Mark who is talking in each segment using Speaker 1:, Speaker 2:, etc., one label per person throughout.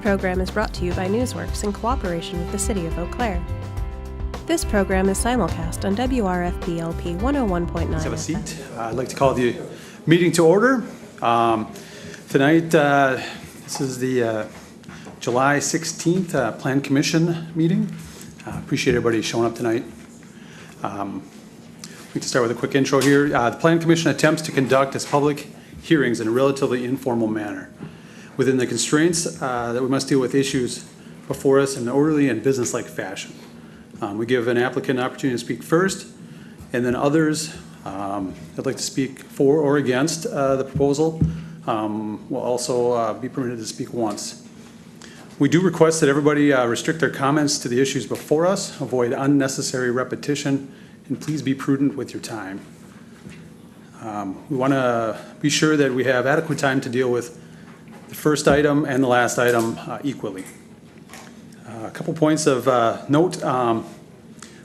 Speaker 1: program is brought to you by Newsworks in cooperation with the City of Eau Claire. This program is simulcast on WRFP-LP 101.9
Speaker 2: Let's have a
Speaker 1: FM.
Speaker 2: seat. I'd like to call the meeting to order. Tonight, this is the July 16th Plan Commission meeting. Appreciate everybody showing up tonight. We can start with a quick intro here. The Plan Commission attempts to conduct its public hearings in a relatively informal manner within the constraints that we must deal with issues before us in an orderly and business-like fashion. We give an applicant an opportunity to speak first, and then others that'd like to speak for or against the proposal will also be permitted to speak once. We do request that everybody restrict their comments to the issues before us, avoid unnecessary repetition, and please be prudent with your time. We want to be sure that we have adequate time to deal with the first item and the last item equally. A couple points of note.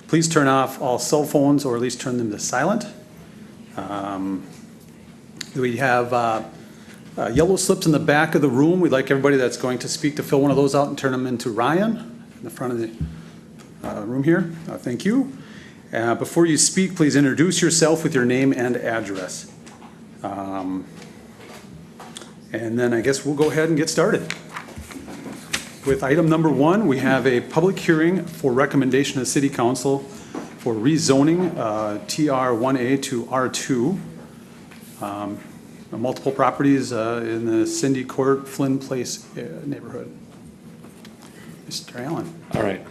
Speaker 2: Please turn off all cell phones, or at least turn them to silent. We have yellow slips in the back of the room. We'd like everybody that's going to speak to fill one of those out and turn them into Ryan in the front of the room here. Thank you. Before you speak, please introduce yourself with your name and address. And then I guess we'll go ahead and get started. With item number 1, we have a public hearing for recommendation of City Council for rezoning TR1A to R2. Multiple properties in the Cindy Court, Flynn Place neighborhood. Mr. Allen.
Speaker 3: All right.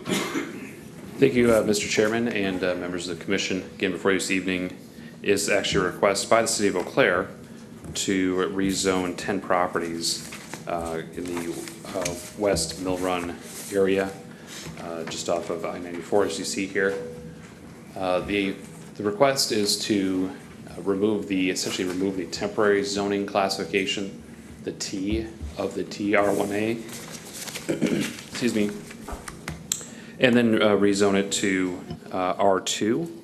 Speaker 3: Thank you, Mr. Chairman and members of the Commission. Again, before you this evening is actually a request by the City of Eau Claire to rezone 10 properties in the West Mill Run area, just off of I-94, as you see here. The request is to essentially remove the temporary zoning classification, the T of the TR1A, excuse me, and then rezone it to R2,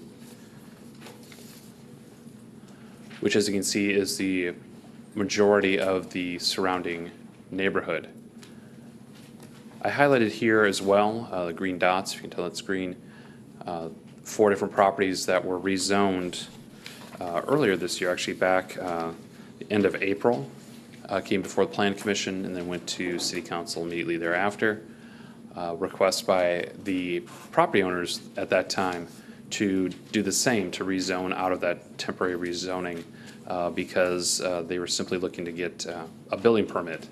Speaker 3: which, as you can see, is the majority of the surrounding neighborhood. I highlighted here as well the green dots, if you can tell it's green, 4 different properties that were rezoned earlier this year, actually back the end of April, came before the Plan Commission and then went to City Council immediately thereafter. Request by the property owners at that time to do the same, to rezone out of that temporary rezoning because they were simply looking to get a building permit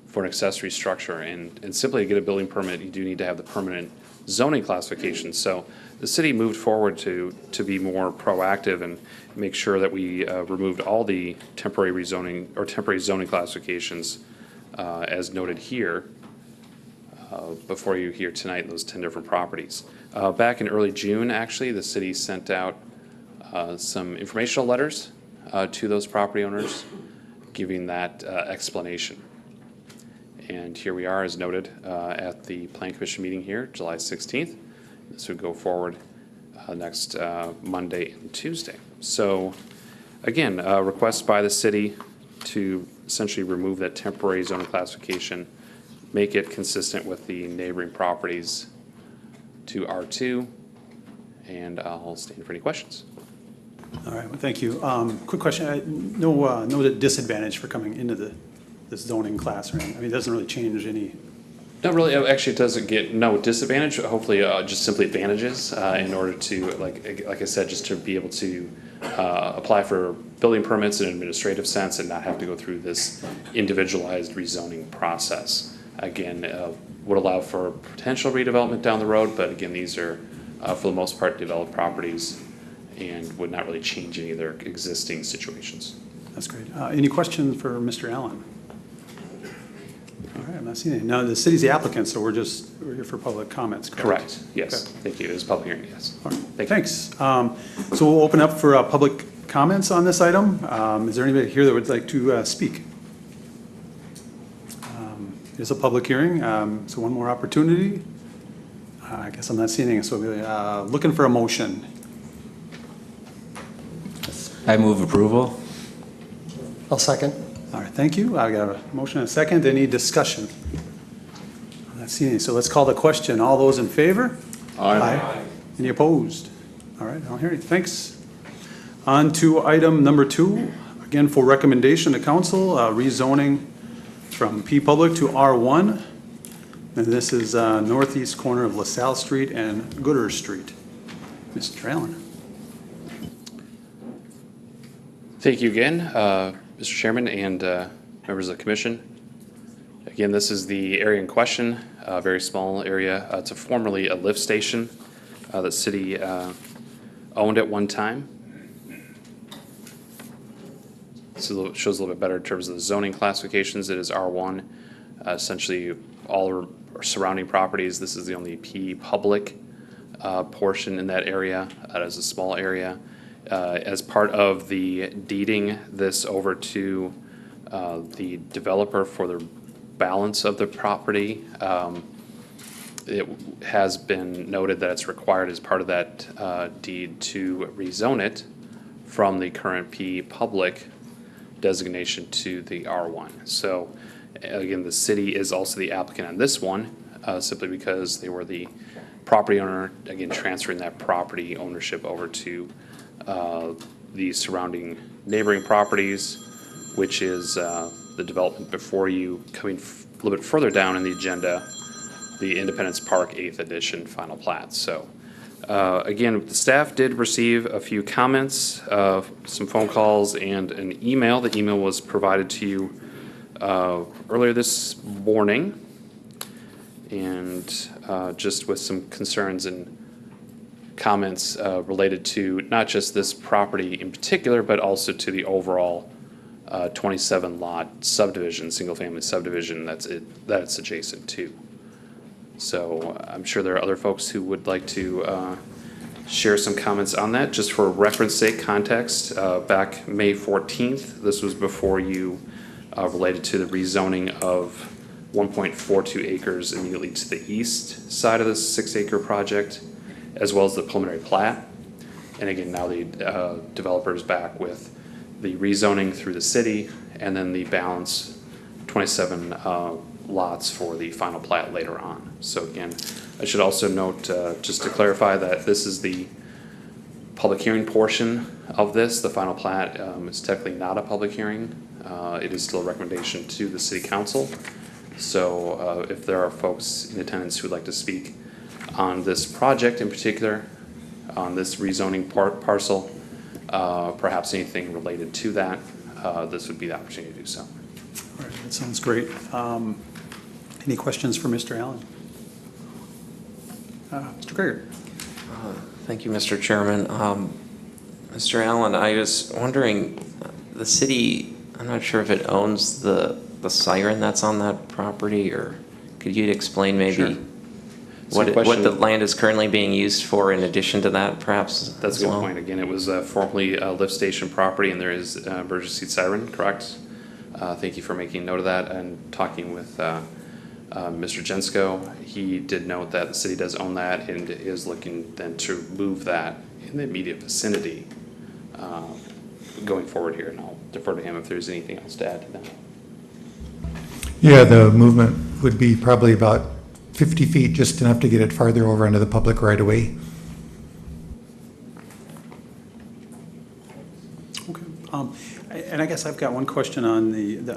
Speaker 3: for an accessory structure. And simply to get a building permit, you do need to have the permanent zoning classification. So the city moved forward to be more proactive and make sure that we removed all the temporary rezoning or temporary zoning classifications as noted here before you here tonight, those 10 different properties. Back in early June, actually, the city sent out some informational letters to those property owners giving that explanation. And here we are, as noted, at the Plan Commission meeting here, July 16th. This would go forward next Monday and Tuesday. So, again, request by the city to essentially remove that temporary zoning classification, make it consistent with the neighboring properties to R2, and I'll stand for any questions.
Speaker 2: All right, well, thank you. Quick question. No disadvantage for coming into this zoning class, right? I mean, it doesn't really change any.
Speaker 3: Not really. Actually, it doesn't get no disadvantage. Hopefully, just simply advantages in order to, like I said, just to be able to apply for building permits in an administrative sense and not have to go through this individualized rezoning process. Again, would allow for potential redevelopment down the road, but again, these are for the most part developed properties and would not really change any of their existing situations.
Speaker 2: That's great. Any questions for Mr. Allen? All right, I'm not seeing any. Now, the city's the applicant, so we're here for public comments, correct?
Speaker 3: Correct. Yes.
Speaker 2: Okay.
Speaker 3: Thank you. It was a public hearing. Yes.
Speaker 2: All right. Thanks. So we'll open up for public comments on this item. Is there anybody here that would like to speak? It's a public hearing, so one more opportunity. I guess I'm not seeing anything, so we're looking for a motion.
Speaker 4: I move approval.
Speaker 5: I'll second.
Speaker 2: All right, thank you. I got a motion and a second. Any discussion? Not seeing any, so let's call the question. All those in favor? Aye. Any opposed? All right, I don't hear any. Thanks. On to item number 2, again for recommendation to council, rezoning from P Public to R1. And this is northeast corner of LaSalle Street and Gooder Street. Mr. Allen.
Speaker 3: Thank you again, Mr. Chairman and members of the commission. Again, this is the area in question, a very small area. It's formerly a lift station that city owned at one time. So it shows a little bit better in terms of the zoning classifications. It is R1. Essentially, all surrounding properties. This is the only P Public portion in that area. That is a small area. As part of the deeding this over to the developer for the balance of the property, it has been noted that it's required as part of that deed to rezone it from the current P Public designation to the R1. So again, the city is also the applicant on this one, simply because they were the property owner, again, transferring that property ownership over to the surrounding neighboring properties, which is the development before you, coming a little bit further down in the agenda, the Independence Park 8th edition final plat. So again, the staff did receive a few comments, some phone calls, and an email. The email was provided to you earlier this morning, and just with some concerns and comments related to not just this property in particular, but also to the overall 27 lot subdivision, single family subdivision that's adjacent to. So I'm sure there are other folks who would like to share some comments on that. Just for reference sake, context, back May 14th, this was before you related to the rezoning of 1.42 acres immediately to the east side of the 6-acre project, as well as the preliminary plat. And again, now the developer is back with the rezoning through the city, and then the balance 27 lots for the final plat later on. So again, I should also note, just to clarify, that this is the public hearing portion of this. The final plat is technically not a public hearing. It is still a recommendation to the city council. So if there are folks in attendance who would like to speak on this project in particular, on this rezoning parcel, perhaps anything related to that, this would be the opportunity to do so.
Speaker 2: All right, that sounds great. Any questions for Mr. Allen? Mr. Greger.
Speaker 4: Thank you, Mr. Chairman. Mr. Allen, I was wondering, the city, I'm not sure if it owns the siren that's on that property, or could you explain maybe
Speaker 2: Sure.
Speaker 4: what the land is currently being used for in addition to that, perhaps?
Speaker 3: That's a good point. Again, it was formerly a lift station property, and there is an emergency siren, correct? Thank you for making note of that. And talking with Mr. Jensko, he did note that the city does own that and is looking then to move that in the immediate vicinity going forward here. And I'll defer to him if there's anything else to add to that.
Speaker 5: Yeah, the movement would be probably about 50 feet, just enough to get it farther over into the public right of way.
Speaker 2: Okay. And I guess I've got one question on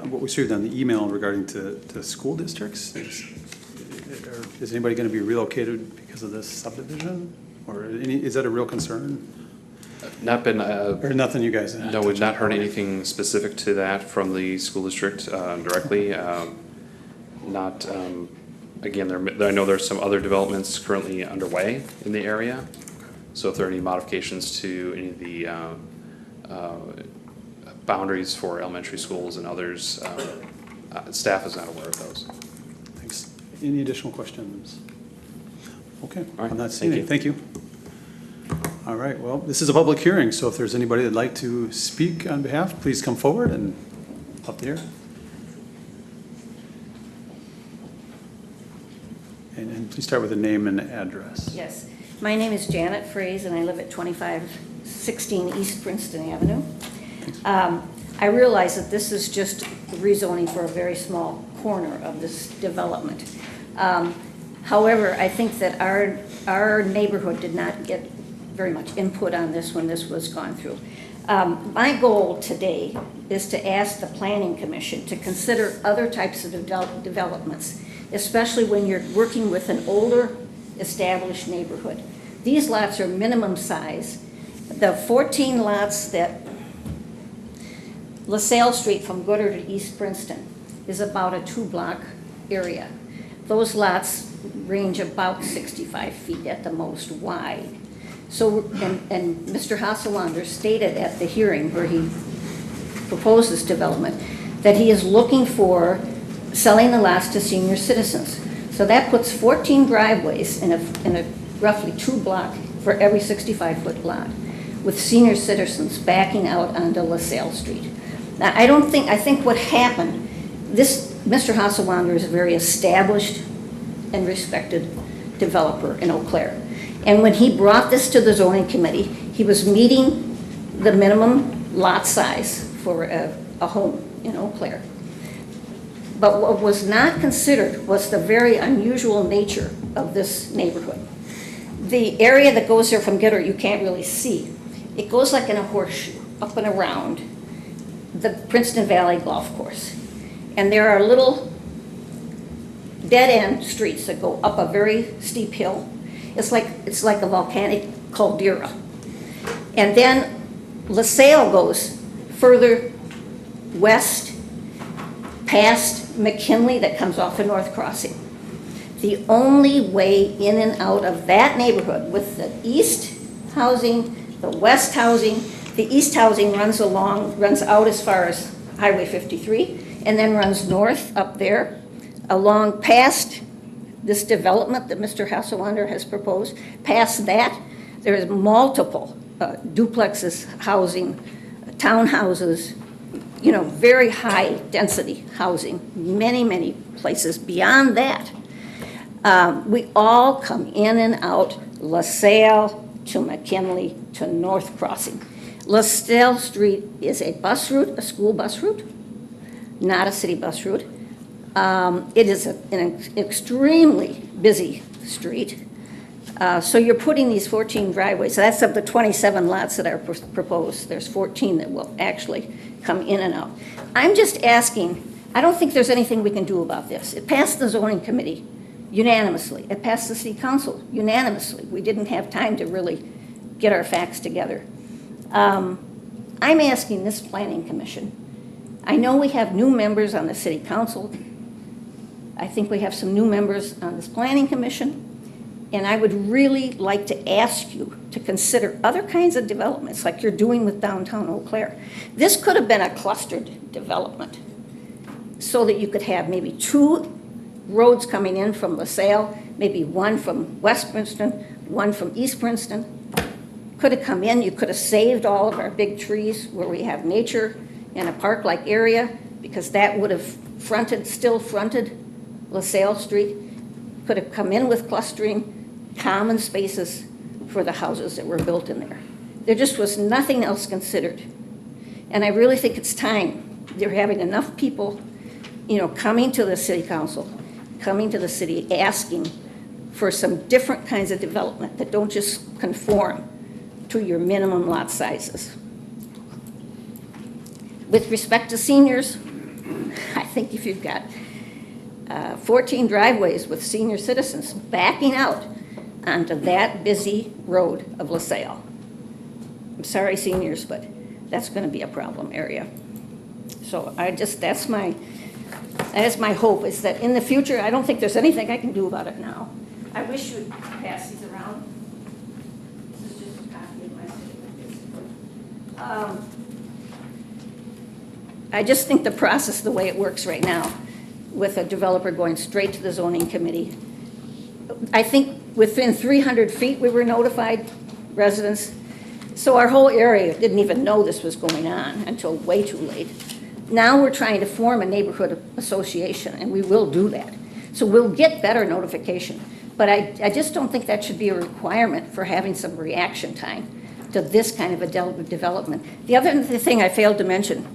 Speaker 2: what we received on the email regarding to school districts. Is anybody going to be relocated because of this subdivision? Or is that a real concern?
Speaker 3: Not been.
Speaker 2: Or nothing you guys?
Speaker 3: No, we've not heard anything specific to that from the school district directly. Not, again, I know there's some other developments currently underway in the area. So if there are any modifications to any of the boundaries for elementary schools and others, staff is not aware of those.
Speaker 2: Thanks. Any additional questions? Okay,
Speaker 3: All right,
Speaker 2: I'm not seeing any.
Speaker 3: thank you.
Speaker 2: Thank you. All right, well, this is a public hearing, so if there's anybody that'd like to speak on behalf, please come forward and up here. And please start with a name and address.
Speaker 6: Yes, my name is Janet Fraze, and I live at 2516 East Princeton Avenue. I realize that this is just rezoning for a very small corner of this development, However, I think that our neighborhood did not get very much input on this when this was gone through. My goal today is to ask the Planning Commission to consider other types of developments, especially when you're working with an older, established neighborhood. These lots are minimum size. The 14 lots that LaSalle Street from Gooder to East Princeton is about a 2-block area. Those lots range about 65 feet at the most wide. So, and Mr. Hasselander stated at the hearing where he proposed this development that he is looking for selling the lots to senior citizens. So that puts 14 driveways in a roughly 2-block for every 65-foot lot, with senior citizens backing out onto LaSalle Street. Now, I think what happened, Mr. Hasselander is a very established and respected developer in Eau Claire. And when he brought this to the zoning committee, he was meeting the minimum lot size for a home in Eau Claire. But what was not considered was the very unusual nature of this neighborhood. The area that goes there from Gooder, you can't really see. It goes like in a horseshoe, up and around the Princeton Valley Golf Course. And there are little dead-end streets that go up a very steep hill. It's like a volcanic caldera. And then LaSalle goes further west past McKinley that comes off of North Crossing. The only way in and out of that neighborhood with the east housing, the west housing, the east housing runs out as far as Highway 53 and then runs north up there along past this development that Mr. Hasselander has proposed. Past that, there's multiple duplexes, housing, townhouses, very high density housing, many places beyond that. We all come in and out LaSalle to McKinley to North Crossing. LaSalle Street is a bus route, a school bus route, not a city bus route. It is an extremely busy street. So you're putting these 14 driveways. So that's of the 27 lots that are proposed. There's 14 that will actually come in and out. I'm just asking, I don't think there's anything we can do about this. It passed the zoning committee unanimously. It passed the city council unanimously. We didn't have time to really get our facts together. I'm asking this planning commission. I know we have new members on the city council. I think we have some new members on this planning commission. And I would really like to ask you to consider other kinds of developments like you're doing with downtown Eau Claire. This could have been a clustered development so that you could have maybe 2 roads coming in from LaSalle, maybe one from West Princeton, one from East Princeton. Could have come in, you could have saved all of our big trees where we have nature in a park-like area, because that would have still fronted LaSalle Street. Could have come in with clustering, common spaces for the houses that were built in there. There just was nothing else considered. And I really think it's time. They're having enough people, coming to the city council, coming to the city, asking for some different kinds of development that don't just conform to your minimum lot sizes. With respect to seniors, I think if you've got 14 driveways with senior citizens backing out onto that busy road of LaSalle, I'm sorry, seniors, but that's going to be a problem area. So that's my hope, is that in the future, I don't think there's anything I can do about it now. I wish you'd pass these around. This is just a copy of my statement. I just think the process, the way it works right now, with a developer going straight to the zoning committee, I think within 300 feet we were notified, residents. So our whole area didn't even know this was going on until way too late. Now we're trying to form a neighborhood association, and we will do that. So we'll get better notification. But I just don't think that should be a requirement for having some reaction time to this kind of a development. The other thing I failed to mention,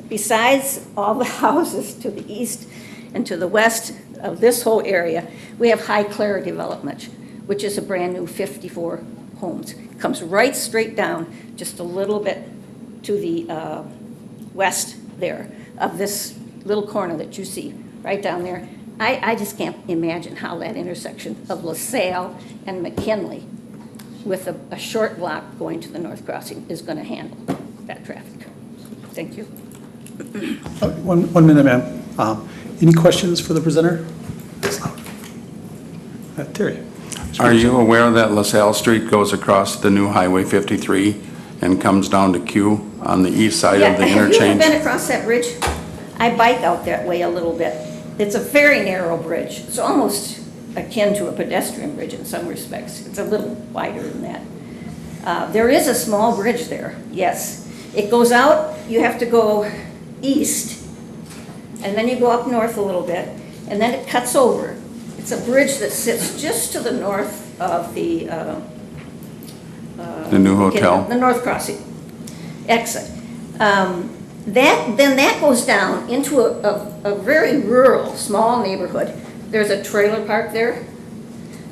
Speaker 6: besides all the houses to the east and to the west of this whole area, we have High Clara Development, which is a brand-new 54 homes. Comes right straight down, just a little bit to the west there of this little corner that you see, right down there. I just can't imagine how that intersection of LaSalle and McKinley with a short block going to the North Crossing is going to handle that traffic. Thank you.
Speaker 2: One minute, ma'am. Any questions for the presenter? Terry.
Speaker 7: Are you aware that LaSalle Street goes across the new Highway 53 and comes down to Q on the east side of the
Speaker 6: Have you
Speaker 7: interchange?
Speaker 6: been across that bridge? I bike out that way a little bit. It's a very narrow bridge. It's almost akin to a pedestrian bridge in some respects. It's a little wider than that. There is a small bridge there, yes. It goes out, you have to go east, and then you go up north a little bit, and then it cuts over. It's a bridge that sits just to the north of the
Speaker 7: new hotel?
Speaker 6: The North Crossing exit. Then that goes down into a very rural, small neighborhood. There's a trailer park there,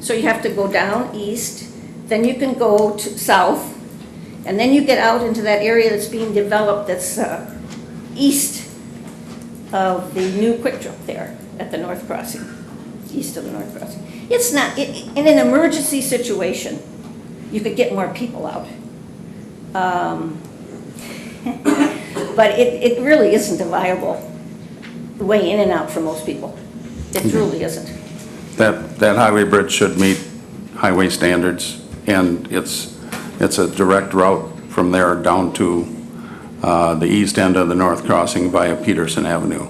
Speaker 6: so you have to go down east, then you can go to south, and then you get out into that area that's being developed that's east of the new Quick Trip there at the North Crossing, east of the North Crossing. It's not, in an emergency situation, you could get more people out. But it really isn't a viable way in and out for most people. It truly isn't.
Speaker 7: That highway bridge should meet highway standards, and it's a direct route from there down to the east end of the North Crossing via Peterson Avenue.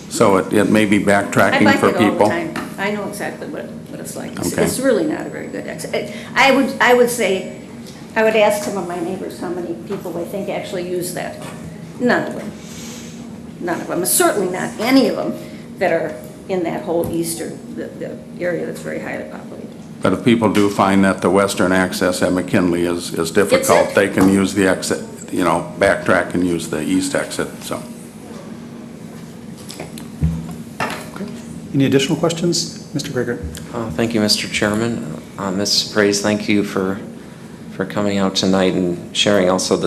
Speaker 7: So it may be
Speaker 6: I
Speaker 7: backtracking
Speaker 6: bike
Speaker 7: for
Speaker 6: it all the
Speaker 7: people.
Speaker 6: time. I know exactly what it's like.
Speaker 7: Okay.
Speaker 6: It's really not a very good exit. I would say, I would ask some of my neighbors how many people they think actually use that. None of them. None of them. Certainly not any of them that are in that whole eastern, the area that's very highly populated.
Speaker 7: But if people do find that the western access at McKinley is difficult,
Speaker 6: it.
Speaker 7: they can use the exit, backtrack and use the east exit, so.
Speaker 2: Any additional questions? Mr. Krieger?
Speaker 4: Thank you, Mr. Chairman. Ms. Praise, thank you for coming out tonight and sharing also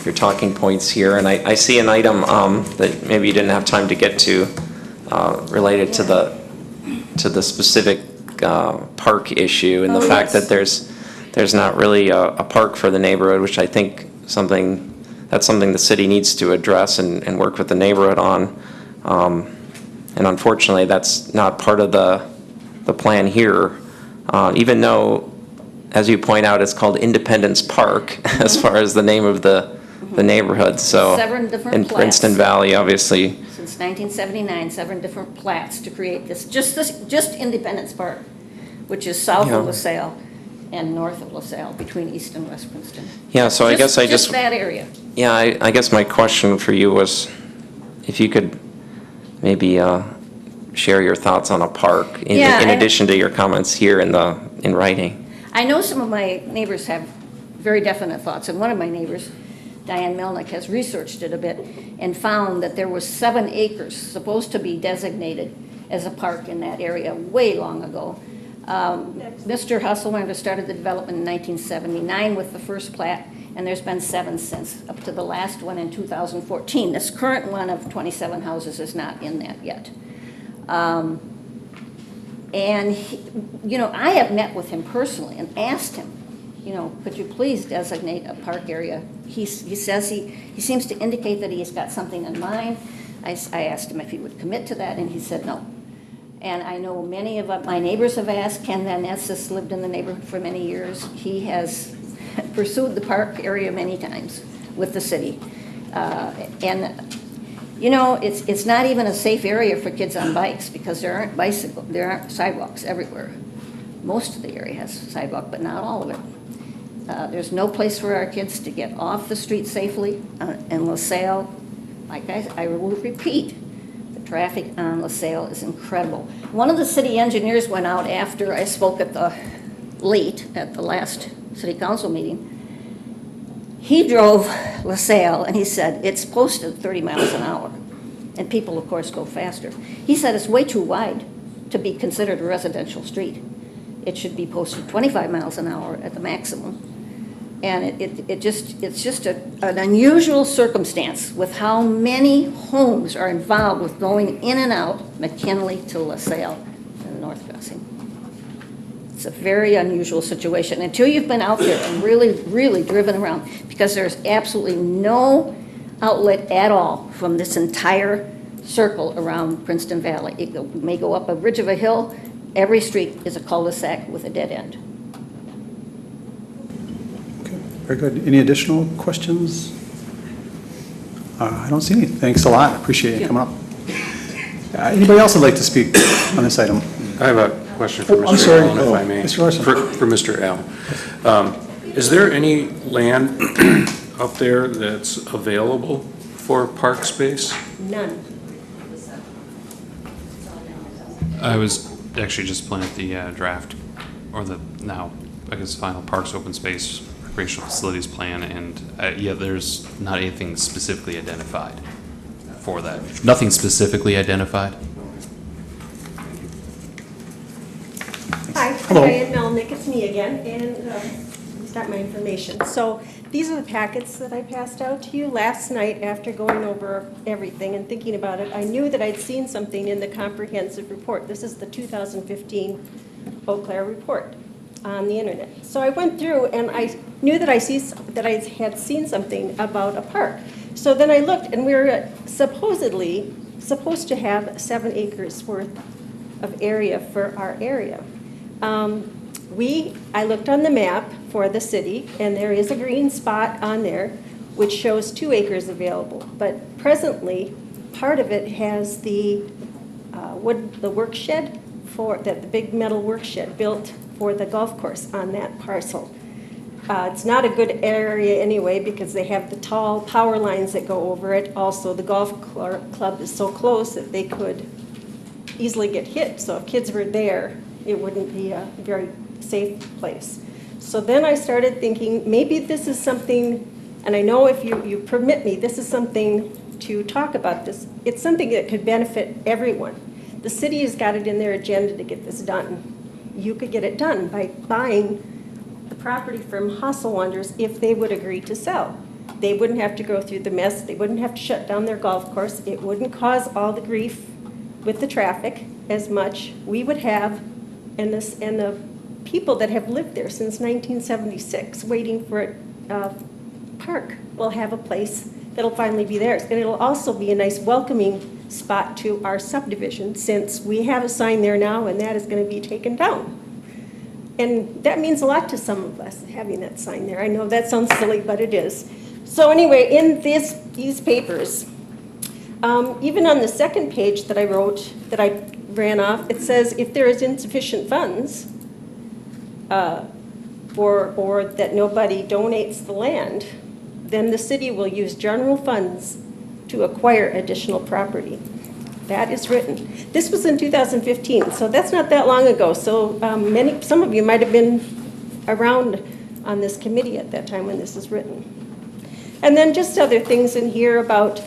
Speaker 4: your talking points here. And I see an item that maybe you didn't have time to get to related to the specific park issue and the fact that there's not really a park for the neighborhood, which I think that's something the city needs to address and work with the neighborhood on. And unfortunately, that's not part of the plan here, even though, as you point out, it's called Independence Park as far as the name of the neighborhood. So
Speaker 6: 7 different
Speaker 4: in
Speaker 6: plats.
Speaker 4: Princeton Valley, obviously.
Speaker 6: Since 1979, 7 different plats to create just Independence Park, which is south of LaSalle and north of LaSalle, between East and West Princeton.
Speaker 4: Yeah, so I guess
Speaker 6: Just that area.
Speaker 4: Yeah, I guess my question for you was if you could maybe share your thoughts on a park in addition to your comments here in writing.
Speaker 6: I know some of my neighbors have very definite thoughts, and one of my neighbors, Diane Melnick, has researched it a bit and found that there was 7 acres supposed to be designated as a park in that area way long ago. Mr. Husselmander started the development in 1979 with the first plat, and there's been 7 since, up to the last one in 2014. This current one of 27 houses is not in that yet. And, I have met with him personally and asked him, could you please designate a park area? He says he seems to indicate that he's got something in mind. I asked him if he would commit to that, and he said no. And I know many of my neighbors have asked. Ken Van Ness has lived in the neighborhood for many years. He has pursued the park area many times with the city. It's not even a safe area for kids on bikes because there aren't sidewalks everywhere. Most of the area has sidewalk, but not all of it. There's no place for our kids to get off the street safely. In LaSalle, like I will repeat, the traffic on LaSalle is incredible. One of the city engineers went out after I spoke at the last city council meeting. He drove LaSalle and he said it's posted 30 miles an hour. And people, of course, go faster. He said it's way too wide to be considered a residential street. It should be posted 25 miles an hour at the maximum. And it's just an unusual circumstance with how many homes are involved with going in and out McKinley to LaSalle and the North Crossing. It's a very unusual situation until you've been out there and really, really driven around, because there's absolutely no outlet at all from this entire circle around Princeton Valley. It may go up a ridge of a hill. Every street is a cul-de-sac with a dead end.
Speaker 2: Very good. Any additional questions? I don't see any. Thanks a lot. Appreciate you coming up. Anybody else would like to speak on this item?
Speaker 8: I have a question for
Speaker 2: I'm
Speaker 8: Mr.
Speaker 2: sorry.
Speaker 8: Allen, if I may.
Speaker 2: Mr. Larson.
Speaker 8: For Mr. Allen. Is there any land up there that's available for park space?
Speaker 6: None.
Speaker 3: I was actually just pulling at the draft, or the now, I guess, final Parks Open Space Recreational Facilities Plan, and yeah, there's not anything specifically identified for that. Nothing specifically identified.
Speaker 9: Hi,
Speaker 2: Hello.
Speaker 9: I'm Diane Melnick, it's me again, and he's got my information. So these are the packets that I passed out to you last night after going over everything and thinking about it. I knew that I'd seen something in the comprehensive report. This is the 2015 Eau Claire report on the internet. So I went through and I knew that I had seen something about a park. So then I looked, and we were supposedly supposed to have 7 acres worth of area for our area. I looked on the map for the city, and there is a green spot on there which shows 2 acres available. But presently, part of it has the work shed the big metal work shed built for the golf course on that parcel. It's not a good area anyway because they have the tall power lines that go over it. Also, the golf club is so close that they could easily get hit. So if kids were there, it wouldn't be a very safe place. So then I started thinking, maybe this is something, and I know if you permit me, this is something to talk about this. It's something that could benefit everyone. The city has got it in their agenda to get this done. You could get it done by buying the property from Hasselwanders if they would agree to sell. They wouldn't have to go through the mess. They wouldn't have to shut down their golf course. It wouldn't cause all the grief with the traffic as much. We would have, and the people that have lived there since 1976 waiting for a park will have a place that'll finally be theirs. And it'll also be a nice welcoming spot to our subdivision, since we have a sign there now and that is going to be taken down. And that means a lot to some of us, having that sign there. I know that sounds silly, but it is. So anyway, in these papers, even on the second page that I wrote, that I ran off, it says if there is insufficient funds, or that nobody donates the land, then the city will use general funds to acquire additional property. That is written. This was in 2015, so that's not that long ago. So some of you might have been around on this committee at that time when this is written. And then just other things in here about,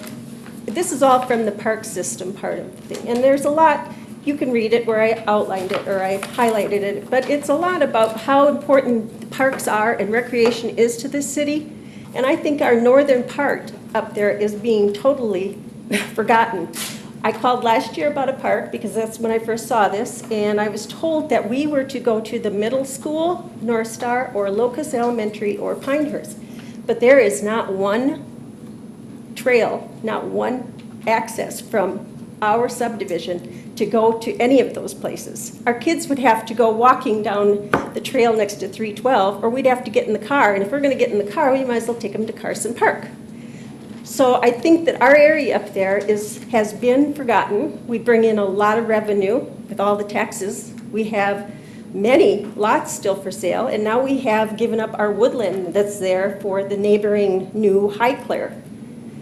Speaker 9: this is all from the park system part of the thing. And there's a lot, you can read it where I outlined it or I highlighted it, but it's a lot about how important parks are and recreation is to this city. And I think our northern part up there is being totally forgotten. I called last year about a park because that's when I first saw this, and I was told that we were to go to the middle school, North Star, or Locust Elementary, or Pinehurst. But there is not one trail, not one access from our subdivision to go to any of those places. Our kids would have to go walking down the trail next to 312, or we'd have to get in the car, and if we're going to get in the car, we might as well take them to Carson Park. So I think that our area up there has been forgotten. We bring in a lot of revenue with all the taxes. We have many lots still for sale, and now we have given up our woodland that's there for the neighboring new Highclere.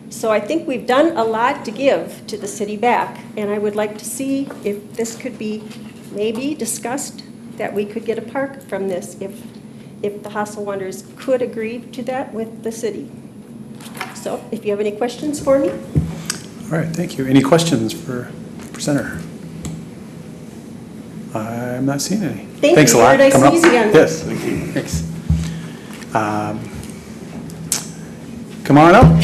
Speaker 9: So I think we've done a lot to give to the city back, and I would like to see if this could be maybe discussed, that we could get a park from this if the Hasselwanders could agree to that with the city. So if you have any questions for me.
Speaker 2: All right, thank you. Any questions for presenter? I'm not seeing any.
Speaker 9: Thank
Speaker 2: Thanks
Speaker 9: you.
Speaker 2: a lot.
Speaker 9: Nice
Speaker 2: Coming
Speaker 9: and
Speaker 2: up.
Speaker 9: easy on
Speaker 2: Yes, thank you. Thanks. Come on up.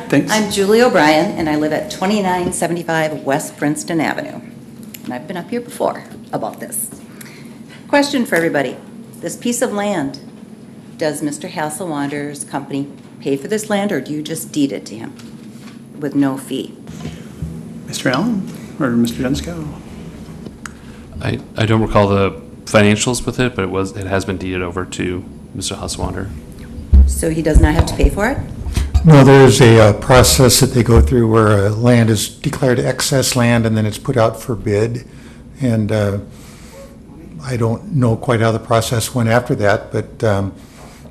Speaker 2: Thanks.
Speaker 10: I'm Julie O'Brien, and I live at 2975 West Princeton Avenue. And I've been up here before about this. Question for everybody. This piece of land, does Mr. Hasselwander's company pay for this land, or do you just deed it to him with no fee?
Speaker 2: Mr. Allen or Mr. Jensko?
Speaker 3: I don't recall the financials with it, but it has been deeded over to Mr. Hasselwander.
Speaker 10: So he does not have to pay for it?
Speaker 5: No, there's a process that they go through where land is declared excess land and then it's put out for bid. And I don't know quite how the process went after that, but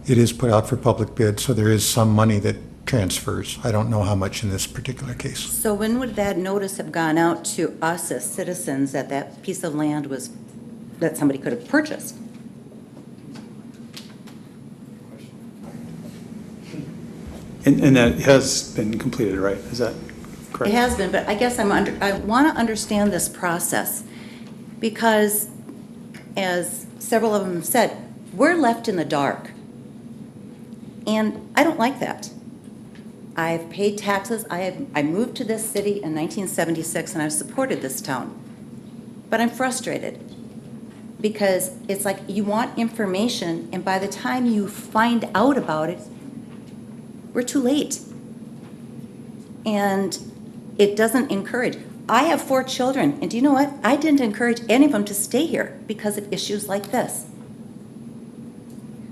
Speaker 5: it is put out for public bid, so there is some money that transfers. I don't know how much in this particular case.
Speaker 10: So when would that notice have gone out to us as citizens that that piece of land was, that somebody could have purchased?
Speaker 2: And that has been completed, right? Is that correct?
Speaker 10: It has been, but I guess I want to understand this process, because as several of them said, we're left in the dark. And I don't like that. I've paid taxes. I moved to this city in 1976, and I've supported this town. But I'm frustrated because it's like you want information, and by the time you find out about it, we're too late. And it doesn't encourage. I have 4 children, and do you know what? I didn't encourage any of them to stay here because of issues like this.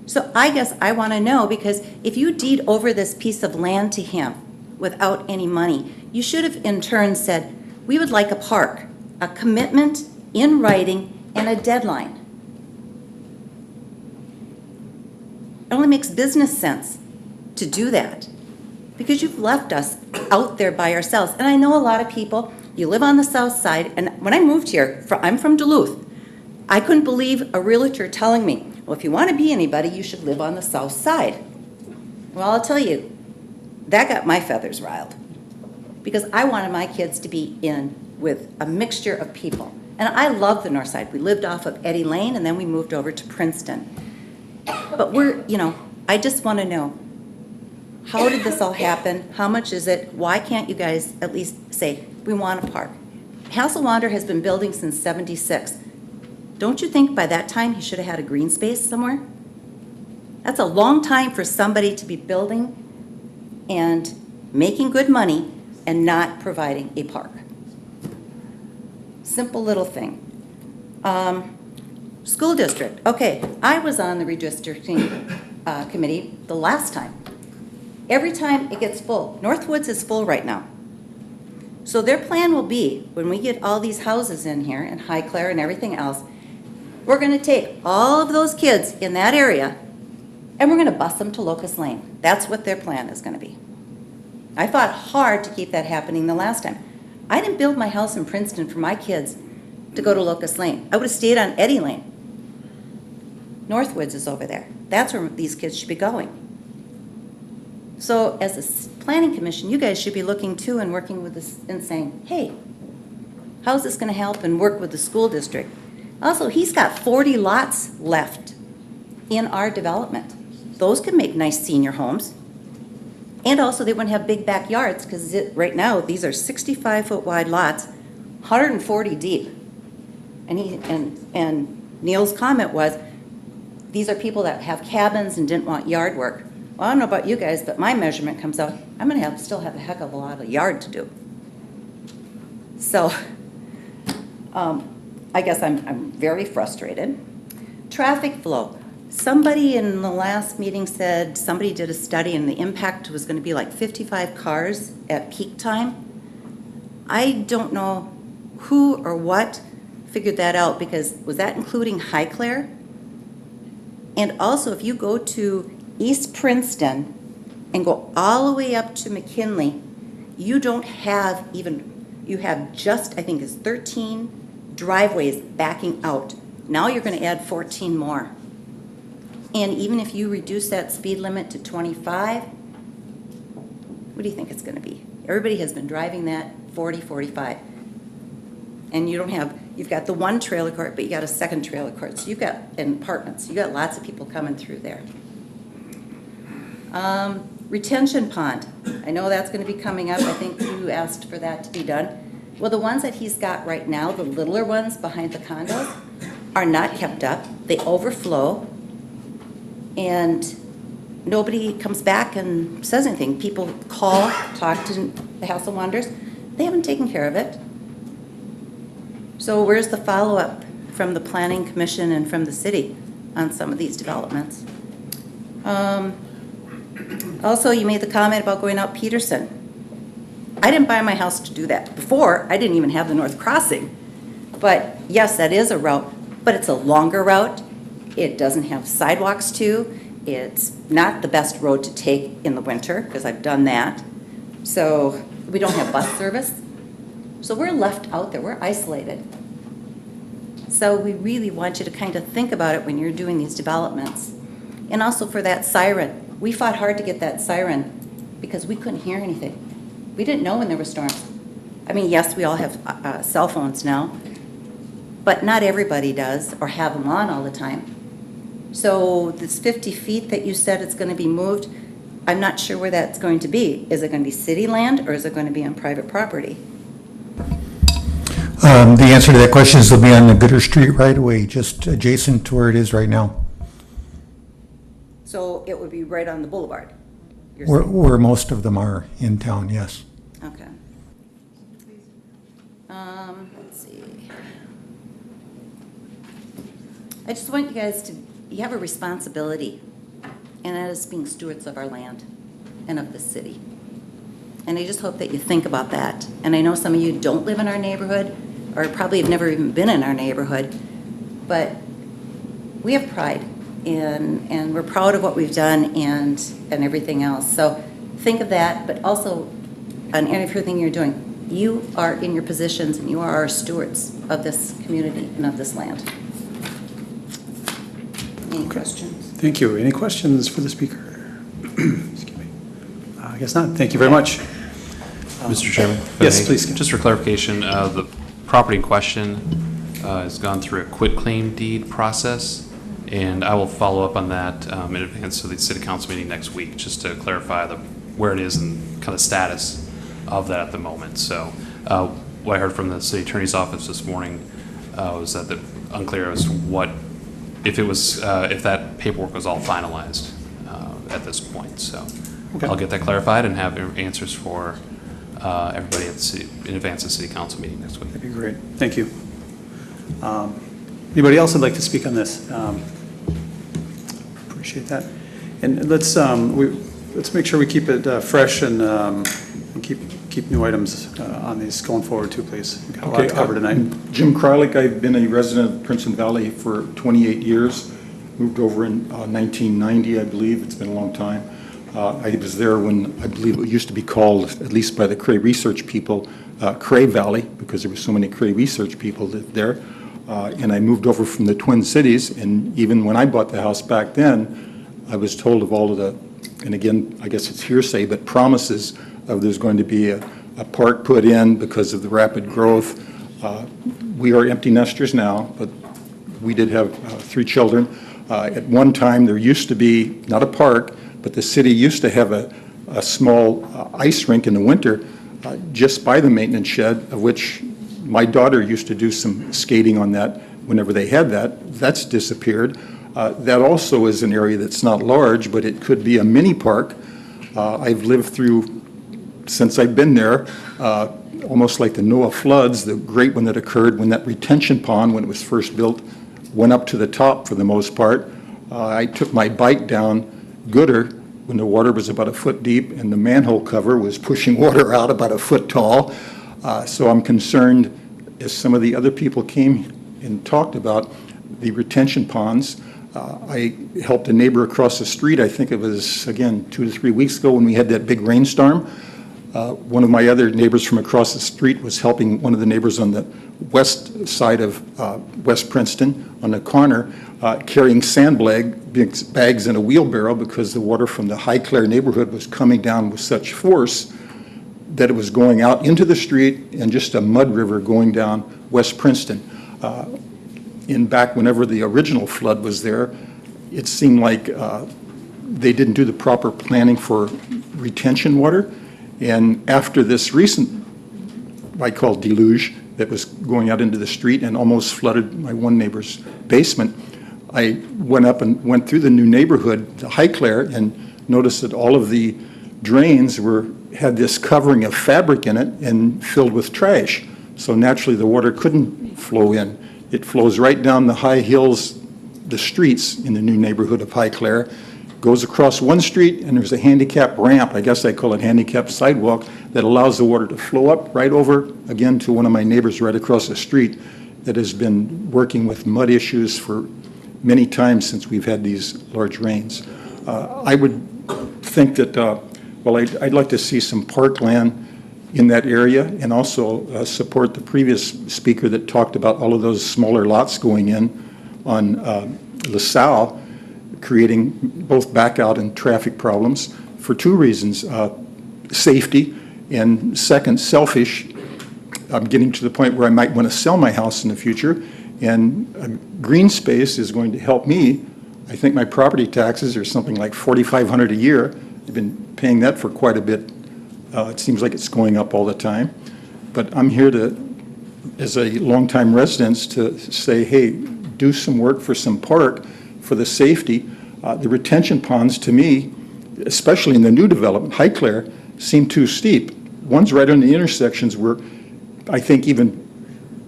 Speaker 10: So I guess I want to know, because if you deed over this piece of land to him without any money, you should have in turn said, we would like a park, a commitment in writing, and a deadline. It only makes business sense to do that, because you've left us out there by ourselves. And I know a lot of people, you live on the south side, and when I moved here, I'm from Duluth, I couldn't believe a realtor telling me, well, if you want to be anybody, you should live on the south side. Well, I'll tell you, that got my feathers riled, because I wanted my kids to be in with a mixture of people. And I love the north side. We lived off of Eddie Lane, and then we moved over to Princeton. But I just want to know, how did this all happen? How much is it? Why can't you guys at least say, we want a park? Hasselwander has been building since '76. Don't you think by that time he should have had a green space somewhere? That's a long time for somebody to be building and making good money and not providing a park. Simple little thing. School district. Okay, I was on the redistricting committee the last time. Every time it gets full. Northwoods is full right now. So their plan will be, when we get all these houses in here, and Highclere and everything else, we're going to take all of those kids in that area and we're going to bus them to Locust Lane. That's what their plan is going to be. I fought hard to keep that happening the last time. I didn't build my house in Princeton for my kids to go to Locust Lane. I would have stayed on Eddie Lane. Northwoods is over there. That's where these kids should be going. So as a planning commission, you guys should be looking too and working with this and saying, hey, how's this going to help and work with the school district? Also, he's got 40 lots left in our development. Those could make nice senior homes. And also, they wouldn't have big backyards, because right now, these are 65-foot wide lots, 140 deep. And Neil's comment was, these are people that have cabins and didn't want yard work. Well, I don't know about you guys, but my measurement comes out, I'm going to still have a heck of a lot of yard to do. So, I guess I'm very frustrated. Traffic flow. Somebody in the last meeting said somebody did a study and the impact was going to be like 55 cars at peak time. I don't know who or what figured that out, because was that including Highclere? And also, if you go to East Princeton and go all the way up to McKinley, you don't have you have just, I think it's 13 driveways backing out. Now you're going to add 14 more. And even if you reduce that speed limit to 25, what do you think it's going to be? Everybody has been driving that 40, 45. And you don't have, you've got the one trailer court, but you got a second trailer court. So you've got, and apartments, you got lots of people coming through there. Retention pond, I know that's going to be coming up. I think you asked for that to be done. Well, the ones that he's got right now, the littler ones behind the condos, are not kept up. They overflow, and nobody comes back and says anything. People call, talk to the House of Wonders. They haven't taken care of it. So where's the follow-up from the Planning Commission and from the city on some of these developments? Also, you made the comment about going out Peterson. I didn't buy my house to do that. Before, I didn't even have the North Crossing. But yes, that is a route, but it's a longer route. It doesn't have sidewalks to. It's not the best road to take in the winter, because I've done that. So we don't have bus service. So we're left out there, we're isolated. So we really want you to kind of think about it when you're doing these developments. And also for that siren. We fought hard to get that siren because we couldn't hear anything. We didn't know when there were storms. I mean, yes, we all have cell phones now, but not everybody does or have them on all the time. So this 50 feet that you said it's going to be moved, I'm not sure where that's going to be. Is it going to be city land or is it going to be on private property?
Speaker 5: The answer to that question is it'll be on the Gooder Street right away, just adjacent to where it is right now,
Speaker 10: So it would be right on the boulevard? You're saying?
Speaker 5: where most of them are in town, yes.
Speaker 10: Okay. Let's see. I just want you guys to, you have a responsibility, and that is being stewards of our land and of the city. And I just hope that you think about that. And I know some of you don't live in our neighborhood, or probably have never even been in our neighborhood, but we have pride, and we're proud of what we've done and everything else. So think of that, but also on everything you're doing. You are in your positions, and you are our stewards of this community and of this land. Any questions?
Speaker 2: Thank you. Any questions for the speaker? Excuse me. I guess not. Thank you very much.
Speaker 3: Mr. Chairman? if I
Speaker 2: Yes,
Speaker 3: may,
Speaker 2: please.
Speaker 3: Just for clarification, the property in question has gone through a quitclaim deed process, and I will follow up on that in advance of the city council meeting next week, just to clarify where it is and kind of status of that at the moment. So what I heard from the city attorney's office this morning was that unclear as to what, if that paperwork was all finalized at this point. So
Speaker 2: Okay.
Speaker 3: I'll get that clarified and have answers for everybody at the city, in advance of the city council meeting next week.
Speaker 2: That'd be great. Thank you. Anybody else would like to speak on this? Appreciate that. And let's make sure we keep it fresh and keep new items on these going forward too, please. We've got a lot to cover tonight.
Speaker 11: Jim Kralik, I've been a resident of Princeton Valley for 28 years. Moved over in 1990, I believe. It's been a long time. I was there when I believe it used to be called, at least by the Cray Research people, Cray Valley, because there were so many Cray Research people there. And I moved over from the Twin Cities, and even when I bought the house back then, I was told of all of the, and again, I guess it's hearsay, but promises of there's going to be a park put in because of the rapid growth. We are empty nesters now, but we did have 3 children. At one time, there used to be, not a park, but the city used to have a small ice rink in the winter just by the maintenance shed, of which my daughter used to do some skating on that whenever they had that. That's disappeared. That also is an area that's not large, but it could be a mini park. I've lived through, since I've been there, almost like the Noah floods, the great one that occurred when that retention pond, when it was first built, went up to the top for the most part. I took my bike down Gooder when the water was about a foot deep and the manhole cover was pushing water out about a foot tall. So I'm concerned, as some of the other people came and talked about, the retention ponds. I helped a neighbor across the street, I think it was, again, 2 to 3 weeks ago when we had that big rainstorm. One of my other neighbors from across the street was helping one of the neighbors on the west side of West Princeton on the corner carrying bags in a wheelbarrow because the water from the High Clare neighborhood was coming down with such force that it was going out into the street and just a mud river going down West Princeton. Back whenever the original flood was there, it seemed like they didn't do the proper planning for retention water. And after this recent, I call deluge, that was going out into the street and almost flooded my one neighbor's basement, I went up and went through the new neighborhood, the High Clare, and noticed that all of the drains had this covering of fabric in it and filled with trash. So naturally the water couldn't flow in. It flows right down the high hills, the streets in the new neighborhood of High Clare, goes across one street, and there's a handicap ramp, I guess I call it handicap sidewalk, that allows the water to flow up right over, again, to one of my neighbors right across the street that has been working with mud issues for many times since we've had these large rains. I would think that, I'd like to see some parkland in that area, and also support the previous speaker that talked about all of those smaller lots going in on LaSalle, creating both back out and traffic problems for two reasons: safety, and second, selfish. I'm getting to the point where I might want to sell my house in the future, and green space is going to help me. I think my property taxes are something like $4,500 a year. I've been paying that for quite a bit. It seems like it's going up all the time. But I'm here to, as a longtime resident, to say, hey, do some work for some park for the safety. The retention ponds, to me, especially in the new development, High Clare, seem too steep. One's right on the intersections where I think even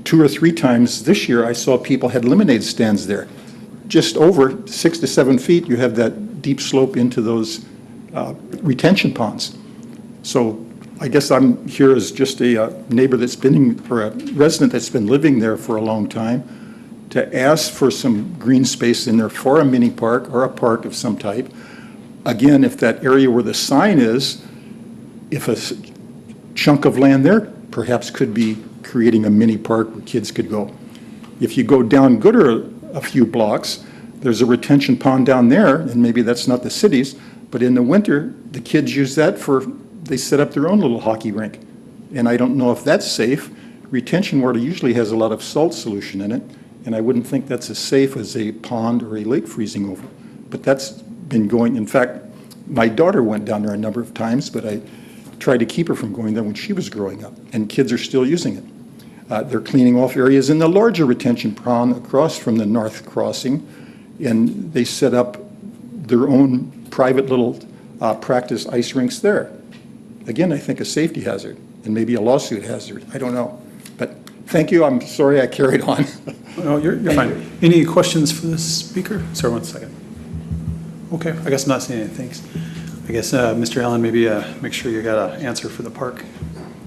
Speaker 11: 2 or 3 times this year I saw people had lemonade stands there. Just over 6 to 7 feet, you have that deep slope into those retention ponds. So I guess I'm here as just a neighbor that's been, or a resident that's been living there for a long time, to ask for some green space in there for a mini park or a park of some type. Again, if that area where the sign is, if a chunk of land there perhaps could be creating a mini park where kids could go. If you go down Gooder a few blocks, there's a retention pond down there, and maybe that's not the city's, but in the winter, the kids use that they set up their own little hockey rink. And I don't know if that's safe. Retention water usually has a lot of salt solution in it, and I wouldn't think that's as safe as a pond or a lake freezing over. But that's been going, in fact, my daughter went down there a number of times, but I tried to keep her from going there when she was growing up, and kids are still using it. They're cleaning off areas in the larger retention pond across from the North Crossing, and they set up their own private little practice ice rinks there. Again, I think a safety hazard, and maybe a lawsuit hazard. I don't know. But thank you. I'm sorry I carried on.
Speaker 2: No, you're fine. Any questions for this speaker? Sorry, 1 second. Okay, I guess I'm not saying anything. Thanks. I guess, Mr. Allen, maybe make sure you got an answer for the park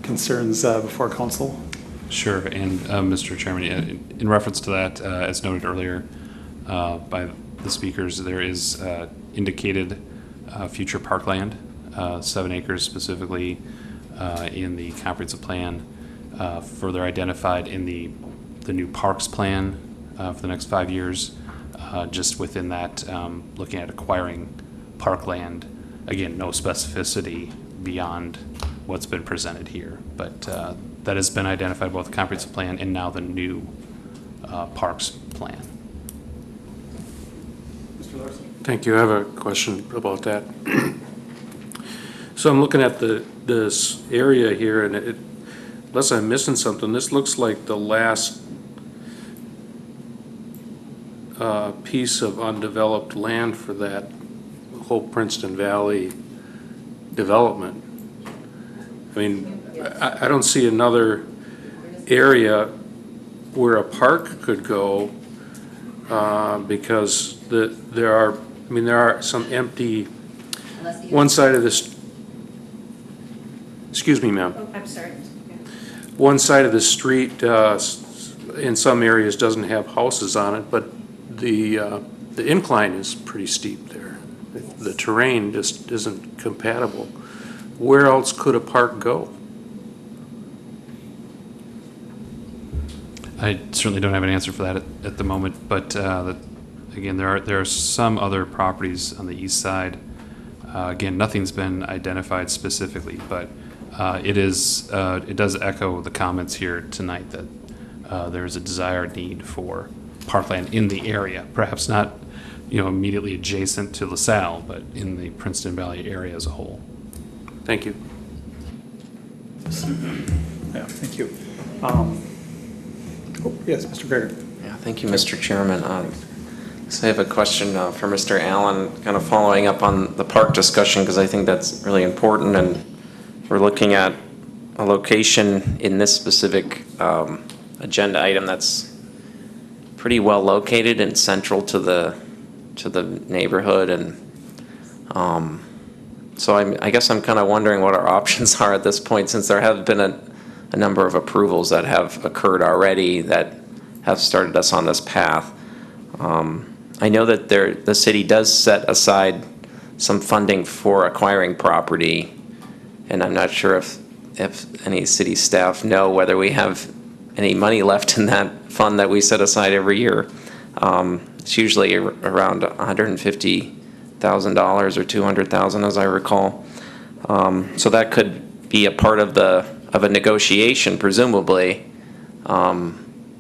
Speaker 2: concerns before council.
Speaker 3: Sure, and Mr. Chairman, in reference to that, as noted earlier by the speakers, there is indicated future parkland, 7 acres specifically in the comprehensive plan, further identified in the new parks plan for the next 5 years. Just within that, looking at acquiring parkland. Again, no specificity beyond what's been presented here, but that has been identified both the comprehensive plan and now the new parks plan.
Speaker 2: Mr. Larson.
Speaker 8: Thank you. I have a question about that. So I'm looking at this area here, and unless I'm missing something, this looks like the last piece of undeveloped land for that whole Princeton Valley development. I mean, I don't see another area where a park could go because there are some empty, one side of this, excuse me, ma'am.
Speaker 6: Oh, I'm sorry.
Speaker 8: One side of the street in some areas doesn't have houses on it, but the incline is pretty steep there. The terrain just isn't compatible where else could a park go?
Speaker 3: I certainly don't have an answer for that at the moment, but again, there are some other properties on the east side. Again, nothing's been identified specifically, but it does echo the comments here tonight that there is a desired need for parkland in the area, perhaps not immediately adjacent to LaSalle, but in the Princeton Valley area as a whole.
Speaker 8: Thank you.
Speaker 2: Yeah, thank you. Yes, Mr. Greger.
Speaker 4: Yeah, thank you, Mr. Chairman. So I have a question for Mr. Allen, kind of following up on the park discussion, because I think that's really important, and we're looking at a location in this specific agenda item that's pretty well located and central to the neighborhood, and so I guess I'm kind of wondering what our options are at this point, since there have been a number of approvals that have occurred already that have started us on this path. I know that the city does set aside some funding for acquiring property, and I'm not sure if any city staff know whether we have any money left in that fund that we set aside every year. It's usually around $150,000 or $200,000, as I recall. So that could be a part of a negotiation, presumably,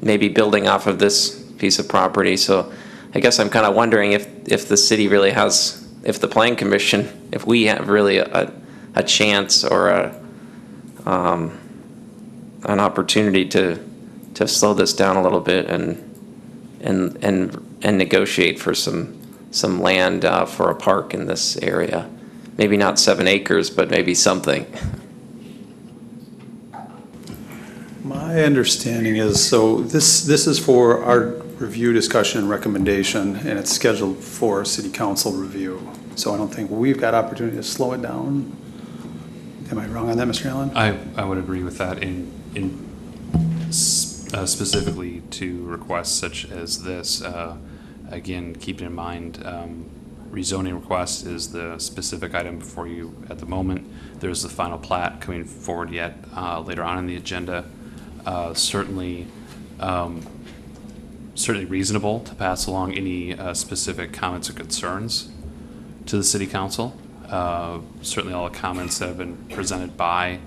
Speaker 4: maybe building off of this piece of property. So I guess I'm kind of wondering if the city really has, if the Plan Commission, if we have really a chance or an opportunity to slow this down a little bit and negotiate for some land for a park in this area. Maybe not 7 acres, but maybe something.
Speaker 2: My understanding is, so this is for our review, discussion, and recommendation, and it's scheduled for city council review. So I don't think we've got opportunity to slow it down. Am I wrong on that, Mr. Allen?
Speaker 3: I would agree with that specifically to requests such as this. Again, keeping in mind, rezoning request is the specific item before you at the moment. There's the final plat coming forward yet later on in the agenda. Certainly reasonable to pass along any specific comments or concerns to the city council. Certainly all the comments that have been presented by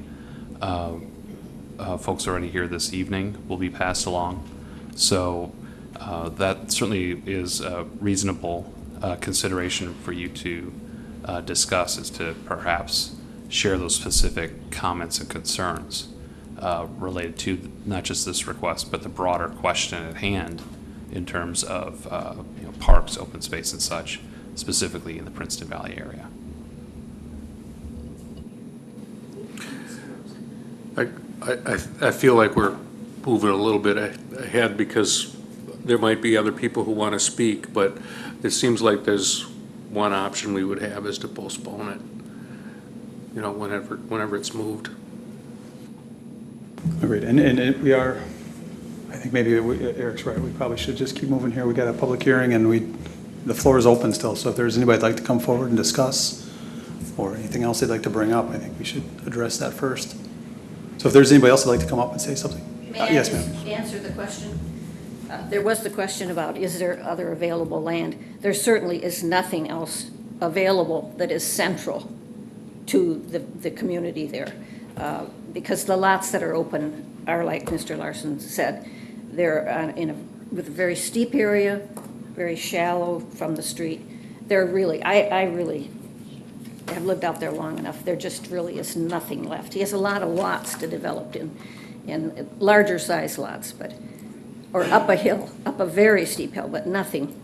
Speaker 3: folks already here this evening will be passed along. So that certainly is a reasonable consideration for you to discuss, is to perhaps share those specific comments and concerns related to not just this request, but the broader question at hand in terms of parks, open space, and such, specifically in the Princeton Valley area.
Speaker 8: I feel like we're moving a little bit ahead because there might be other people who want to speak, but it seems like there's one option we would have is to postpone it, whenever it's moved.
Speaker 2: Agreed, and we are, I think maybe Eric's right, we probably should just keep moving here. We got a public hearing and the floor is open still, so if there's anybody that'd like to come forward and discuss or anything else they'd like to bring up, I think we should address that first. So if there's anybody else that'd like to come up and say something. Yes, ma'am.
Speaker 6: Answer the question? There was the question about, is there other available land? There certainly is nothing else available that is central to the community there. Because the lots that are open are, like Mr. Larson said, they're with a very steep area, very shallow from the street. They're really, I really have lived out there long enough. There just really is nothing left. He has a lot of lots to develop in larger size lots, or up a hill, up a very steep hill, but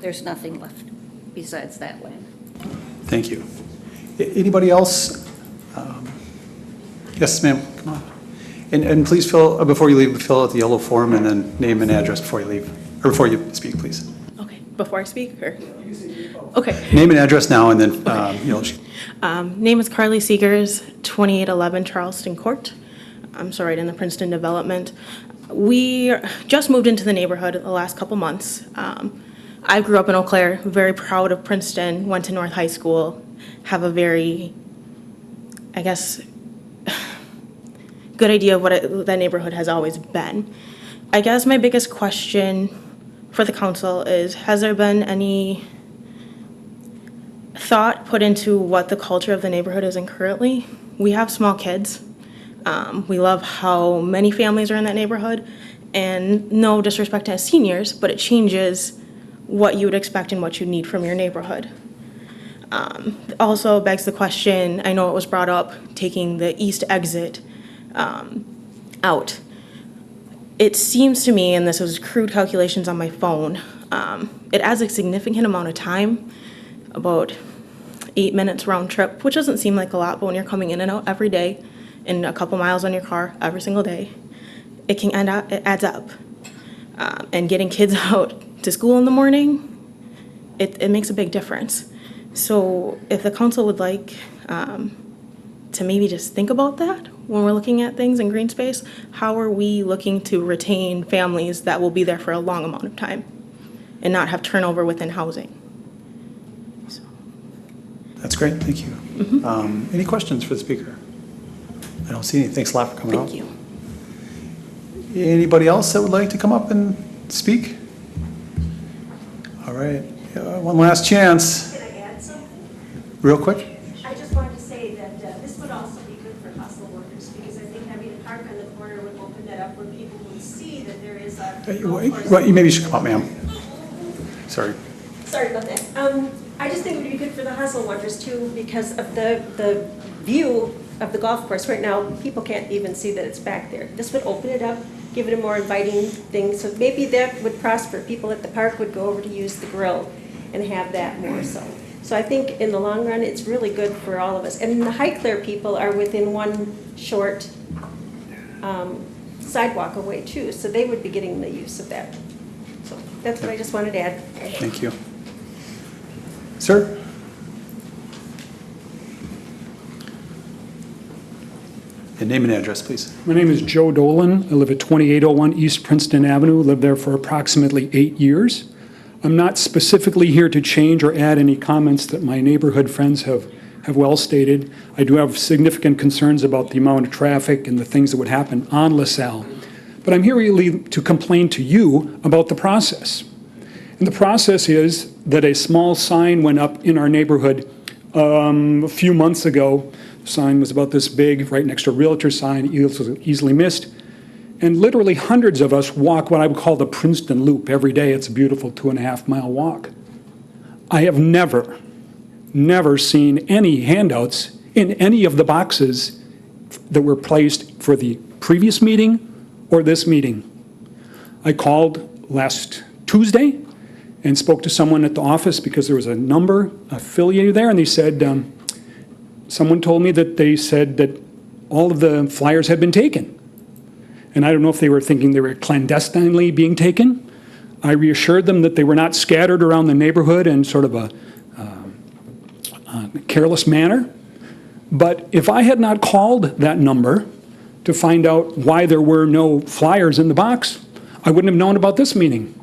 Speaker 6: there's nothing left besides that land.
Speaker 2: Thank you. Anybody else? Yes, ma'am, come on. And please before you leave, fill out the yellow form and then name and address before you leave, or before you speak, please.
Speaker 12: Okay, before I speak, or? Okay.
Speaker 2: Name and address now, and then,
Speaker 12: Name is Carly Seegers, 2811 Charleston Court. I'm sorry, in the Princeton Development. We just moved into the neighborhood the last couple months. I grew up in Eau Claire, very proud of Princeton, went to North High School, have a very, I guess, good idea of what that neighborhood has always been. I guess my biggest question for the council is, has there been any thought put into what the culture of the neighborhood is in currently? We have small kids. We love how many families are in that neighborhood, and no disrespect to seniors, but it changes what you would expect and what you need from your neighborhood. Also begs the question, I know it was brought up, taking the east exit out. It seems to me, and this was crude calculations on my phone, it adds a significant amount of time, about 8 minutes round trip, which doesn't seem like a lot, but when you're coming in and out every day, and a couple miles on your car every single day, it adds up. And getting kids out to school in the morning, it makes a big difference. So if the council would like to maybe just think about that when we're looking at things in green space, how are we looking to retain families that will be there for a long amount of time and not have turnover within housing?
Speaker 2: That's great, thank you. Any questions for the speaker? I don't see any. Thanks a lot for coming out.
Speaker 12: Thank you.
Speaker 2: Anybody else that would like to come up and speak? All right, one last chance.
Speaker 13: Can I add something?
Speaker 2: Real quick?
Speaker 13: I just wanted to say that this would also be good for hustle workers, because I think having a park on the corner would open that up where people would see that there is a golf course.
Speaker 2: Well, maybe you should come up, ma'am. Sorry.
Speaker 13: Sorry about that. I just think it would be good for the hustle workers too, because of the view of the golf course. Right now, people can't even see that it's back there. This would open it up, give it a more inviting thing. So maybe that would prosper. People at the park would go over to use the grill and have that more so. So I think in the long run, it's really good for all of us. And the Highclere people are within one short sidewalk away too, so they would be getting the use of that. So that's what I just wanted to add.
Speaker 2: Thank you. Sir? And name and address, please.
Speaker 14: My name is Joe Dolan. I live at 2801 East Princeton Avenue. Lived there for approximately 8 years. I'm not specifically here to change or add any comments that my neighborhood friends have well stated. I do have significant concerns about the amount of traffic and the things that would happen on LaSalle. But I'm here really to complain to you about the process. And the process is that a small sign went up in our neighborhood a few months ago. The sign was about this big, right next to a realtor sign, easily missed. And literally hundreds of us walk what I would call the Princeton Loop every day. It's a beautiful 2.5-mile walk. I have never seen any handouts in any of the boxes that were placed for the previous meeting or this meeting. I called last Tuesday and spoke to someone at the office because there was a number affiliated there, and they said, someone told me that they said that all of the flyers had been taken. And I don't know if they were thinking they were clandestinely being taken. I reassured them that they were not scattered around the neighborhood in sort of a careless manner. But if I had not called that number to find out why there were no flyers in the box, I wouldn't have known about this meeting.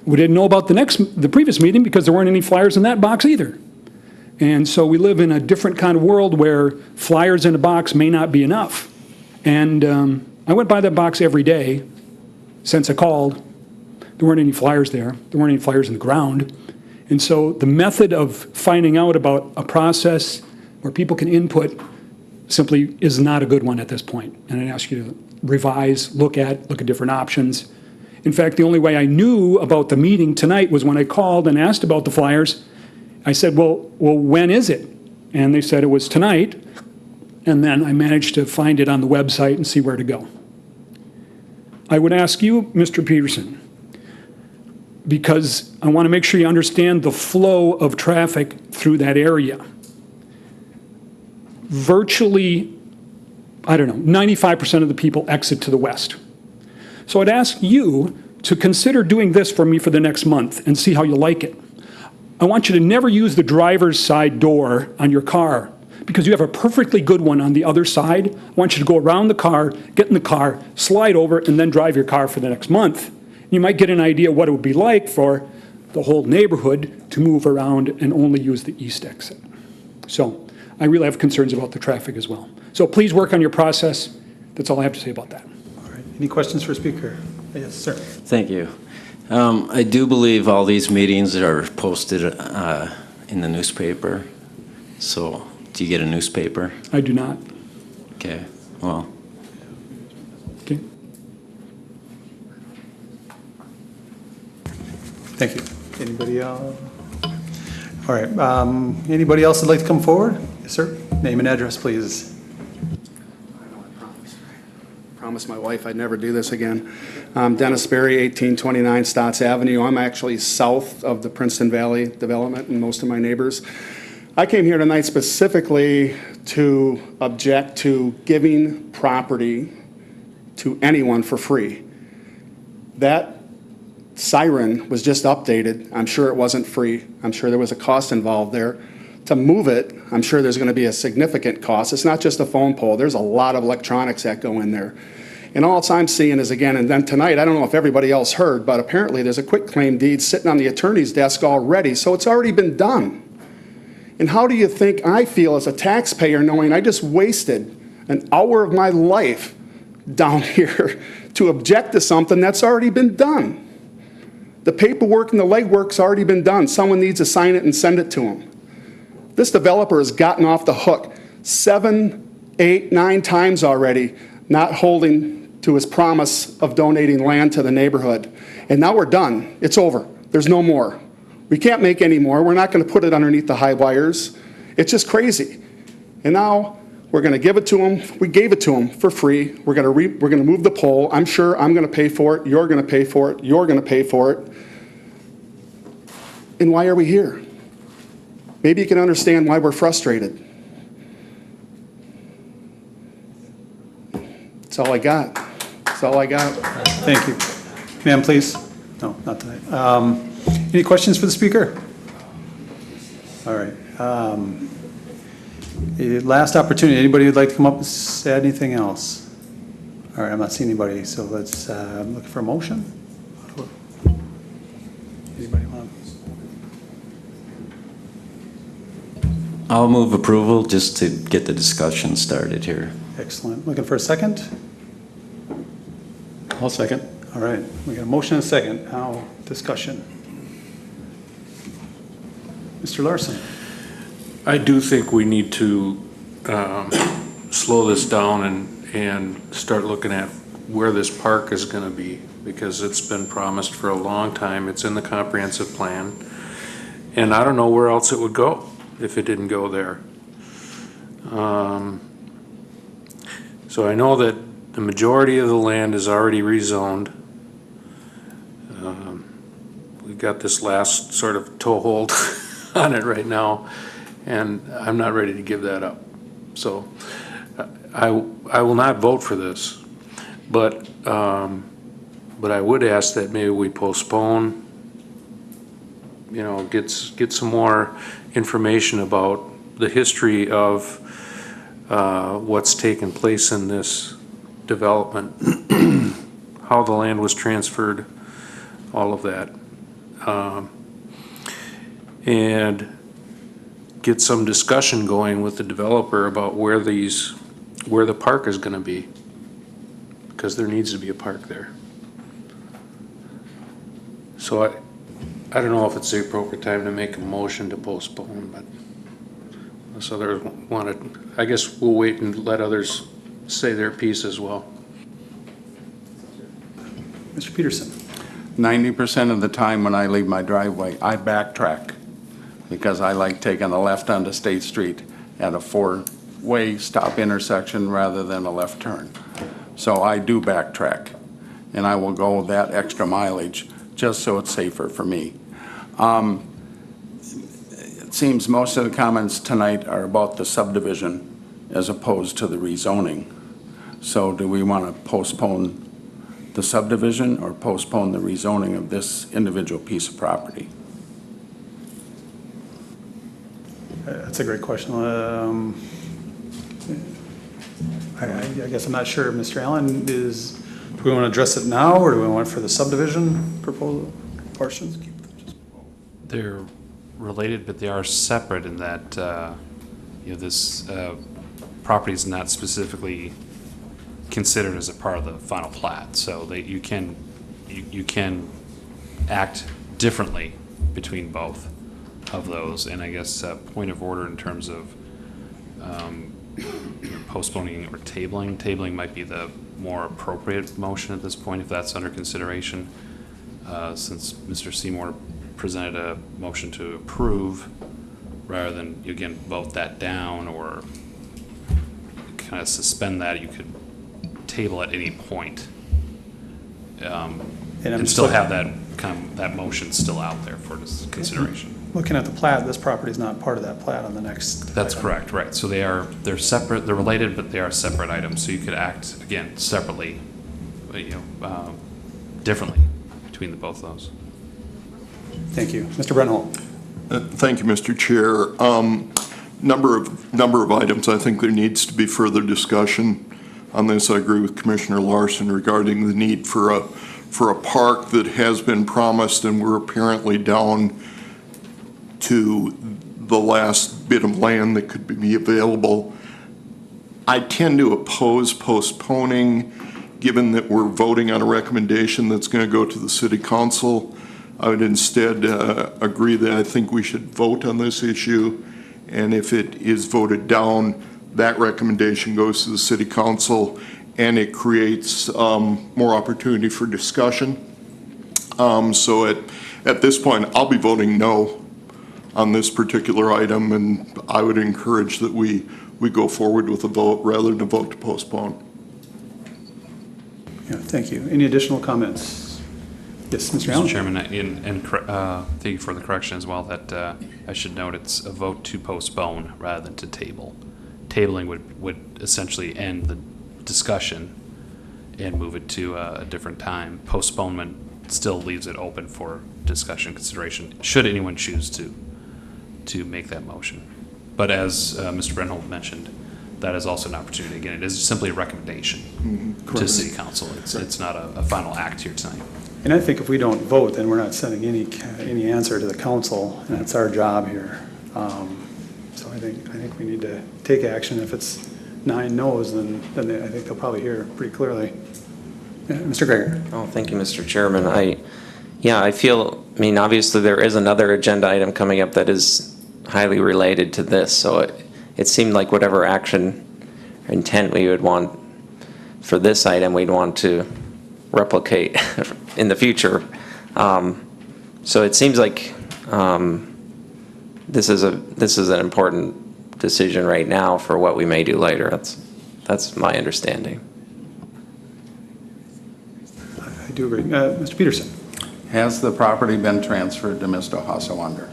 Speaker 14: We didn't know about the previous meeting because there weren't any flyers in that box either. And so we live in a different kind of world where flyers in a box may not be enough. And I went by that box every day since I called. There weren't any flyers there. There weren't any flyers in the ground. And so the method of finding out about a process where people can input simply is not a good one at this point. And I'd ask you to revise, look at different options. In fact, the only way I knew about the meeting tonight was when I called and asked about the flyers. I said, well, when is it? And they said it was tonight. And then I managed to find it on the website and see where to go. I would ask you, Mr. Peterson, because I want to make sure you understand the flow of traffic through that area. Virtually, 95% of the people exit to the west. So I'd ask you to consider doing this for me for the next month and see how you like it. I want you to never use the driver's side door on your car because you have a perfectly good one on the other side. I want you to go around the car, get in the car, slide over, and then drive your car for the next month. You might get an idea what it would be like for the whole neighborhood to move around and only use the east exit. So I really have concerns about the traffic as well. So please work on your process. That's all I have to say about that.
Speaker 2: All right. Any questions for speaker? Yes, sir.
Speaker 15: Thank you. I do believe all these meetings are posted in the newspaper. So do you get a newspaper?
Speaker 14: I do not.
Speaker 15: Okay, well.
Speaker 14: Okay.
Speaker 2: Thank you. Anybody else? All right. Anybody else that'd like to come forward? Yes, sir. Name and address, please.
Speaker 16: Promised my wife I'd never do this again. Dennis Berry, 1829 Stotts Avenue. I'm actually south of the Princeton Valley development and most of my neighbors. I came here tonight specifically to object to giving property to anyone for free. That siren was just updated. I'm sure it wasn't free. I'm sure there was a cost involved there. To move it, I'm sure there's going to be a significant cost. It's not just a phone pole. There's a lot of electronics that go in there. And all I'm seeing is, again, and then tonight, I don't know if everybody else heard, but apparently there's a quitclaim deed sitting on the attorney's desk already, so it's already been done. And how do you think I feel as a taxpayer knowing I just wasted an hour of my life down here to object to something that's already been done? The paperwork and the legwork's already been done. Someone needs to sign it and send it to them. This developer has gotten off the hook 7, 8, 9 times already, not holding to his promise of donating land to the neighborhood. And now we're done. It's over. There's no more. We can't make any more. We're not going to put it underneath the high wires. It's just crazy. And now we're going to give it to him. We gave it to him for free. We're going to move the pole. I'm sure I'm going to pay for it. You're going to pay for it. You're going to pay for it. And why are we here? Maybe you can understand why we're frustrated. That's all I got. That's all I got.
Speaker 2: Thank you. Ma'am, please. No, not tonight. Any questions for the speaker? All right. Last opportunity. Anybody who'd like to come up and say anything else? All right, I'm not seeing anybody, so let's look for a motion. Anybody want?
Speaker 15: I'll move approval just to get the discussion started here.
Speaker 2: Excellent. Looking for a second?
Speaker 7: I'll second.
Speaker 2: All right, we got a motion and a second. Now, discussion. Mr. Larson.
Speaker 8: I do think we need to slow this down and start looking at where this park is going to be, because it's been promised for a long time. It's in the comprehensive plan. And I don't know where else it would go if it didn't go there. So I know that the majority of the land is already rezoned. We've got this last sort of toehold on it right now, and I'm not ready to give that up. So I will not vote for this, but I would ask that maybe we postpone, get some more information about the history of what's taken place in this development, how the land was transferred, all of that. And get some discussion going with the developer about where the park is going to be, because there needs to be a park there. So I don't know if it's the appropriate time to make a motion to postpone, but unless others want to, I guess we'll wait and let others say their piece as well.
Speaker 2: Mr. Peterson.
Speaker 7: 90% of the time when I leave my driveway, I backtrack because I like taking a left onto State Street at a 4-way stop intersection rather than a left turn. So I do backtrack, and I will go that extra mileage just so it's safer for me. It seems most of the comments tonight are about the subdivision as opposed to the rezoning. So do we want to postpone the subdivision or postpone the rezoning of this individual piece of property?
Speaker 2: That's a great question. I guess I'm not sure, Mr. Allen, do we want to address it now, or do we want for the subdivision proposal portions?
Speaker 3: They're related, but they are separate in that this property is not specifically considered as a part of the final plat, so that you can act differently between both of those. And I guess point of order in terms of postponing or tabling. Tabling might be the more appropriate motion at this point if that's under consideration. Since Mr. Seymour presented a motion to approve, rather than, again, vote that down or kind of suspend that, you could table at any point and still have that motion still out there for consideration.
Speaker 2: Looking at the plat, this property is not part of that plat on the next.
Speaker 3: That's
Speaker 2: item.
Speaker 3: correct, right. So they're separate, they're related, but they are separate items. So you could act, again, separately, differently between the both of those.
Speaker 2: Thank you. Mr. Brenholm.
Speaker 17: Thank you, Mr. Chair. Number of items. I think there needs to be further discussion on this. I agree with Commissioner Larson regarding the need for a park that has been promised, and we're apparently down to the last bit of land that could be available. I tend to oppose postponing, given that we're voting on a recommendation that's going to go to the City Council. I would instead agree that I think we should vote on this issue, and if it is voted down, that recommendation goes to the City Council, and it creates more opportunity for discussion. So at this point, I'll be voting no on this particular item, and I would encourage that we go forward with a vote rather than a vote to postpone.
Speaker 2: Yeah, thank you. Any additional comments? Yes, Mr. Allen.
Speaker 3: Mr. Chairman, and thank you for the correction as well, that I should note it's a vote to postpone rather than to table. Tabling would essentially end the discussion and move it to a different time. Postponement still leaves it open for discussion consideration, should anyone choose to make that motion. But as Mr. Brenholm mentioned, that is also an opportunity. Again, it is simply a recommendation to City Council. It's not a final act here tonight.
Speaker 2: And I think if we don't vote, then we're not sending any answer to the council, and that's our job here. So I think we need to take action. If it's 9 no's, then I think they'll probably hear pretty clearly. Yeah, Mr. Greger.
Speaker 4: Oh, thank you, Mr. Chairman. I feel, obviously there is another agenda item coming up that is highly related to this, so it seemed like whatever action or intent we would want for this item, we'd want to replicate in the future. So it seems like this is an important decision right now for what we may do later. That's my understanding.
Speaker 2: I do agree. Mr. Peterson.
Speaker 7: Has the property been transferred to Mr. Hassawander?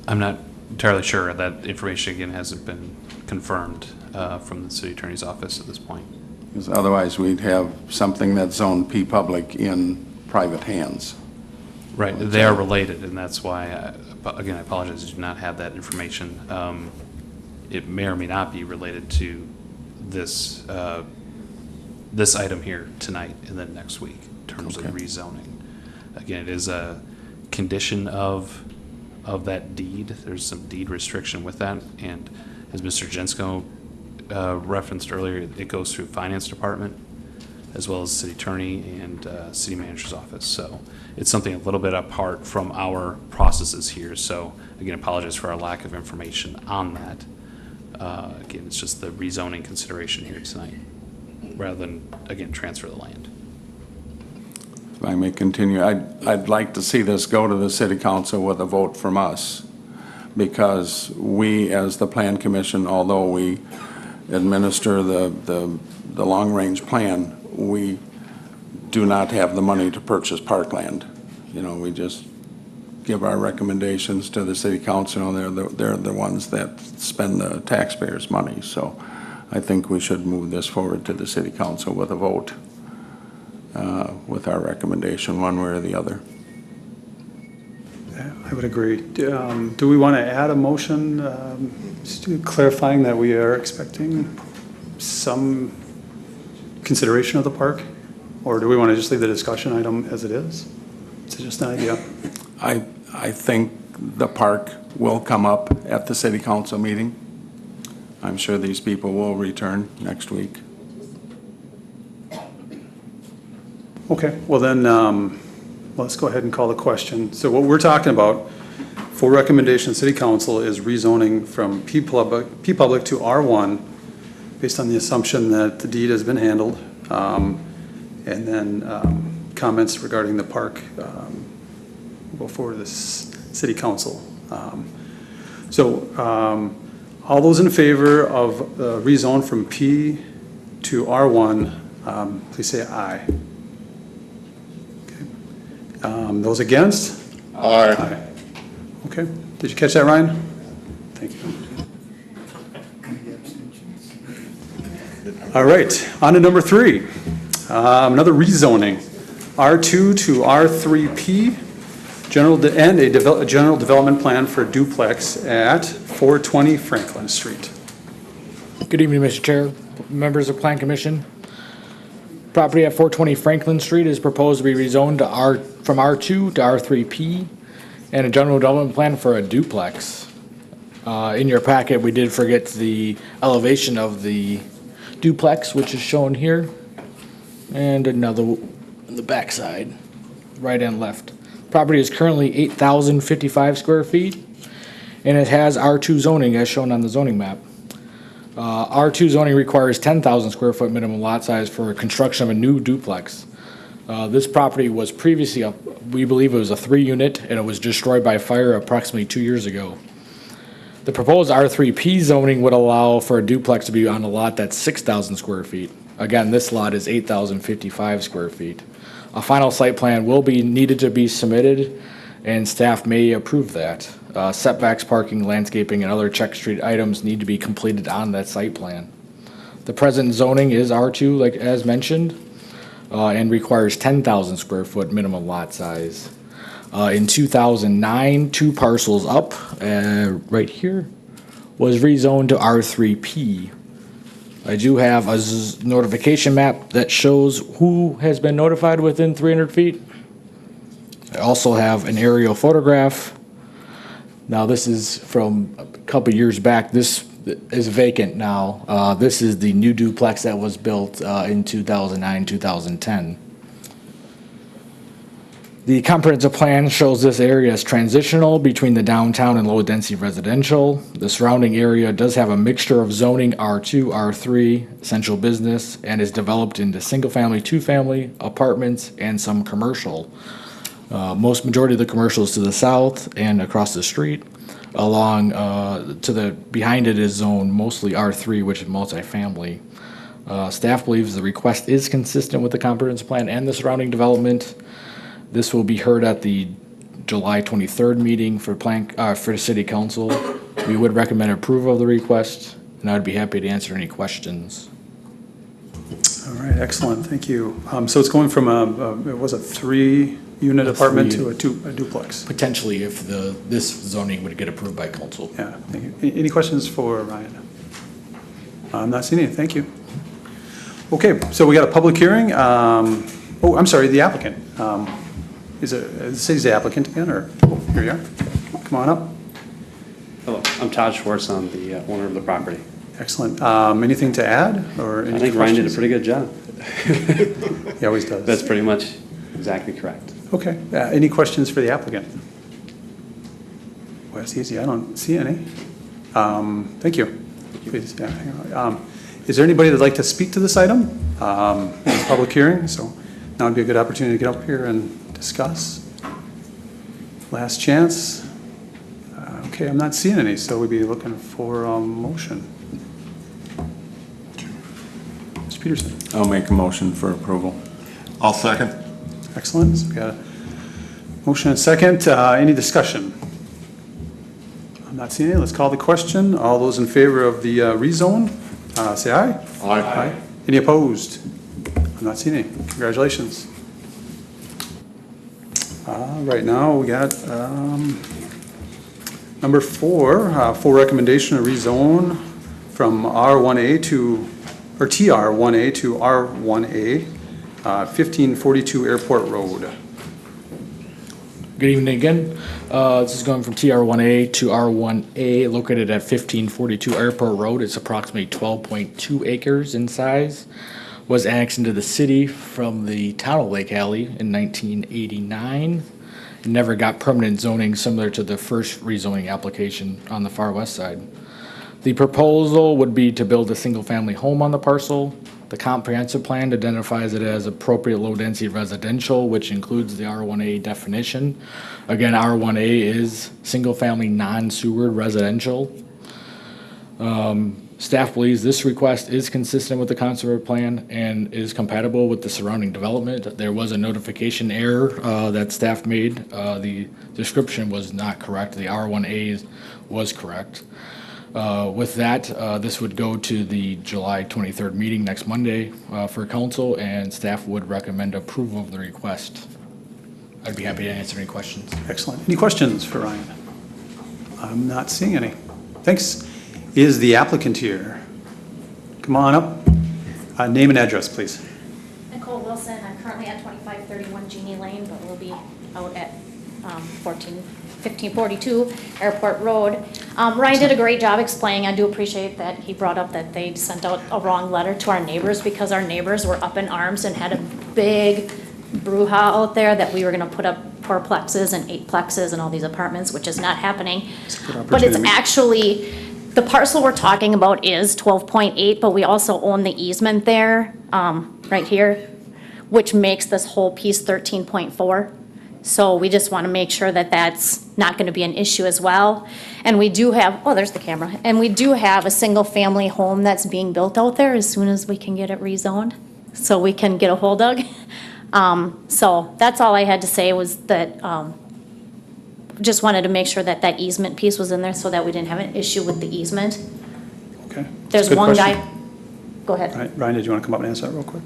Speaker 3: I'm not entirely sure. That information, again, hasn't been confirmed from the City Attorney's Office at this point.
Speaker 7: Because otherwise we'd have something that's zoned P public in private hands.
Speaker 3: Right, they are related, and that's why, again, I apologize, I do not have that information. It may or may not be related to this item here tonight and then next week in terms of rezoning. Again, it is a condition of that deed. There's some deed restriction with that, and as Mr. Jensko referenced earlier, it goes through Finance Department as well as City Attorney and City Manager's Office. So it's something a little bit apart from our processes here. So again, apologize for our lack of information on that. Again, it's just the rezoning consideration here tonight, rather than, again, transfer the land.
Speaker 7: If I may continue, I'd like to see this go to the City Council with a vote from us, because we, as the Plan Commission, although we administer the long-range plan, we do not have the money to purchase parkland. We just give our recommendations to the City Council. They're the ones that spend the taxpayers' money. So I think we should move this forward to the City Council with a vote, with our recommendation one way or the other.
Speaker 2: I would agree. Do we want to add a motion clarifying that we are expecting some consideration of the park? Or do we want to just leave the discussion item as it is? It's just an idea.
Speaker 7: I think the park will come up at the city council meeting. I'm sure these people will return next week.
Speaker 2: Okay, well then, let's go ahead and call the question. So what we're talking about, for recommendation, city council is rezoning from P public to R1 based on the assumption that the deed has been handled. And then comments regarding the park will go forward to the city council. All those in favor of rezone from P to R1, please say aye. Okay. Those against?
Speaker 17: Aye.
Speaker 2: Okay, did you catch that, Ryan? Thank you. All right, on to number 3. Another rezoning, R2 to R3P, and a general development plan for a duplex at 420 Franklin Street.
Speaker 18: Good evening, Mr. Chair, members of Plan Commission. Property at 420 Franklin Street is proposed to be rezoned to from R2 to R3P, and a general development plan for a duplex. In your packet, we did forget the elevation of the duplex, which is shown here, and another on the back side, right and left. Property is currently 8,055 square feet, and it has R2 zoning as shown on the zoning map. R2 zoning requires 10,000 square foot minimum lot size for construction of a new duplex. This property was previously, we believe it was a 3-unit, and it was destroyed by fire approximately 2 years ago. The proposed R3P zoning would allow for a duplex to be on a lot that's 6,000 square feet. Again, this lot is 8,055 square feet. A final site plan will be needed to be submitted, and staff may approve that. Setbacks, parking, landscaping, and other check street items need to be completed on that site plan. The present zoning is R2, like as mentioned, and requires 10,000 square foot minimum lot size. In 2009, 2 parcels up, right here, was rezoned to R3P. I do have a notification map that shows who has been notified within 300 feet. I also have an aerial photograph. Now, this is from a couple years back. This is vacant now. This is the new duplex that was built in 2009, 2010. The comprehensive plan shows this area as transitional between the downtown and low-density residential. The surrounding area does have a mixture of zoning R2, R3, essential business, and is developed into single-family, 2-family, apartments, and some commercial. Majority of the commercial is to the south and across the street. Behind it is zoned mostly R3, which is multifamily. Staff believes the request is consistent with the comprehensive plan and the surrounding development. This will be heard at the July 23rd meeting for City Council. We would recommend approval of the request, and I'd be happy to answer any questions.
Speaker 2: All right, excellent, thank you. So it's going from a 3-unit apartment to a duplex?
Speaker 18: Potentially, if this zoning would get approved by council.
Speaker 2: Yeah, thank you. Any questions for Ryan? I'm not seeing any, thank you. Okay, so we got a public hearing. I'm sorry, the applicant. Is it the city's applicant again, or, here you are. Come on up.
Speaker 19: Hello, I'm Todd Schwartz. I'm the owner of the property.
Speaker 2: Excellent. Anything to add, or any
Speaker 19: I think Ryan did a pretty good job.
Speaker 2: He always does.
Speaker 19: That's pretty much exactly correct.
Speaker 2: Okay. Any questions for the applicant? Well, that's easy. I don't see any. Thank you. Please, yeah, hang on. Is there anybody that'd like to speak to this item? It's a public hearing, so now would be a good opportunity to get up here and discuss. Last chance. Okay, I'm not seeing any, so we'd be looking for a motion. Mr. Peterson.
Speaker 7: I'll make a motion for approval.
Speaker 17: I'll second.
Speaker 2: Excellent. So we got a motion and second. Any discussion? I'm not seeing any. Let's call the question. All those in favor of the rezone, say aye.
Speaker 17: Aye.
Speaker 2: Any opposed? I'm not seeing any. Congratulations. Right now we got number 4, full recommendation to rezone from R1A to, or TR1A to R1A, 1542 Airport Road.
Speaker 18: Good evening again. This is going from TR1A to R1A, located at 1542 Airport Road. It's approximately 12.2 acres in size. Was annexed into the city from the town of Lake Hallie in 1989. Never got permanent zoning similar to the first rezoning application on the far west side. The proposal would be to build a single-family home on the parcel. The comprehensive plan identifies it as appropriate low-density residential, which includes the R1A definition. Again, R1A is single-family non-sewered residential. Staff believes this request is consistent with the conservative plan and is compatible with the surrounding development. There was a notification error that staff made. The description was not correct. The R1A was correct. With that, this would go to the July 23rd meeting next Monday for council, and staff would recommend approval of the request. I'd be happy to answer any questions.
Speaker 2: Excellent. Any questions for Ryan? I'm not seeing any. Thanks. Is the applicant here? Come on up. Name and address, please.
Speaker 20: Nicole Wilson. I'm currently at 2531 Jeannie Lane, but we'll be out at 1542 Airport Road. Ryan did a great job explaining. I do appreciate that he brought up that they sent out a wrong letter to our neighbors because our neighbors were up in arms and had a big brouhaha out there that we were going to put up 4-plexes and 8-plexes and all these apartments, which is not happening. But it's actually, the parcel we're talking about is 12.8, but we also own the easement there, right here, which makes this whole piece 13.4. So we just want to make sure that that's not going to be an issue as well. And we do have, oh, there's the camera. And we do have a single-family home that's being built out there as soon as we can get it rezoned, so we can get a hole dug. So that's all I had to say was that, just wanted to make sure that that easement piece was in there so that we didn't have an issue with the easement.
Speaker 2: Okay.
Speaker 20: There's one guy, go ahead.
Speaker 2: All right. Ryan, did you want to come up and answer that real quick?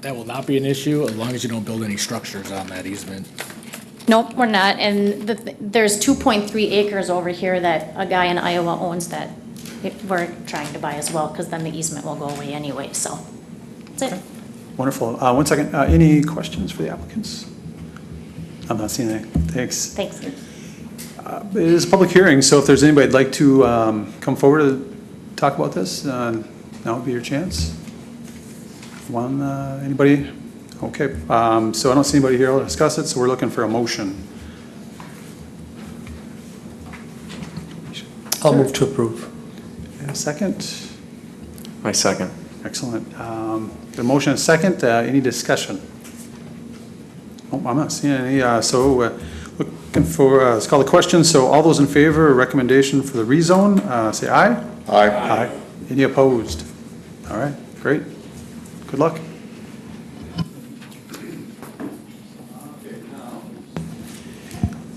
Speaker 18: That will not be an issue as long as you don't build any structures on that easement.
Speaker 20: Nope, we're not. And there's 2.3 acres over here that a guy in Iowa owns that we're trying to buy as well, because then the easement will go away anyway, so that's it.
Speaker 2: Wonderful. One second. Any questions for the applicants? I'm not seeing any. Thanks.
Speaker 20: Thanks.
Speaker 2: It is a public hearing, so if there's anybody who'd like to come forward to talk about this, now would be your chance. Anybody? Okay, so I don't see anybody here to discuss it, so we're looking for a motion.
Speaker 21: I'll move to approve.
Speaker 2: And a second?
Speaker 4: My second.
Speaker 2: Excellent. Got a motion and a second. Any discussion? Oh, I'm not seeing any. Looking for, let's call the question. So all those in favor of recommendation for the rezone, say aye.
Speaker 17: Aye.
Speaker 2: Aye. Any opposed? All right, great. Good luck.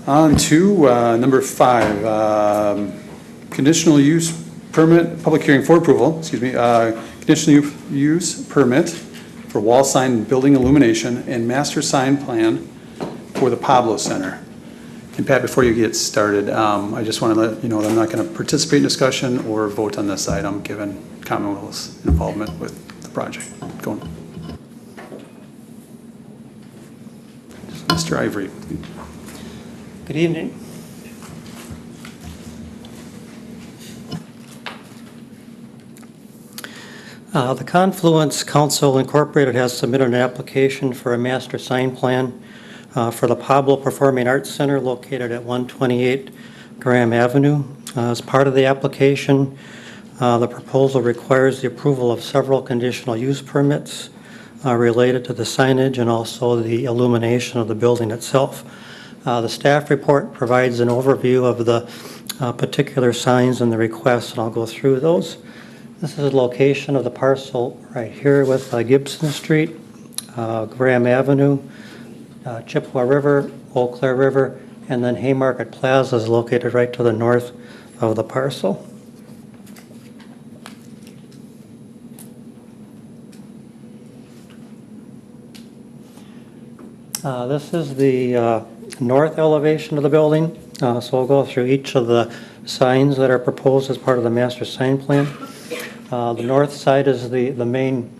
Speaker 2: On to number 5, conditional use permit, public hearing for approval, excuse me, conditional use permit for wall sign building illumination and master sign plan for the Pablo Center. And Pat, before you get started, I just want to let you know that I'm not going to participate in discussion or vote on this item, given Commonwealth's involvement with the project. Go on. Mr. Ivory.
Speaker 21: Good evening. The Confluence Council Incorporated has submitted an application for a master sign plan for the Pablo Performing Arts Center located at 128 Graham Avenue. As part of the application, the proposal requires the approval of several conditional use permits related to the signage and also the illumination of the building itself. The staff report provides an overview of the particular signs and the requests, and I'll go through those. This is the location of the parcel right here with Gibson Street, Graham Avenue, Chippewa River, Eau Claire River, and then Haymarket Plaza is located right to the north of the parcel. This is the north elevation of the building, so we'll go through each of the signs that are proposed as part of the master sign plan. The north side is the main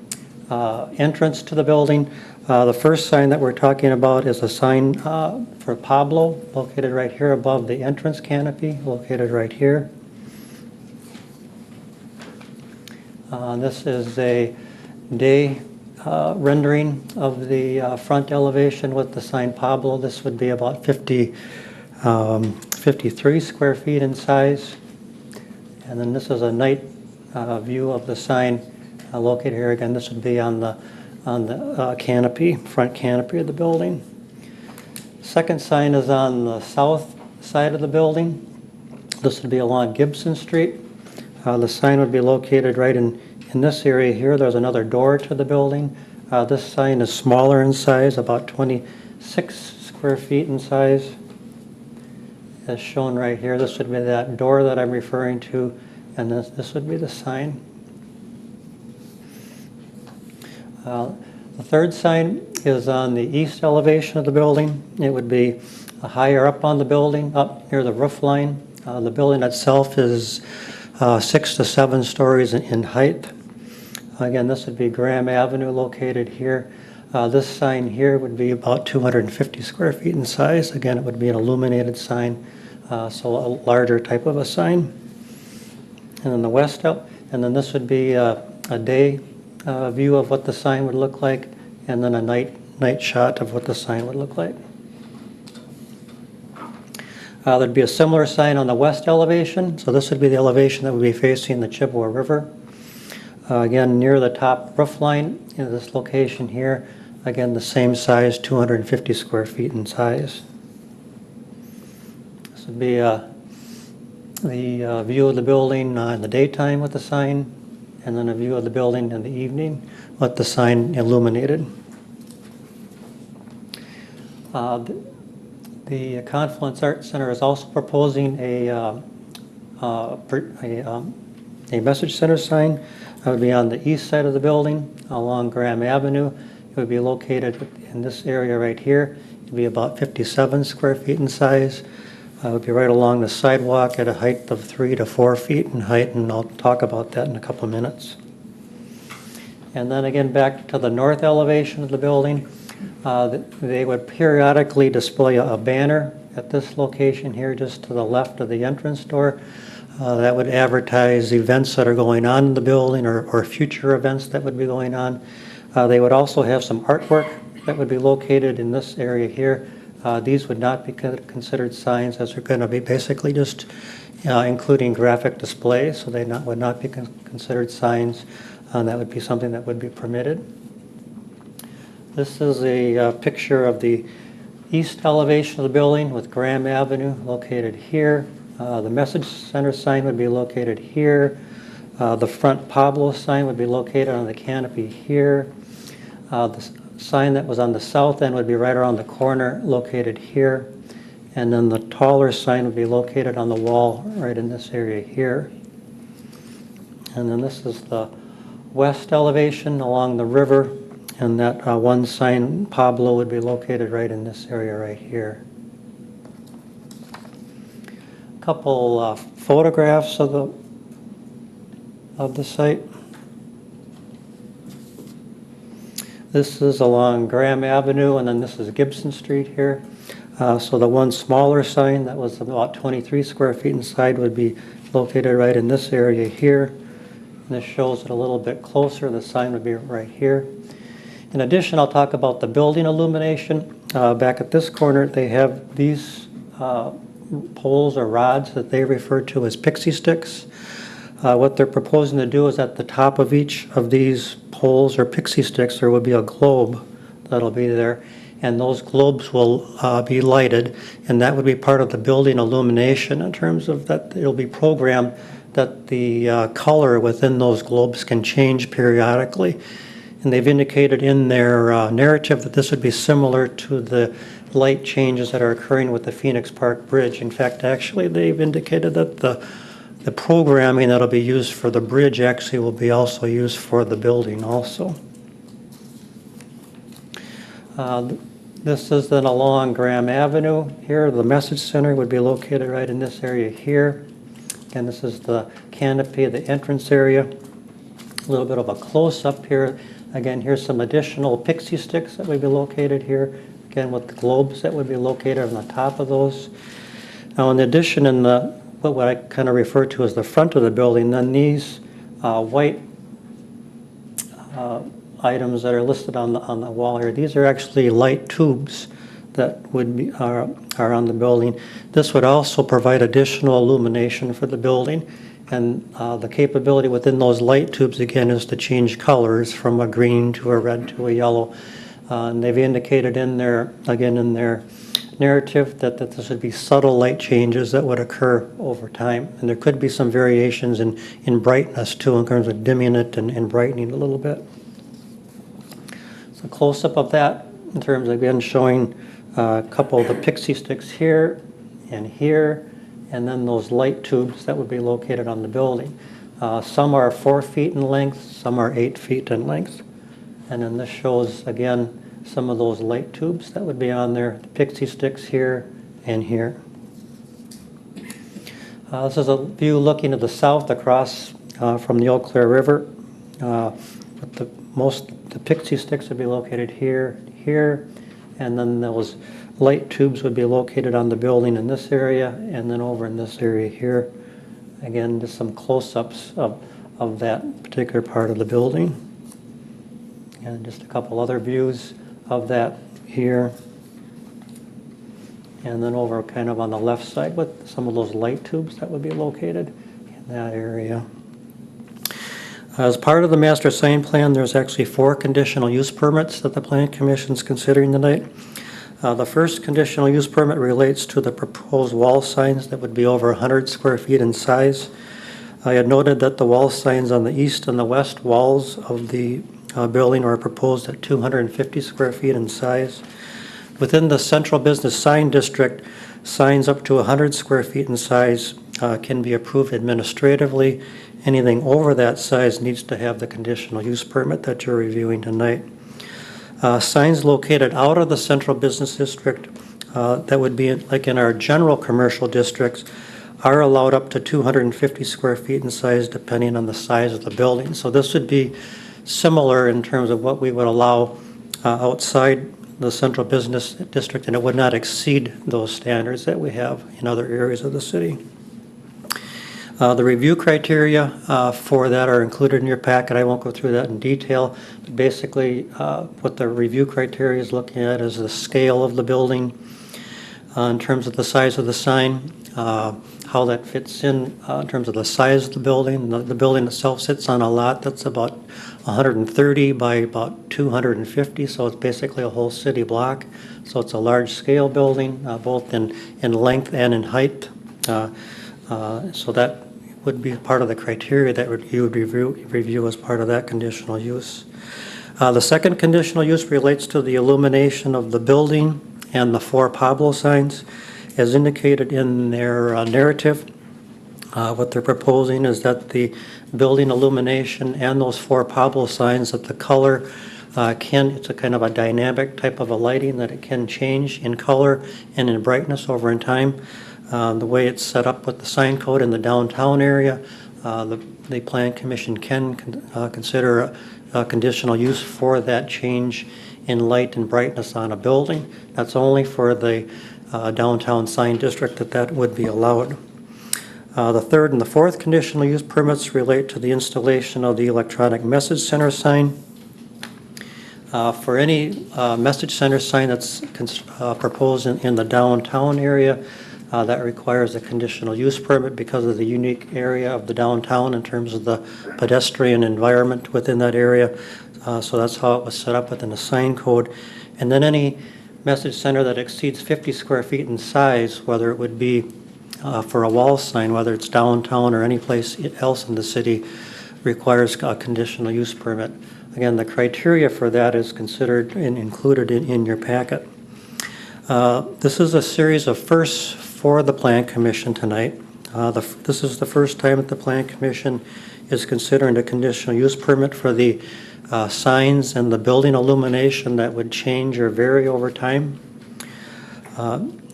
Speaker 21: entrance to the building. The first sign that we're talking about is a sign for Pablo, located right here above the entrance canopy, located right here. This is a day rendering of the front elevation with the sign Pablo. This would be about 53 square feet in size. And then this is a night view of the sign located here. Again, this would be on the canopy, front canopy of the building. Second sign is on the south side of the building. This would be along Gibson Street. The sign would be located right in this area here. There's another door to the building. This sign is smaller in size, about 26 square feet in size. As shown right here, this would be that door that I'm referring to, and this would be the sign. The third sign is on the east elevation of the building. It would be higher up on the building, up near the roof line. The building itself is 6 to 7 stories in height. Again, this would be Graham Avenue located here. This sign here would be about 250 square feet in size. Again, it would be an illuminated sign, so a larger type of a sign. And then the west up, and then this would be a day view of what the sign would look like, and then a night shot of what the sign would look like. There'd be a similar sign on the west elevation. So this would be the elevation that would be facing the Chippewa River. Again, near the top roof line in this location here. Again, the same size, 250 square feet in size. This would be the view of the building in the daytime with the sign, and then a view of the building in the evening with the sign illuminated. The Confluence Art Center is also proposing a message center sign. That would be on the east side of the building along Graham Avenue. It would be located in this area right here. It would be about 57 square feet in size. It would be right along the sidewalk at a height of 3 to 4 feet in height, and I'll talk about that in a couple of minutes. And then again, back to the north elevation of the building. They would periodically display a banner at this location here, just to the left of the entrance door. That would advertise events that are going on in the building, or future events that would be going on. They would also have some artwork that would be located in this area here. These would not be considered signs, as they're going to be basically just including graphic displays, so they would not be considered signs. That would be something that would be permitted. This is a picture of the east elevation of the building with Graham Avenue located here. The message center sign would be located here. The front Pablo sign would be located on the canopy here. The sign that was on the south end would be right around the corner, located here. And then the taller sign would be located on the wall right in this area here. And then this is the west elevation along the river. And that one sign, Pablo, would be located right in this area right here. A couple photographs of the site. This is along Graham Avenue, and then this is Gibson Street here. So the one smaller sign that was about 23 square feet inside would be located right in this area here. And this shows it a little bit closer. The sign would be right here. In addition, I'll talk about the building illumination. Back at this corner, they have these poles or rods that they refer to as pixie sticks. What they're proposing to do is at the top of each of these poles or pixie sticks, there will be a globe that'll be there, and those globes will be lighted, and that would be part of the building illumination in terms of that it'll be programmed that the color within those globes can change periodically. And they've indicated in their narrative that this would be similar to the light changes that are occurring with the Phoenix Park Bridge. In fact, actually, they've indicated that the programming that'll be used for the bridge actually will be also used for the building also. This is then along Graham Avenue here. The message center would be located right in this area here. Again, this is the canopy, the entrance area. A little bit of a close-up here. Again, here's some additional pixie sticks that would be located here, again with the globes that would be located on the top of those. Now in addition, in the what I kind of refer to as the front of the building, then these white items that are listed on the wall here, these are actually light tubes that would be are on the building. This would also provide additional illumination for the building, and the capability within those light tubes again is to change colors from a green to a red to a yellow. And they've indicated in their narrative that this would be subtle light changes that would occur over time, and there could be some variations in brightness too, in terms of dimming it and brightening a little bit. So close-up of that in terms of again showing a couple of the pixie sticks here and here, and then those light tubes that would be located on the building. Some are 4 feet in length, some are 8 feet in length. And then this shows, again, some of those light tubes that would be on there, the pixie sticks here and here. This is a view looking to the south across from the Eau Claire River. But the pixie sticks would be located here, here, and then those light tubes would be located on the building in this area, and then over in this area here. Again, just some close-ups of that particular part of the building. And just a couple other views of that here. And then over kind of on the left side with some of those light tubes that would be located in that area. As part of the master sign plan, there's actually 4 conditional use permits that the Plan Commission is considering tonight. The first conditional use permit relates to the proposed wall signs that would be over 100 square feet in size. I had noted that the wall signs on the east and the west walls of the building are proposed at 250 square feet in size. Within the central business sign district, signs up to 100 square feet in size can be approved administratively. Anything over that size needs to have the conditional use permit that you're reviewing tonight. Signs located out of the central business district that would be like in our general commercial districts are allowed up to 250 square feet in size depending on the size of the building. So this would be similar in terms of what we would allow outside the central business district, and it would not exceed those standards that we have in other areas of the city. The review criteria for that are included in your packet. I won't go through that in detail. But basically, what the review criteria is looking at is the scale of the building in terms of the size of the sign, how that fits in terms of the size of the building. The building itself sits on a lot that's about 130 by about 250, so it's basically a whole city block. So it's a large-scale building, both in length and in height. So that would be part of the criteria that you would review as part of that conditional use. The second conditional use relates to the illumination of the building and the 4 Pablo signs. As indicated in their narrative, what they're proposing is that the building illumination and those 4 Pablo signs, that the color it's a kind of a dynamic type of a lighting, that it can change in color and in brightness over in time. The way it's set up with the sign code in the downtown area, the Plan Commission can consider a conditional use for that change in light and brightness on a building. That's only for the downtown sign district that would be allowed. The third and the fourth conditional use permits relate to the installation of the electronic message center sign. For any message center sign that's proposed in the downtown area, that requires a conditional use permit because of the unique area of the downtown in terms of the pedestrian environment within that area. So that's how it was set up within the sign code. And then any message center that exceeds 50 square feet in size, whether it would be for a wall sign, whether it's downtown or any place else in the city, requires a conditional use permit. Again, the criteria for that is considered and included in your packet. This is a series of firsts for the Plan Commission tonight. This is the first time that the Plan Commission is considering a conditional use permit for the signs and the building illumination that would change or vary over time.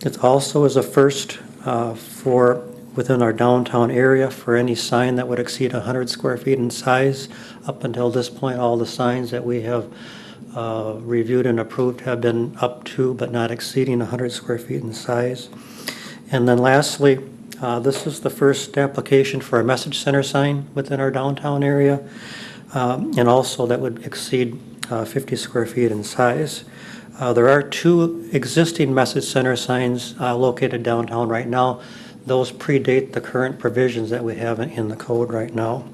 Speaker 21: It also is a first for within our downtown area for any sign that would exceed 100 square feet in size. Up until this point, all the signs that we have reviewed and approved have been up to but not exceeding 100 square feet in size. And then lastly, this is the first application for a message center sign within our downtown area, and also that would exceed 50 square feet in size. There are 2 existing message center signs located downtown right now. Those predate the current provisions that we have in the code right now.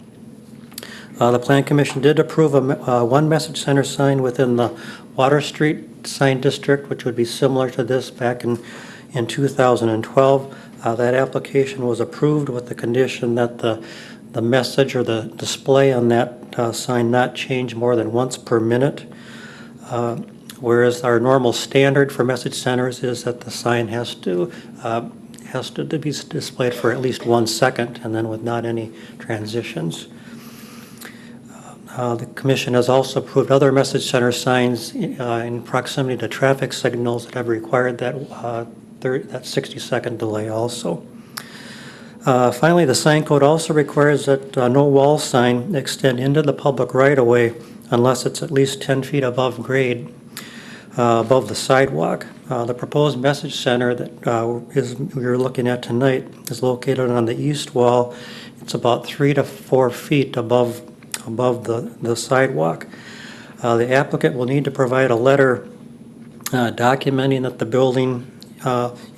Speaker 21: The Plan Commission did approve one message center sign within the Water Street sign district, which would be similar to this back in 2012. That application was approved with the condition that the message or the display on that sign not change more than once per minute. Whereas our normal standard for message centers is that the sign has to be displayed for at least 1 second and then with not any transitions. The Commission has also approved other message center signs in proximity to traffic signals that have required that 60-second delay also. Finally, the sign code also requires that no wall sign extend into the public right-of-way unless it's at least 10 feet above grade, above the sidewalk. The proposed message center that we're looking at tonight is located on the east wall. It's about 3 to 4 feet above the sidewalk. The applicant will need to provide a letter documenting that the building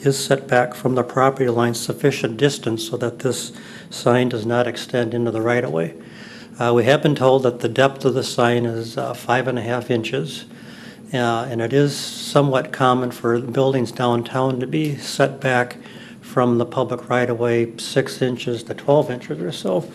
Speaker 21: is set back from the property line sufficient distance so that this sign does not extend into the right-of-way. We have been told that the depth of the sign is 5.5 inches, and it is somewhat common for buildings downtown to be set back from the public right-of-way 6 inches to 12 inches or so.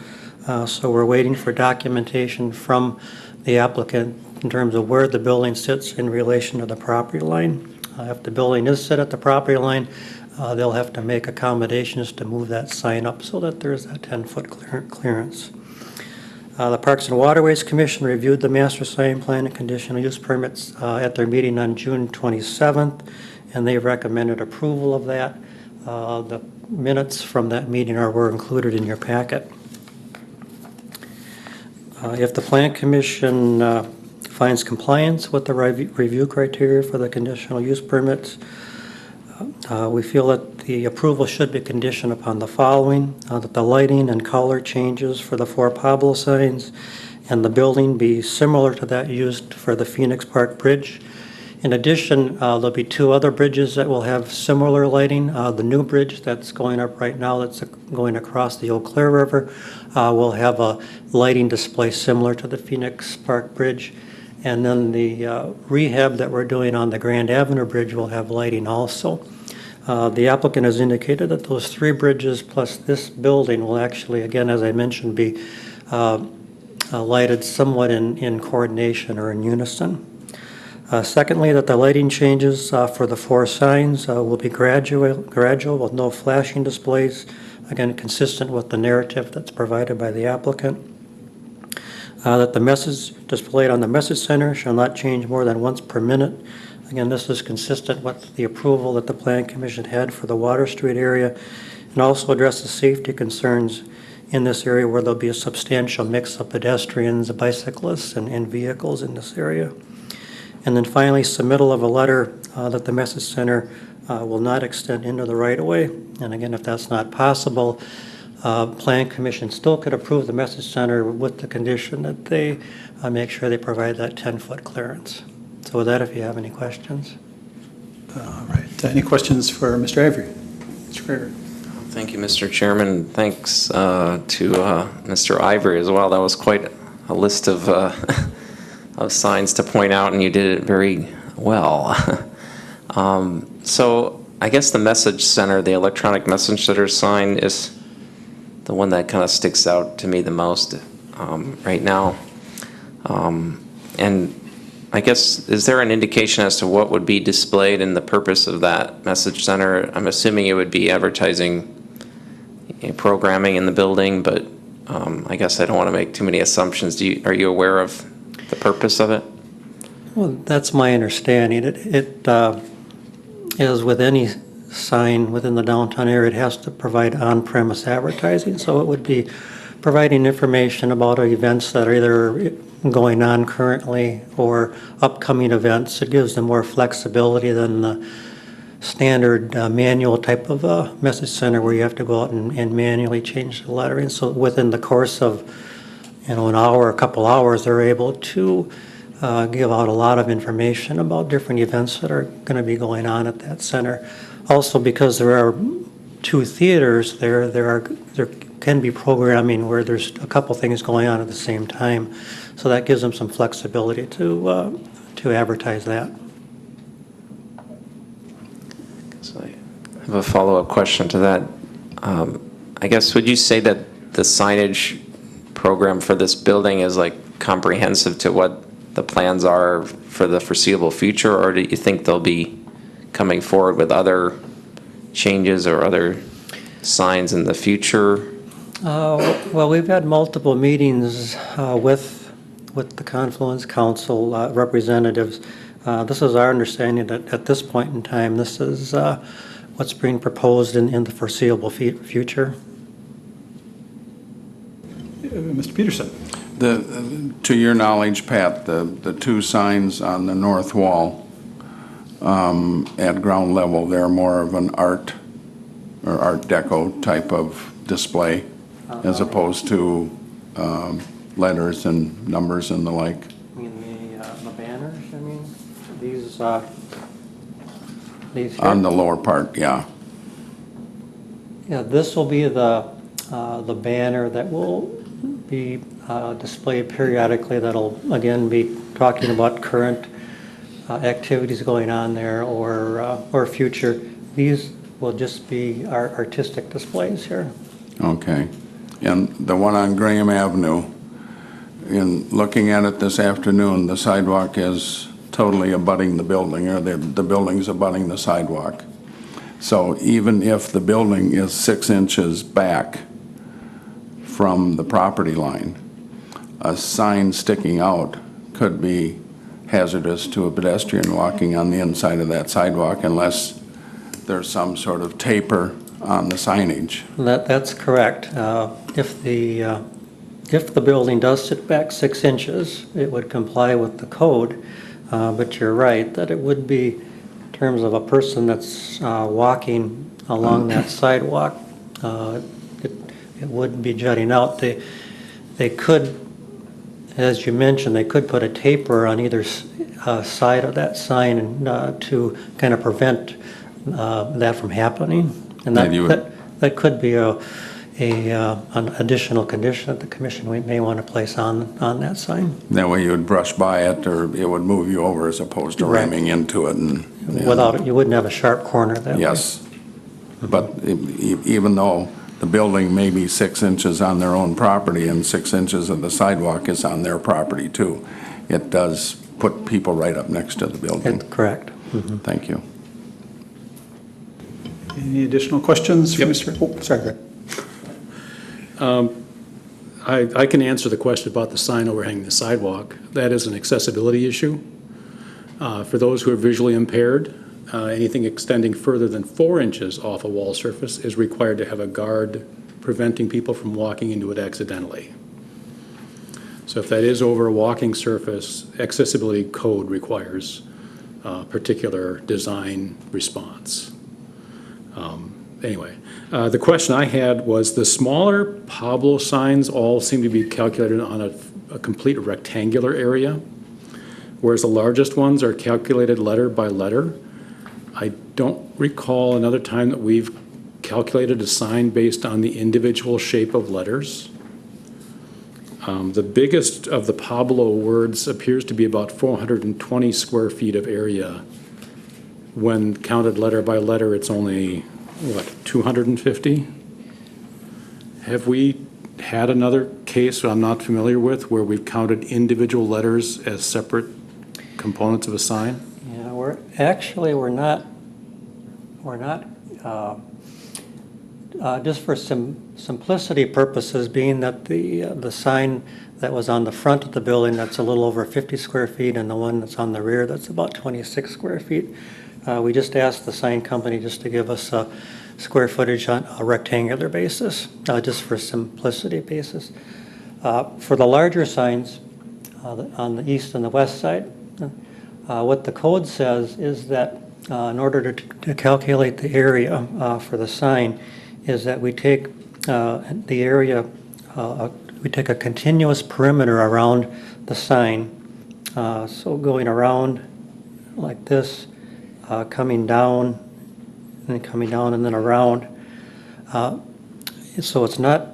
Speaker 21: So we're waiting for documentation from the applicant in terms of where the building sits in relation to the property line. If the building is set at the property line, they'll have to make accommodations to move that sign up so that there's that 10-foot clearance. The Parks and Waterways Commission reviewed the master sign plan and conditional use permits at their meeting on June 27th, and they recommended approval of that. The minutes from that meeting were included in your packet. If the Plan Commission finds compliance with the review criteria for the conditional use permits, we feel that the approval should be conditioned upon the following: that the lighting and color changes for the 4 Pablo signs and the building be similar to that used for the Phoenix Park Bridge. In addition, there'll be 2 other bridges that will have similar lighting. The new bridge that's going up right now, that's going across the Eau Claire River, will have a lighting display similar to the Phoenix Park Bridge. And then the rehab that we're doing on the Grand Avenue Bridge will have lighting also. The applicant has indicated that those 3 bridges plus this building will actually, again, as I mentioned, be lighted somewhat in coordination or in unison. Secondly, that the lighting changes for the 4 signs will be gradual with no flashing displays, again, consistent with the narrative that's provided by the applicant. That the message displayed on the message center shall not change more than once per minute. Again, this is consistent with the approval that the Plan Commission had for the Water Street area, and also addresses safety concerns in this area where there'll be a substantial mix of pedestrians, bicyclists, and vehicles in this area. And then finally, submittal of a letter that the message center will not extend into the right-of-way. And again, if that's not possible, Plan Commission still could approve the message center with the condition that they make sure they provide that 10-foot clearance. So with that, if you have any questions.
Speaker 2: All right. Any questions for Mr. Avery? Mr. Greger.
Speaker 4: Thank you, Mr. Chairman. Thanks to Mr. Ivory as well. That was quite a list of signs to point out, and you did it very well. So I guess the message center, the electronic message center sign, is the one that kind of sticks out to me the most right now. And I guess, is there an indication as to what would be displayed in the purpose of that message center? I'm assuming it would be advertising programming in the building, but I guess I don't want to make too many assumptions. Are you aware of the purpose of it?
Speaker 21: Well, that's my understanding. It is with any sign within the downtown area, it has to provide on-premise advertising. So it would be providing information about events that are either going on currently or upcoming events. It gives them more flexibility than the standard manual type of message center where you have to go out and manually change the lettering. So within the course of, an hour, a couple hours, they're able to give out a lot of information about different events that are going to be going on at that center. Also, because there are 2 theaters there can be programming where there's a couple things going on at the same time. So that gives them some flexibility to advertise that.
Speaker 4: So I have a follow-up question to that. I guess, would you say that the signage program for this building is like comprehensive to what the plans are for the foreseeable future, or do you think they'll be coming forward with other changes or other signs in the future?
Speaker 21: Well, we've had multiple meetings with the Confluence Council representatives. This is our understanding that at this point in time, this is what's being proposed in the foreseeable future.
Speaker 2: Mr. Peterson.
Speaker 7: To your knowledge, Pat, the 2 signs on the north wall at ground level, they're more of an art or Art Deco type of display as opposed to letters and numbers and the like.
Speaker 21: You mean the banners? I mean, these here?
Speaker 7: On the lower part, yeah.
Speaker 21: Yeah, this will be the banner that will be displayed periodically. That'll again be talking about current activities going on there or future. These will just be our artistic displays here.
Speaker 7: Okay. And the one on Graham Avenue, in looking at it this afternoon, the sidewalk is totally abutting the building, or the building's abutting the sidewalk. So even if the building is 6 inches back from the property line, a sign sticking out could be hazardous to a pedestrian walking on the inside of that sidewalk unless there's some sort of taper on the signage.
Speaker 21: That's correct. If the building does sit back 6 inches, it would comply with the code. But you're right that it would be, in terms of a person that's walking along that sidewalk, it wouldn't be jutting out. They could, as you mentioned, they could put a taper on either side of that sign to kind of prevent that from happening. And that could be an additional condition that the commission may want to place on that sign.
Speaker 7: That way you would brush by it, or it would move you over as opposed to ramming into it.
Speaker 21: Without it, you wouldn't have a sharp corner that way.
Speaker 7: Yes. But even though the building may be 6 inches on their own property and 6 inches of the sidewalk is on their property too, it does put people right up next to the building.
Speaker 21: Correct.
Speaker 7: Mm-hmm. Thank you.
Speaker 2: Any additional questions?
Speaker 11: Yep.
Speaker 2: Mr.
Speaker 11: Oh, sorry, go ahead.
Speaker 2: I can answer the question about the sign overhanging the sidewalk. That is an accessibility issue. For those who are visually impaired, anything extending further than 4 inches off a wall surface is required to have a guard preventing people from walking into it accidentally. So if that is over a walking surface, accessibility code requires particular design response. Anyway, the question I had was the smaller Pablo signs all seem to be calculated on a complete rectangular area, whereas the largest ones are calculated letter by letter. I don't recall another time that we've calculated a sign based on the individual shape of letters. The biggest of the Pablo words appears to be about 420 square feet of area. When counted letter by letter, it's only, 250? Have we had another case I'm not familiar with where we've counted individual letters as separate components of a sign?
Speaker 21: Yeah, we're not just for simplicity purposes, being that the sign that was on the front of the building, that's a little over 50 square feet, and the one that's on the rear, that's about 26 square feet, we just asked the sign company just to give us square footage on a rectangular basis, just for simplicity basis. For the larger signs on the east and the west side, what the code says is that in order to calculate the area for the sign, is that we take the area, we take a continuous perimeter around the sign. So going around like this, coming down, and coming down and then around. So it's not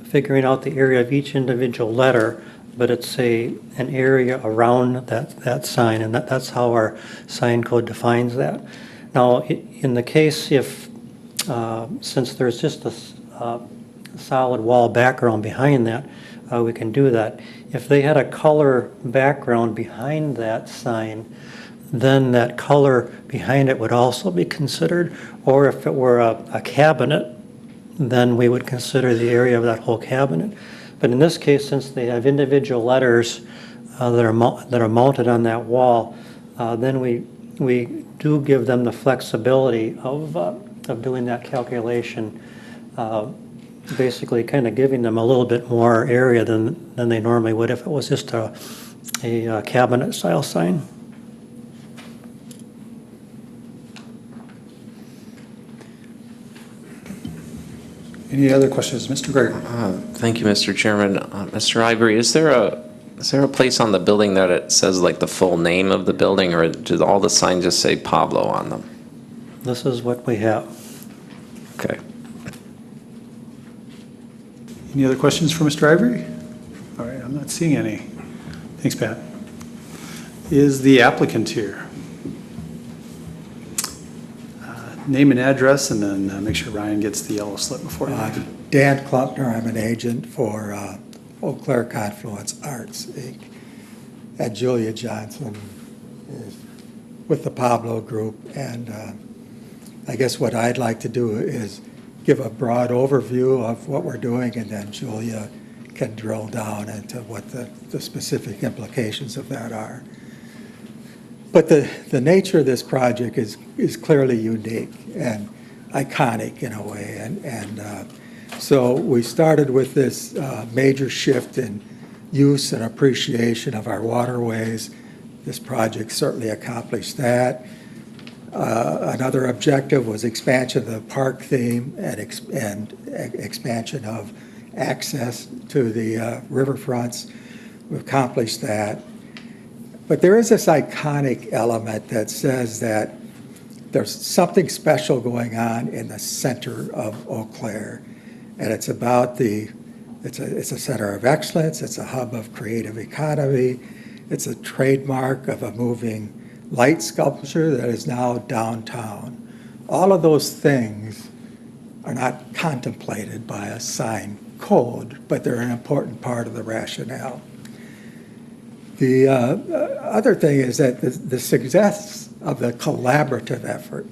Speaker 21: figuring out the area of each individual letter, but it's an area around that sign, and that's how our sign code defines that. Now, in the case if, since there's just a solid wall background behind that, we can do that. If they had a color background behind that sign, then that color behind it would also be considered, or if it were a cabinet, then we would consider the area of that whole cabinet. But in this case, since they have individual letters that are mounted on that wall, then we do give them the flexibility of doing that calculation, basically kind of giving them a little bit more area than they normally would if it was just a cabinet style sign.
Speaker 2: Any other questions? Mr. Greger.
Speaker 4: Thank you, Mr. Chairman. Mr. Ivory, is there a place on the building that it says like the full name of the building, or do all the signs just say Pablo on them?
Speaker 21: This is what we have.
Speaker 4: Okay.
Speaker 2: Any other questions for Mr. Ivory? All right, I'm not seeing any. Thanks, Pat. Is the applicant here? Name and address, and then make sure Ryan gets the yellow slip before you leave.
Speaker 1: Dan Klumpner, I'm an agent for Eau Claire Confluence Arts, Inc. And Julia Johnson is with the Pablo Group. And I guess what I'd like to do is give a broad overview of what we're doing, and then Julia can drill down into what the specific implications of that are. But the nature of this project is clearly unique and iconic in a way. And so we started with this major shift in use and appreciation of our waterways. This project certainly accomplished that. Another objective was expansion of the park theme and expansion of access to the riverfronts. We've accomplished that. But there is this iconic element that says that there's something special going on in the center of Eau Claire. And it's about it's a center of excellence, it's a hub of creative economy, it's a trademark of a moving light sculpture that is now downtown. All of those things are not contemplated by a sign code, but they're an important part of the rationale. The other thing is that the success of the collaborative effort,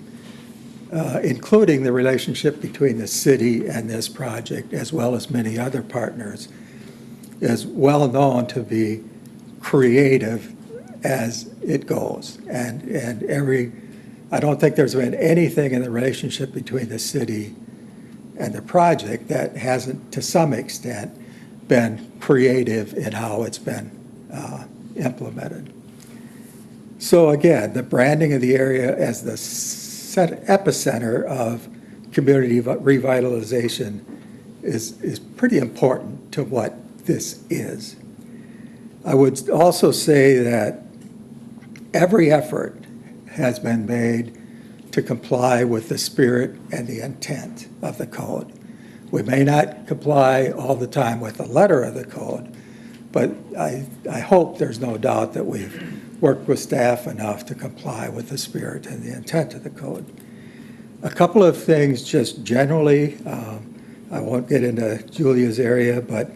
Speaker 1: including the relationship between the city and this project, as well as many other partners, is well known to be creative as it goes. And I don't think there's been anything in the relationship between the city and the project that hasn't, to some extent, been creative in how it's been implemented. So again, the branding of the area as the epicenter of community revitalization is pretty important to what this is. I would also say that every effort has been made to comply with the spirit and the intent of the code. We may not comply all the time with the letter of the code, but I hope there's no doubt that we've worked with staff enough to comply with the spirit and the intent of the code. A couple of things just generally, I won't get into Julia's area, but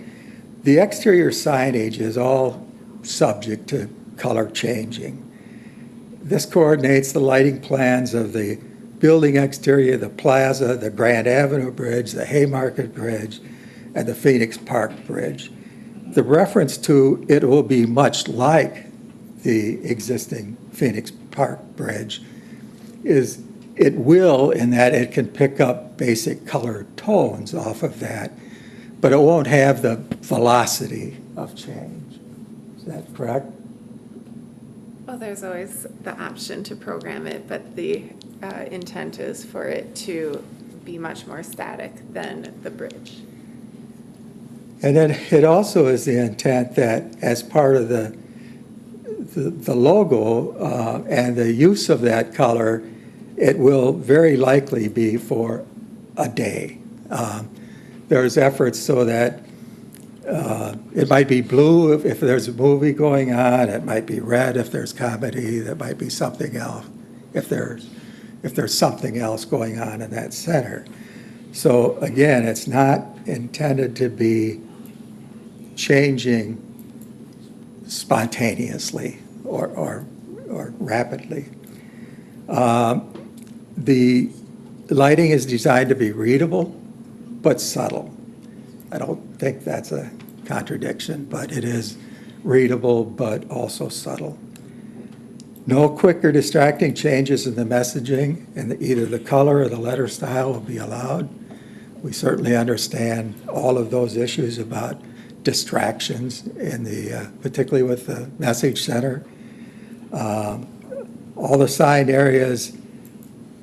Speaker 1: the exterior signage is all subject to color changing. This coordinates the lighting plans of the building exterior, the plaza, the Grand Avenue Bridge, the Haymarket Bridge, and the Phoenix Park Bridge. The reference to it will be much like the existing Phoenix Park Bridge is it will in that it can pick up basic color tones off of that, but it won't have the velocity of change. Is that correct?
Speaker 9: Well, there's always the option to program it, but the intent is for it to be much more static than the bridge.
Speaker 1: And then it also is the intent that as part of the logo and the use of that color, it will very likely be for a day. There's efforts so that it might be blue if there's a movie going on, it might be red if there's comedy, there might be something else if there's something else going on in that center. So again, it's not intended to be changing spontaneously or rapidly. The lighting is designed to be readable but subtle. I don't think that's a contradiction, but it is readable but also subtle. No quick or distracting changes in the messaging and either the color or the letter style will be allowed. We certainly understand all of those issues about distractions in the, particularly with the message center. All the sign areas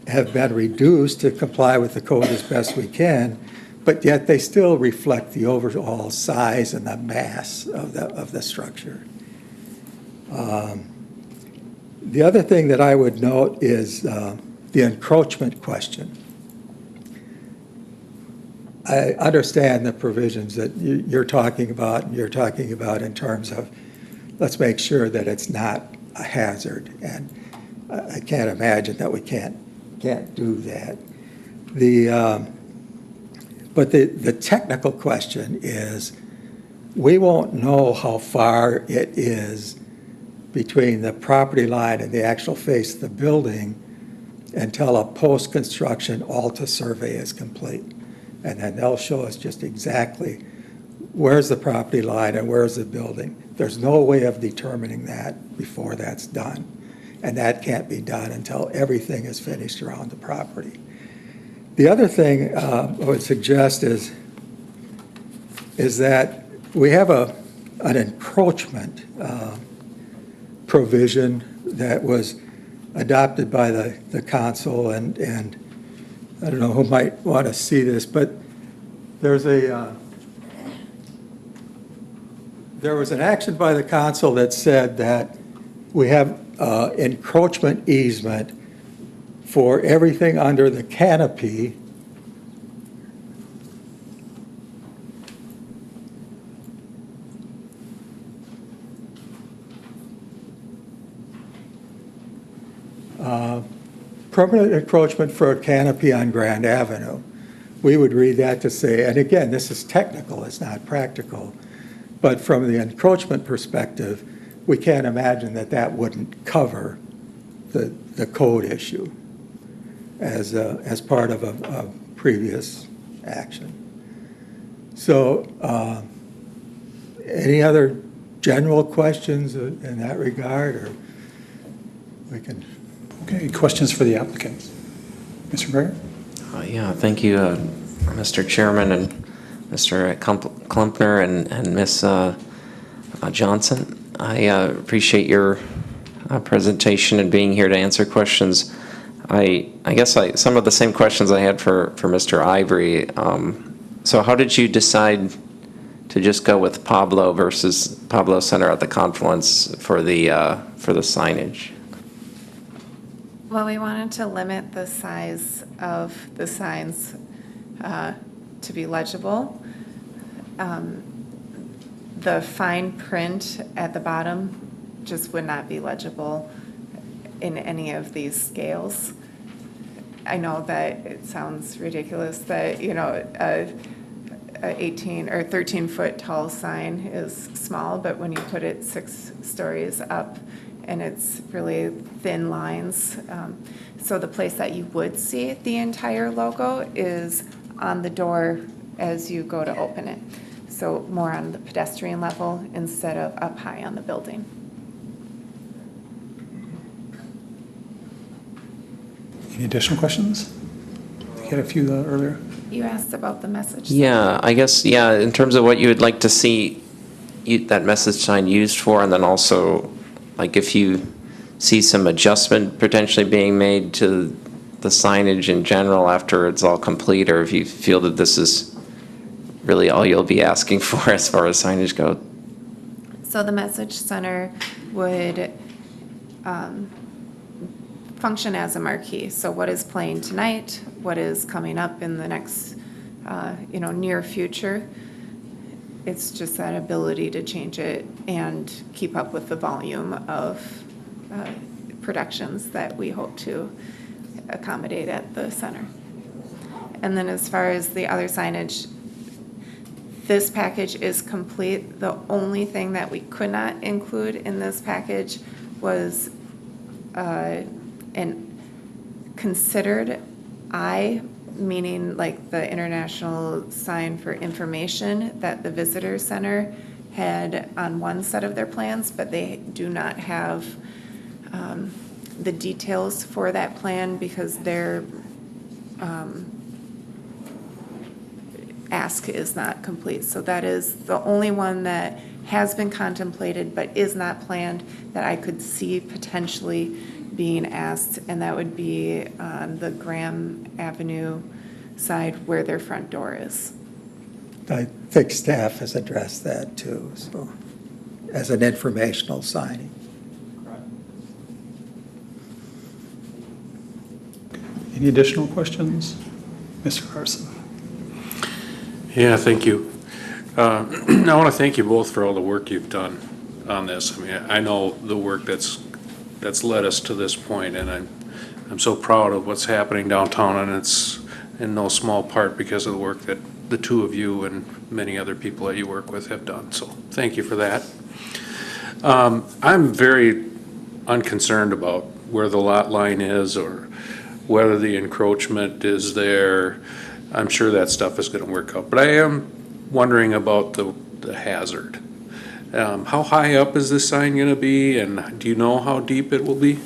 Speaker 1: have been reduced to comply with the code as best we can, but yet they still reflect the overall size and the mass of the structure. The other thing that I would note is the encroachment question. I understand the provisions that you're talking about in terms of let's make sure that it's not a hazard, and I can't imagine that we can't do that. But the technical question is we won't know how far it is between the property line and the actual face of the building until a post-construction ALTA survey is complete. And then they'll show us just exactly where's the property line and where's the building. There's no way of determining that before that's done. And that can't be done until everything is finished around the property. The other thing I would suggest is that we have an encroachment provision that was adopted by the council, and I don't know who might want to see this, but there was an action by the council that said that we have encroachment easement for everything under the canopy permanent encroachment for a canopy on Grand Avenue. We would read that to say, and again, this is technical, it's not practical, but from the encroachment perspective, we can't imagine that that wouldn't cover the code issue as part of a previous action. So any other general questions in that regard, or we can...
Speaker 2: Okay, questions for the applicants? Mr. Greer?
Speaker 4: Yeah, thank you, Mr. Chairman and Mr. Klumpner and Ms. Johnson. I appreciate your presentation and being here to answer questions. I guess some of the same questions I had for Mr. Ivory. So how did you decide to just go with Pablo versus Pablo Center at the Confluence for the signage?
Speaker 9: Well, we wanted to limit the size of the signs to be legible. The fine print at the bottom just would not be legible in any of these scales. I know that it sounds ridiculous that, you know, a 18 or 13-foot tall sign is small, but when you put it 6 stories up and it's really thin lines. So the place that you would see the entire logo is on the door as you go to open it. So more on the pedestrian level instead of up high on the building.
Speaker 2: Any additional questions? You had a few earlier.
Speaker 9: You asked about the message.
Speaker 4: Yeah, I guess, yeah, in terms of what you would like to see that message sign used for, and then also, like, if you see some adjustment potentially being made to the signage in general after it's all complete, or if you feel that this is really all you'll be asking for as far as signage goes.
Speaker 9: So the message center would function as a marquee. So what is playing tonight, what is coming up in the next, near future. It's just that ability to change it and keep up with the volume of productions that we hope to accommodate at the center. And then as far as the other signage, this package is complete. The only thing that we could not include in this package was an considered I, meaning like the international sign for information that the visitor center had on one set of their plans, but they do not have the details for that plan because their ask is not complete. So that is the only one that has been contemplated but is not planned that I could see potentially being asked, and that would be on the Graham Avenue side where their front door is.
Speaker 1: I think staff has addressed that too, so, as an informational signing.
Speaker 2: Any additional questions? Mr. Carson?
Speaker 8: Yeah, thank you. I want to thank you both for all the work you've done on this. I mean, I know the work that's led us to this point, and I'm so proud of what's happening downtown, and it's in no small part because of the work that the two of you and many other people that you work with have done. So thank you for that. I'm very unconcerned about where the lot line is or whether the encroachment is there. I'm sure that stuff is going to work out, but I am wondering about the hazard. How high up is this sign going to be, and do you know how deep it will be?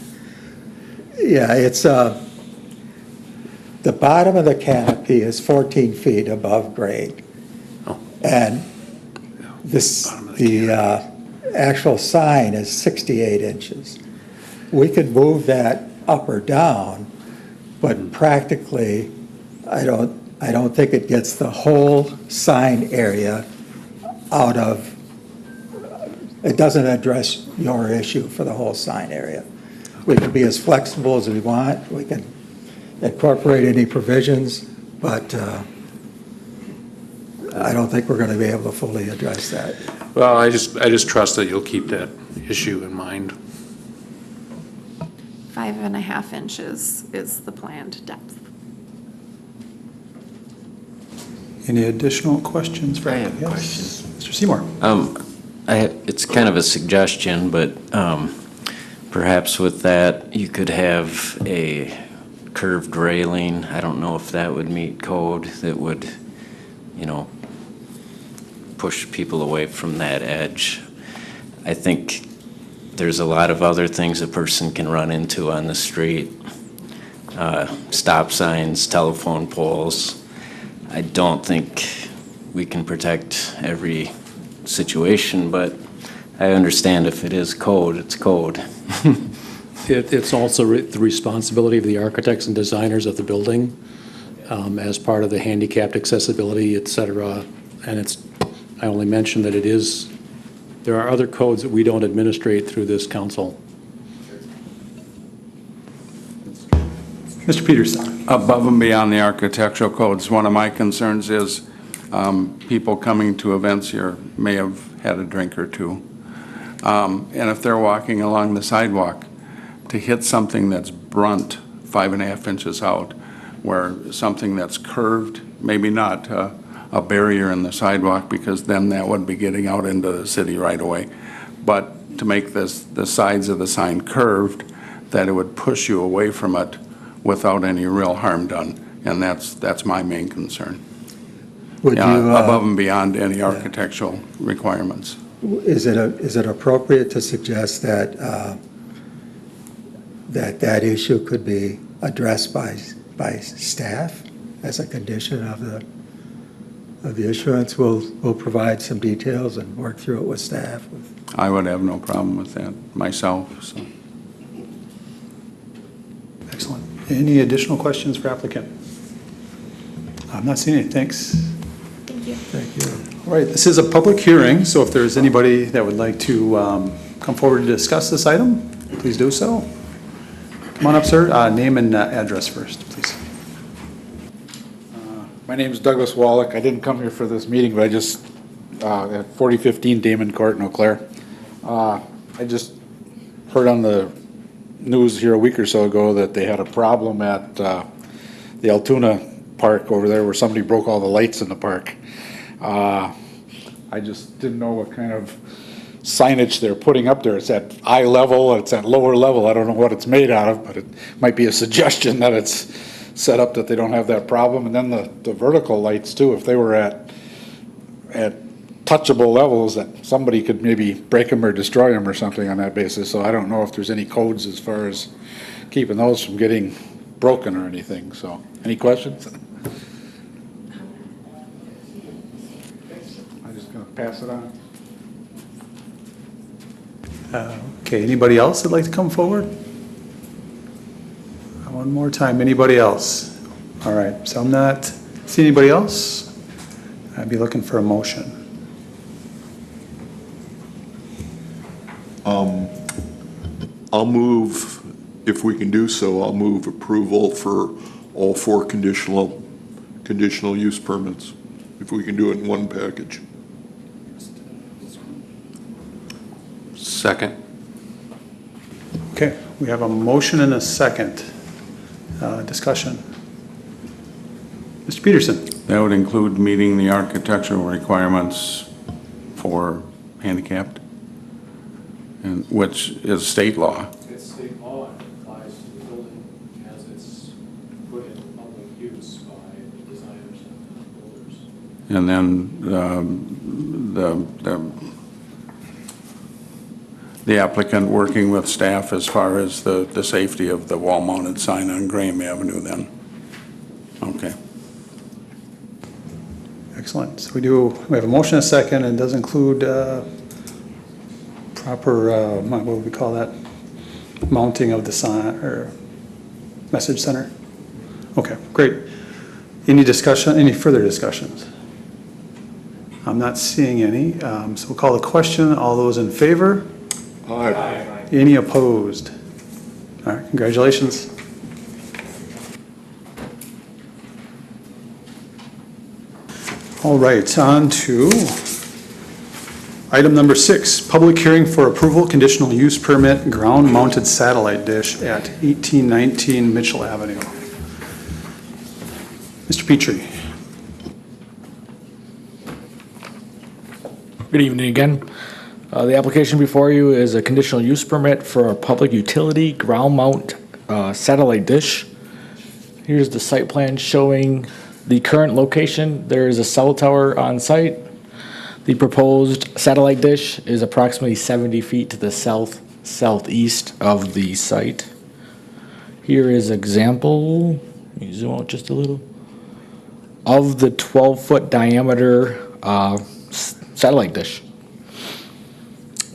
Speaker 1: Yeah, it's, the bottom of the canopy is 14 feet above grade.
Speaker 8: Oh.
Speaker 1: And the actual sign is 68 inches. We could move that up or down, but practically, I don't think it gets the whole sign area out of, it doesn't address your issue for the whole sign area. We can be as flexible as we want. We can incorporate any provisions, but I don't think we're going to be able to fully address that.
Speaker 8: Well, I just trust that you'll keep that issue in mind.
Speaker 9: 5.5 inches is the planned depth.
Speaker 2: Any additional questions?
Speaker 15: I have
Speaker 2: Yes.
Speaker 15: questions.
Speaker 2: Mr. Seymour?
Speaker 15: It's kind of a suggestion, but perhaps with that, you could have a curved railing. I don't know if that would meet code that would, push people away from that edge. I think there's a lot of other things a person can run into on the street. Stop signs, telephone poles. I don't think we can protect every situation, but I understand if it is code, it's code.
Speaker 5: It's also the responsibility of the architects and designers of the building as part of the handicapped accessibility, et cetera. And I only mention that there are other codes that we don't administrate through this council.
Speaker 2: Mr. Peterson?
Speaker 7: Above and beyond the architectural codes, one of my concerns is people coming to events here may have had a drink or two. And if they're walking along the sidewalk, to hit something that's brunt 5.5 inches out, where something that's curved, maybe not a barrier in the sidewalk, because then that would be getting out into the city right away. But to make the sides of the sign curved, that it would push you away from it without any real harm done. And that's my main concern.
Speaker 1: Would you,
Speaker 7: above and beyond any architectural requirements.
Speaker 1: is it appropriate to suggest that that issue could be addressed by staff as a condition of the issuance? We'll provide some details and work through it with staff.
Speaker 7: I would have no problem with that myself, so.
Speaker 2: Excellent. Any additional questions for applicant? I'm not seeing any. Thanks.
Speaker 20: Thank you.
Speaker 1: Thank you.
Speaker 2: All right, this is a public hearing, so if there's anybody that would like to come forward to discuss this item, please do so. Come on up, sir. Name and address first, please.
Speaker 18: My name is Douglas Wallach. I didn't come here for this meeting, but I just, at 4015 Damon Court in Eau Claire. I just heard on the news here a week or so ago that they had a problem at the Altoona Park over there where somebody broke all the lights in the park. I just didn't know what kind of signage they're putting up there. It's at eye level, it's at lower level. I don't know what it's made out of, but it might be a suggestion that it's set up that they don't have that problem. And then the vertical lights too, if they were at touchable levels, that somebody could maybe break them or destroy them or something on that basis. So I don't know if there's any codes as far as keeping those from getting broken or anything. So any questions? I'm just going to pass it on.
Speaker 2: Okay, anybody else that'd like to come forward? One more time, anybody else? All right, so I'm not seeing anybody else. I'd be looking for a motion.
Speaker 17: I'll move, if we can do so, I'll move approval for all 4 conditional use permits, if we can do it in one package.
Speaker 3: Second.
Speaker 2: Okay, we have a motion and a second. Discussion. Mr. Peterson.
Speaker 7: That would include meeting the architectural requirements for handicapped, and which is state law.
Speaker 5: It's state law and applies to the building as it's put in public use by the designers and builders.
Speaker 7: And then the applicant working with staff as far as the safety of the wall-mounted sign on Graham Avenue then. Okay.
Speaker 2: Excellent. So we have a motion and a second, and it does include proper, what would we call that? Mounting of the sign or message center? Okay, great. Any discussion, any further discussions? I'm not seeing any. So we'll call the question. All those in favor?
Speaker 17: Aye.
Speaker 2: Any opposed? All right, congratulations. All right, on to item number 6, public hearing for approval, conditional use permit, ground-mounted satellite dish at 1819 Mitchell Avenue. Mr. Petrie.
Speaker 18: Good evening again. The application before you is a conditional use permit for a public utility ground mount satellite dish. Here's the site plan showing the current location. There is a cell tower on site. The proposed satellite dish is approximately 70 feet to the southeast of the site. Here is example, let me zoom out just a little, of the 12-foot diameter satellite dish.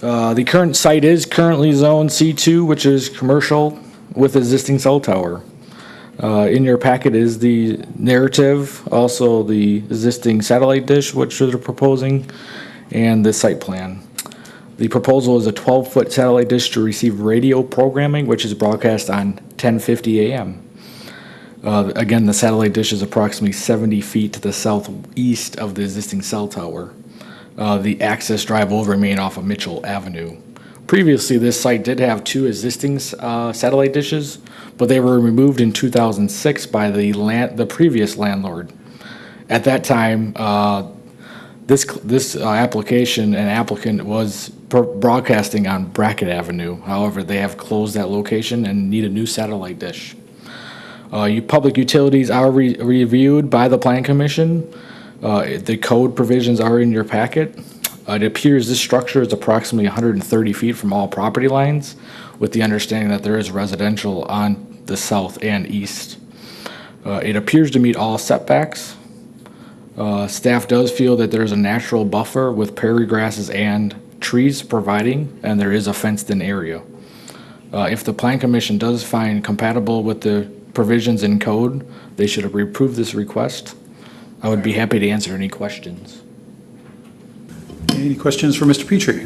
Speaker 18: The current site is currently zone C2, which is commercial with existing cell tower. In your packet is the narrative, also the existing satellite dish, which they're proposing, and the site plan. The proposal is a 12-foot satellite dish to receive radio programming, which is broadcast on 10:50 a.m. Again, the satellite dish is approximately 70 feet to the southeast of the existing cell tower. The access drive will remain off of Mitchell Avenue. Previously, this site did have 2 existing satellite dishes, but they were removed in 2006 by the previous landlord. At that time, this application and applicant was broadcasting on Brackett Avenue. However, they have closed that location and need a new satellite dish. Public utilities are reviewed by the Plan Commission. The code provisions are in your packet. It appears this structure is approximately 130 feet from all property lines, with the understanding that there is residential on the south and east. It appears to meet all setbacks. Staff does feel that there's a natural buffer with prairie grasses and trees providing, and there is a fenced-in area. If the Plan Commission does find compatible with the provisions in code, they should approve this request. I would be happy to answer any questions.
Speaker 2: Any questions for Mr. Petrie?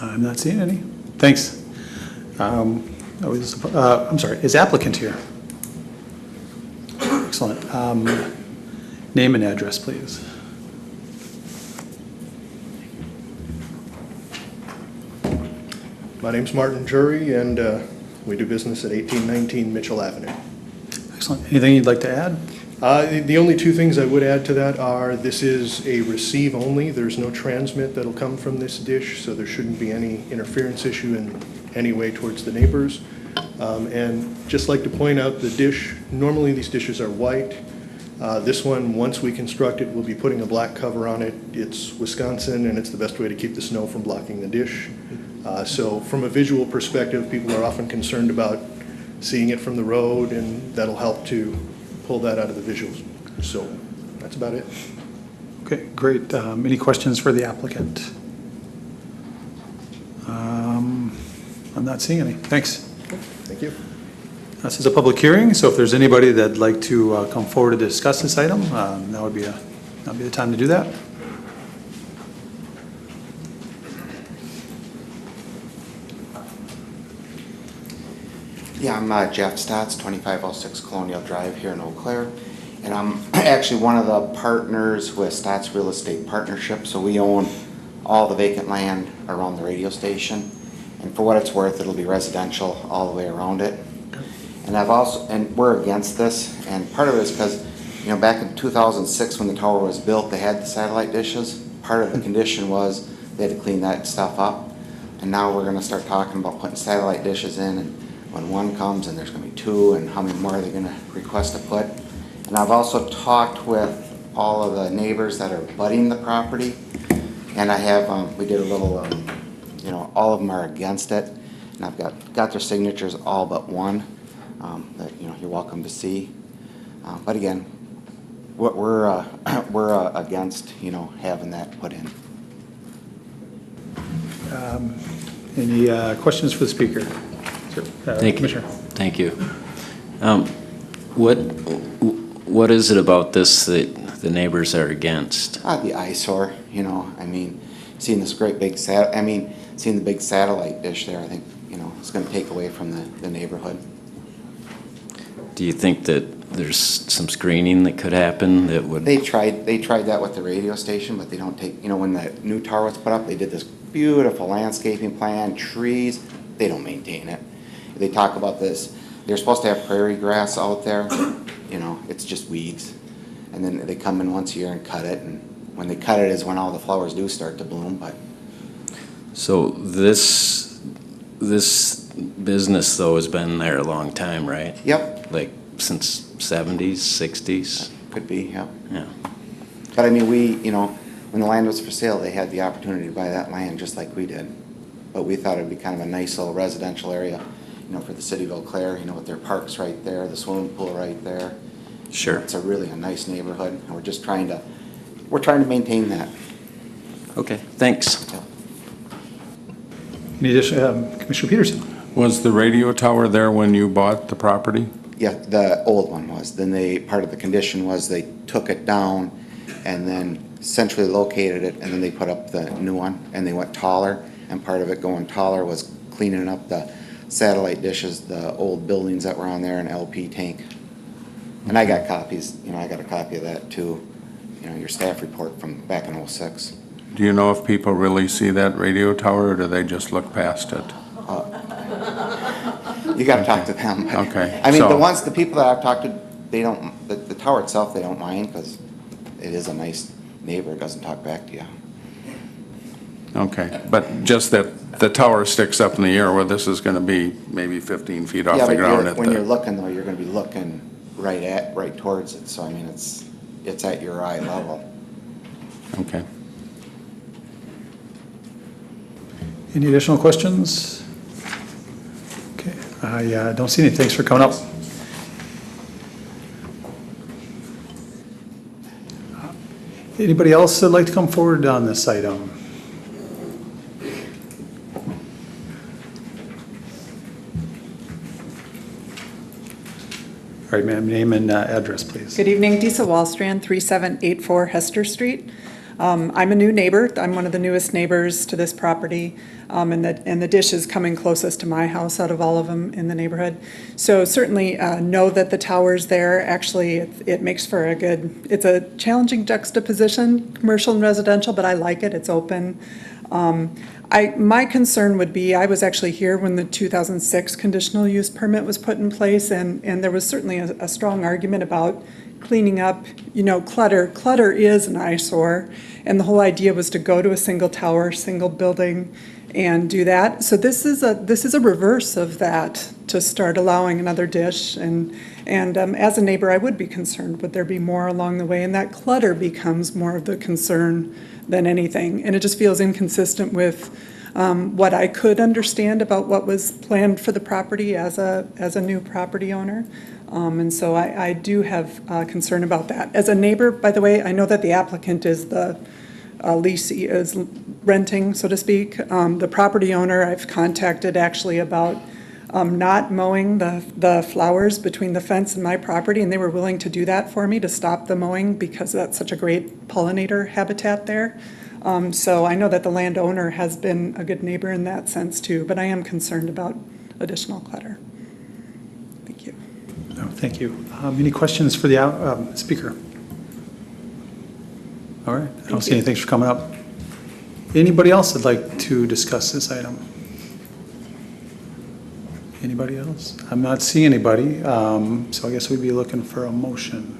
Speaker 2: I'm not seeing any. Thanks. I'm sorry, is applicant here? Excellent. Name and address, please.
Speaker 10: My name's Martin Jury, and we do business at 1819 Mitchell Avenue.
Speaker 2: Excellent. Anything you'd like to add?
Speaker 10: The only two things I would add to that are this is a receive only. There's no transmit that'll come from this dish, so there shouldn't be any interference issue in any way towards the neighbors. And just like to point out the dish, normally these dishes are white. This one, once we construct it, we'll be putting a black cover on it. It's Wisconsin, and it's the best way to keep the snow from blocking the dish. So from a visual perspective, people are often concerned about seeing it from the road, and that'll help to pull that out of the visuals. So that's about it.
Speaker 2: Okay, great. Any questions for the applicant? I'm not seeing any. Thanks.
Speaker 10: Thank you.
Speaker 2: This is a public hearing, so if there's anybody that'd like to come forward to discuss this item, that'd be the time to do that.
Speaker 22: Yeah, I'm Jeff Stotts, 2506 Colonial Drive here in Eau Claire. And I'm actually one of the partners with Stotts Real Estate Partnership. So we own all the vacant land around the radio station. And for what it's worth, it'll be residential all the way around it. And we're against this. And part of it is because, back in 2006 when the tower was built, they had the satellite dishes. Part of the condition was they had to clean that stuff up. And now we're going to start talking about putting satellite dishes in. And when one comes, and there's going to be two, and how many more are they going to request to put. And I've also talked with all of the neighbors that are abutting the property, and I have, we did a little, all of them are against it, and I've got their signatures, all but one, that, you're welcome to see. But again, we're against, having that put in.
Speaker 2: Any questions for the speaker?
Speaker 15: Thank you. Thank you. What is it about this that the neighbors are against?
Speaker 22: The eyesore, seeing this great big seeing the big satellite dish there, I think, it's going to take away from the neighborhood.
Speaker 15: Do you think that there's some screening that could happen that would?
Speaker 22: They tried that with the radio station, but they don't take, when the new tower was put up, they did this beautiful landscaping plan, trees, they don't maintain it. They talk about this, they're supposed to have prairie grass out there, it's just weeds. And then they come in once a year and cut it, and when they cut it is when all the flowers do start to bloom, but.
Speaker 15: So this business though has been there a long time, right?
Speaker 22: Yep.
Speaker 15: Like since 70s, 60s?
Speaker 22: Could be, yep.
Speaker 15: Yeah.
Speaker 22: But we, when the land was for sale, they had the opportunity to buy that land just like we did. But we thought it'd be kind of a nice little residential area, for the city of Eau Claire, with their parks right there, the swimming pool right there.
Speaker 15: Sure.
Speaker 22: It's a nice neighborhood, and we're just trying to maintain that.
Speaker 15: Okay, thanks.
Speaker 22: Yeah.
Speaker 2: Any addition, Commissioner Peterson?
Speaker 7: Was the radio tower there when you bought the property?
Speaker 22: Yeah, the old one was. Then part of the condition was they took it down and then centrally located it, and then they put up the new one, and they went taller. And part of it going taller was cleaning up the satellite dishes, the old buildings that were on there, an LP tank. And I got copies, I got a copy of that too, your staff report from back in '06.
Speaker 7: Do you know if people really see that radio tower, or do they just look past it?
Speaker 22: You got to talk to them.
Speaker 7: Okay.
Speaker 22: The people that I've talked to, they don't, the tower itself, they don't mind because it is a nice neighbor, doesn't talk back to you.
Speaker 7: Okay, but just that the tower sticks up in the air where this is going to be maybe 15 feet off
Speaker 22: Yeah,
Speaker 7: the
Speaker 22: but
Speaker 7: ground at
Speaker 22: when you're
Speaker 7: the,
Speaker 22: looking though, you're gonna be looking right towards it, so I mean, it's at your eye level.
Speaker 7: okay.
Speaker 2: Any additional questions? Okay, I don't see any. Thanks for coming up. Anybody else that'd like to come forward on this item? All right, ma'am, name and address, please.
Speaker 6: Good evening, Disa Wallstrand, 3784 Hester Street. I'm a new neighbor. I'm one of the newest neighbors to this property, and the dish is coming closest to my house out of all of them in the neighborhood. So certainly know that the tower's there. Actually, it makes for it's a challenging juxtaposition, commercial and residential, but I like it. It's open. My concern would be, I was actually here when the 2006 conditional use permit was put in place, and there was certainly a strong argument about cleaning up, clutter. Clutter is an eyesore, and the whole idea was to go to a single tower, single building, and do that. So this is a reverse of that, to start allowing another dish. And as a neighbor, I would be concerned, would there be more along the way? And that clutter becomes more of the concern than anything. And it just feels inconsistent with what I could understand about what was planned for the property as a new property owner. And so I do have concern about that. As a neighbor, by the way, I know that the applicant is the leasee, is renting, so to speak. The property owner I've contacted actually about not mowing the flowers between the fence and my property, and they were willing to do that for me, to stop the mowing, because that's such a great pollinator habitat there. So I know that the landowner has been a good neighbor in that sense too, but I am concerned about additional clutter. Thank you.
Speaker 2: No, thank you. Any questions for the speaker? All right, I don't see any. Thanks for coming up. Anybody else that'd like to discuss this item? Anybody else? I'm not seeing anybody, so I guess we'd be looking for a motion.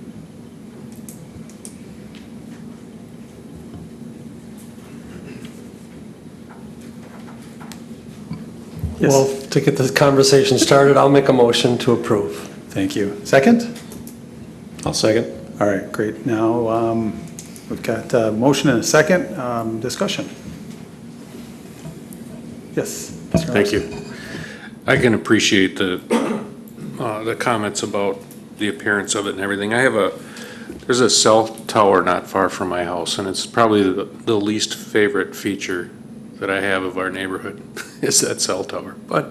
Speaker 2: Yes.
Speaker 12: Well, to get this conversation started, I'll make a motion to approve.
Speaker 2: Thank you. Second?
Speaker 12: I'll second.
Speaker 2: All right, great. Now, we've got a motion and a second. Discussion. Yes. Mr.
Speaker 8: Thank
Speaker 2: Larson.
Speaker 8: you. I can appreciate the comments about the appearance of it and everything. There's a cell tower not far from my house, and it's probably the least favorite feature that I have of our neighborhood is that cell tower. But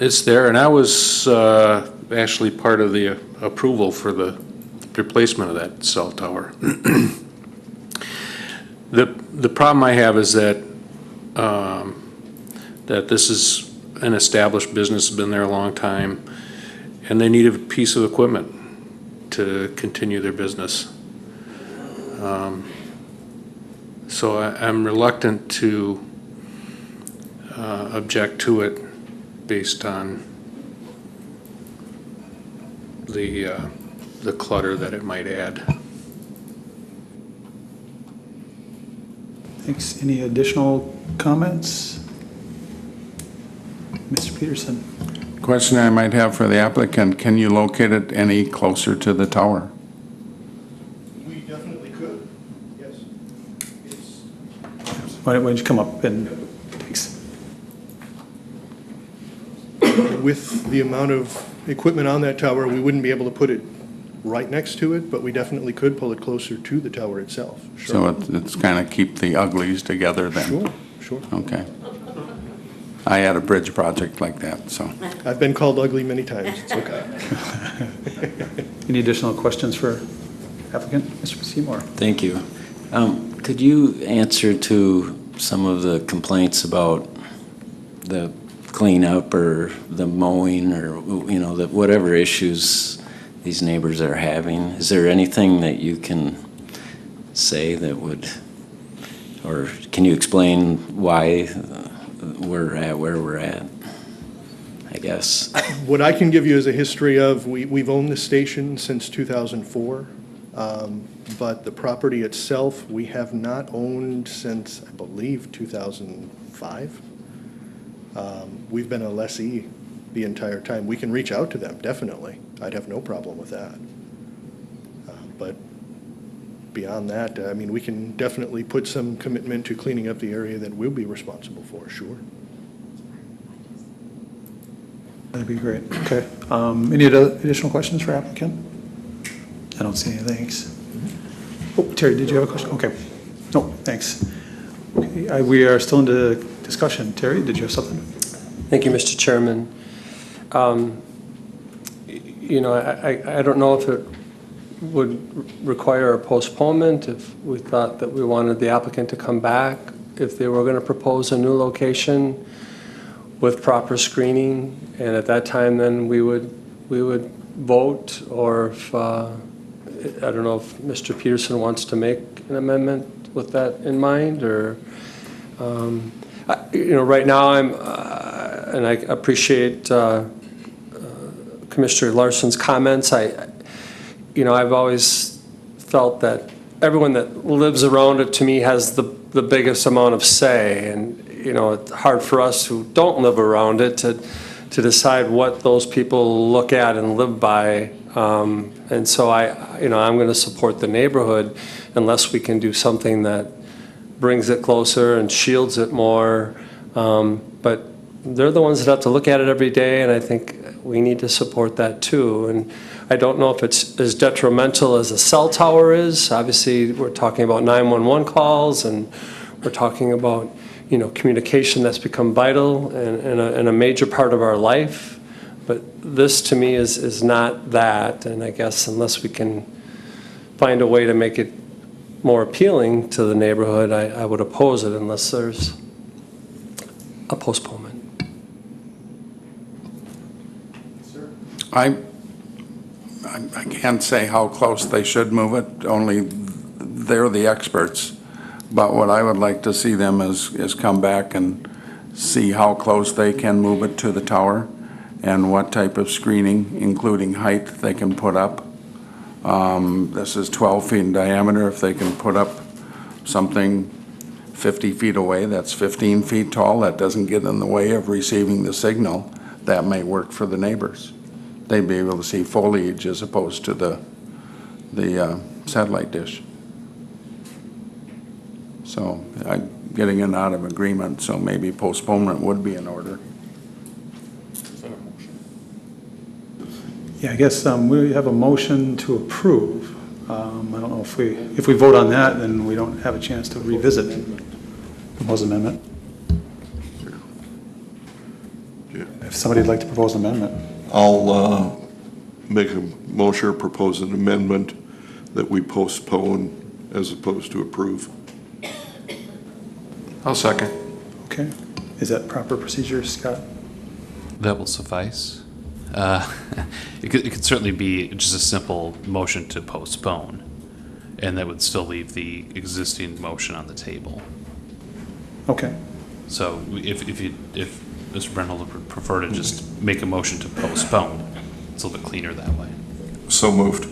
Speaker 8: it's there, and I was actually part of the approval for the replacement of that cell tower. The problem I have is that that this is an established business, has been there a long time, and they need a piece of equipment to continue their business. So I'm reluctant to object to it based on the clutter that it might add.
Speaker 2: Thanks. Any additional comments? Mr. Peterson.
Speaker 7: Question I might have for the applicant, can you locate it any closer to the tower?
Speaker 10: We definitely could, yes.
Speaker 2: Why don't you come up and, thanks.
Speaker 10: With the amount of equipment on that tower, we wouldn't be able to put it right next to it, but we definitely could pull it closer to the tower itself. Sure.
Speaker 7: So it's kind of keep the uglies together then?
Speaker 10: Sure.
Speaker 7: Okay. I had a bridge project like that, so.
Speaker 10: I've been called ugly many times, it's okay.
Speaker 2: Any additional questions for applicant? Mr. Seymour.
Speaker 15: Thank you. Could you answer to some of the complaints about the cleanup or the mowing or, whatever issues these neighbors are having? Is there anything that you can say that would, or can you explain why we're at where we're at, I guess?
Speaker 10: What I can give you is a history of, we've owned the station since 2004. But the property itself, we have not owned since, I believe, 2005. We've been a lessee the entire time. We can reach out to them, definitely. I'd have no problem with that. But beyond that, I mean, we can definitely put some commitment to cleaning up the area that we'll be responsible for, sure.
Speaker 2: That'd be great. Okay. Any additional questions for applicant? I don't see any. Thanks. Oh, Terry, did you have a question? Okay. No, thanks. Okay, we are still into discussion. Terry, did you have something?
Speaker 12: Thank you, Mr. Chairman. You know, I don't know if it would require a postponement if we thought that we wanted the applicant to come back, if they were going to propose a new location with proper screening, and at that time then we would vote, or if, I don't know if Mr. Peterson wants to make an amendment with that in mind, or, you know, right now and I appreciate Commissioner Larson's comments. You know, I've always felt that everyone that lives around it, to me, has the biggest amount of say, and you know, it's hard for us who don't live around it to decide what those people look at and live by. And so I'm going to support the neighborhood unless we can do something that brings it closer and shields it more. But they're the ones that have to look at it every day, and I think we need to support that too. And I don't know if it's as detrimental as a cell tower is. Obviously, we're talking about 911 calls, and we're talking about, you know, communication that's become vital and a major part of our life. But this, to me, is not that. And I guess unless we can find a way to make it more appealing to the neighborhood, I would oppose it unless there's a postponement.
Speaker 7: I can't say how close they should move it, only they're the experts. But what I would like to see them is come back and see how close they can move it to the tower and what type of screening, including height, they can put up. This is 12 feet in diameter. If they can put up something 50 feet away, that's 15 feet tall, that doesn't get in the way of receiving the signal, that may work for the neighbors. They'd be able to see foliage as opposed to the satellite dish. So I'm getting in out of agreement, so maybe postponement would be in order.
Speaker 2: Yeah, I guess we have a motion to approve. I don't know if we vote on that, then we don't have a chance to revisit the proposed amendment. If somebody'd like to propose an amendment.
Speaker 17: I'll make a motion or propose an amendment that we postpone as opposed to approve.
Speaker 8: I'll second.
Speaker 2: Okay. Is that proper procedure, Scott?
Speaker 3: That will suffice. It could certainly be just a simple motion to postpone, and that would still leave the existing motion on the table.
Speaker 2: Okay.
Speaker 3: So if Mr. Brendel would prefer to just make a motion to postpone, it's a little bit cleaner that way.
Speaker 17: So moved.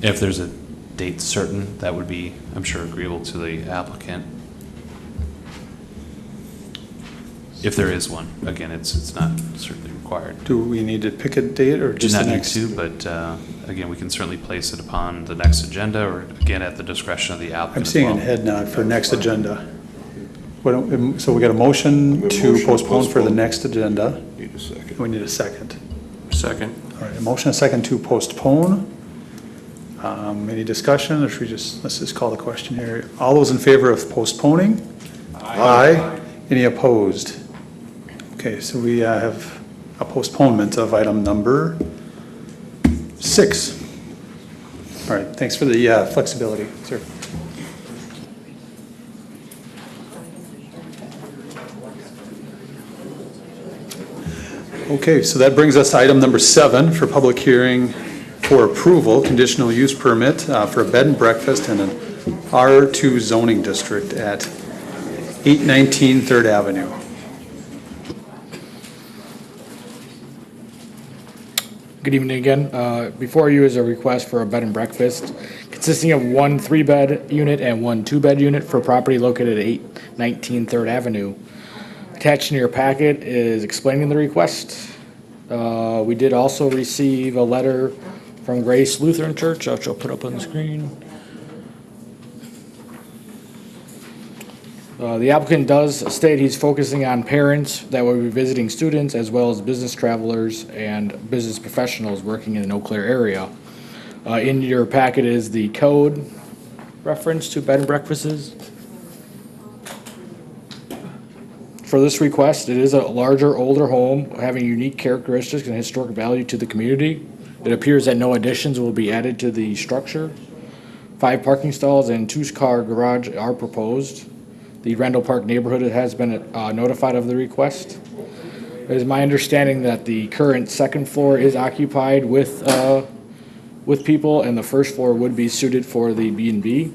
Speaker 3: If there's a date certain, that would be, I'm sure, agreeable to the applicant. If there is one. Again, it's not certainly required.
Speaker 2: Do we need to pick a date or just the next?
Speaker 3: Do not need to, but again, we can certainly place it upon the next agenda, or again, at the discretion of the applicant.
Speaker 2: I'm seeing a head nod for next agenda. So we got a motion to postpone for the next agenda.
Speaker 17: Need a second.
Speaker 2: We need a second.
Speaker 8: Second.
Speaker 2: All right, a motion, a second to postpone. Any discussion, or should we let's just call the question here. All those in favor of postponing? Aye. Any opposed? Okay, so we have a postponement of item number 6. All right, thanks for the flexibility, sir. Okay, so that brings us to item number 7 for public hearing for approval, conditional use permit for a bed and breakfast in an R2 zoning district at 819 3rd Avenue.
Speaker 18: Good evening again. Before you is a request for a bed and breakfast consisting of one 3-bed unit and one 2-bed unit for property located at 819 3rd Avenue. Attached in your packet is explaining the request. We did also receive a letter from Grace Lutheran Church, which I'll put up on the screen. The applicant does state he's focusing on parents that will be visiting students as well as business travelers and business professionals working in the Eau Claire area. In your packet is the code reference to bed and breakfasts. For this request, it is a larger, older home having unique characteristics and historic value to the community. It appears that no additions will be added to the structure. 5 parking stalls and 2-car garage are proposed. The Randall Park neighborhood has been notified of the request. It is my understanding that the current second floor is occupied with people, and the first floor would be suited for the B&B.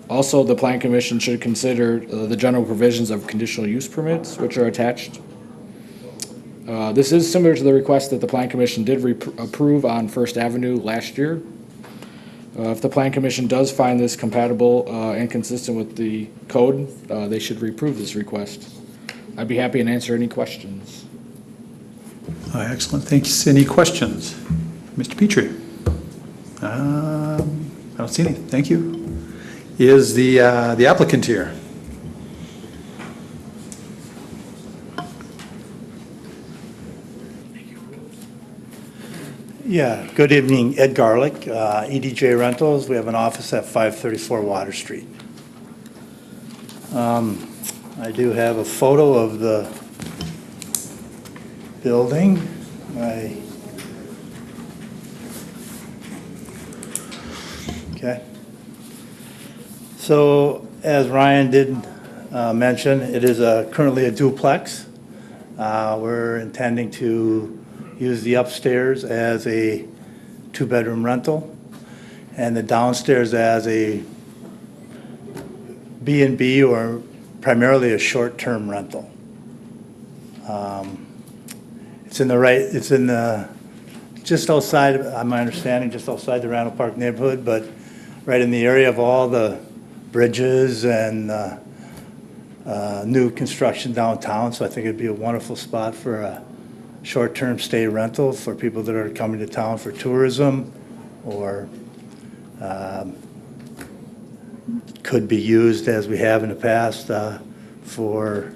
Speaker 18: Also, the Plan Commission should consider the general provisions of conditional use permits, which are attached. This is similar to the request that the Plan Commission did approve on First Avenue last year. If the Plan Commission does find this compatible and consistent with the code, they should reapprove this request. I'd be happy to answer any questions.
Speaker 2: Excellent, thanks. Any questions? Mr. Petrie? I don't see any, thank you. Is the applicant here?
Speaker 13: Yeah, good evening, Ed Garlick, EDJ Rentals. We have an office at 534 Water Street. I do have a photo of the building. Okay. So, as Ryan did mention, it is currently a duplex. We're intending to use the upstairs as a 2-bedroom rental and the downstairs as a B&B or primarily a short-term rental. Just outside, on my understanding, just outside the Randall Park neighborhood, but right in the area of all the bridges and new construction downtown. So I think it'd be a wonderful spot for a short-term stay rental for people that are coming to town for tourism, or could be used, as we have in the past, for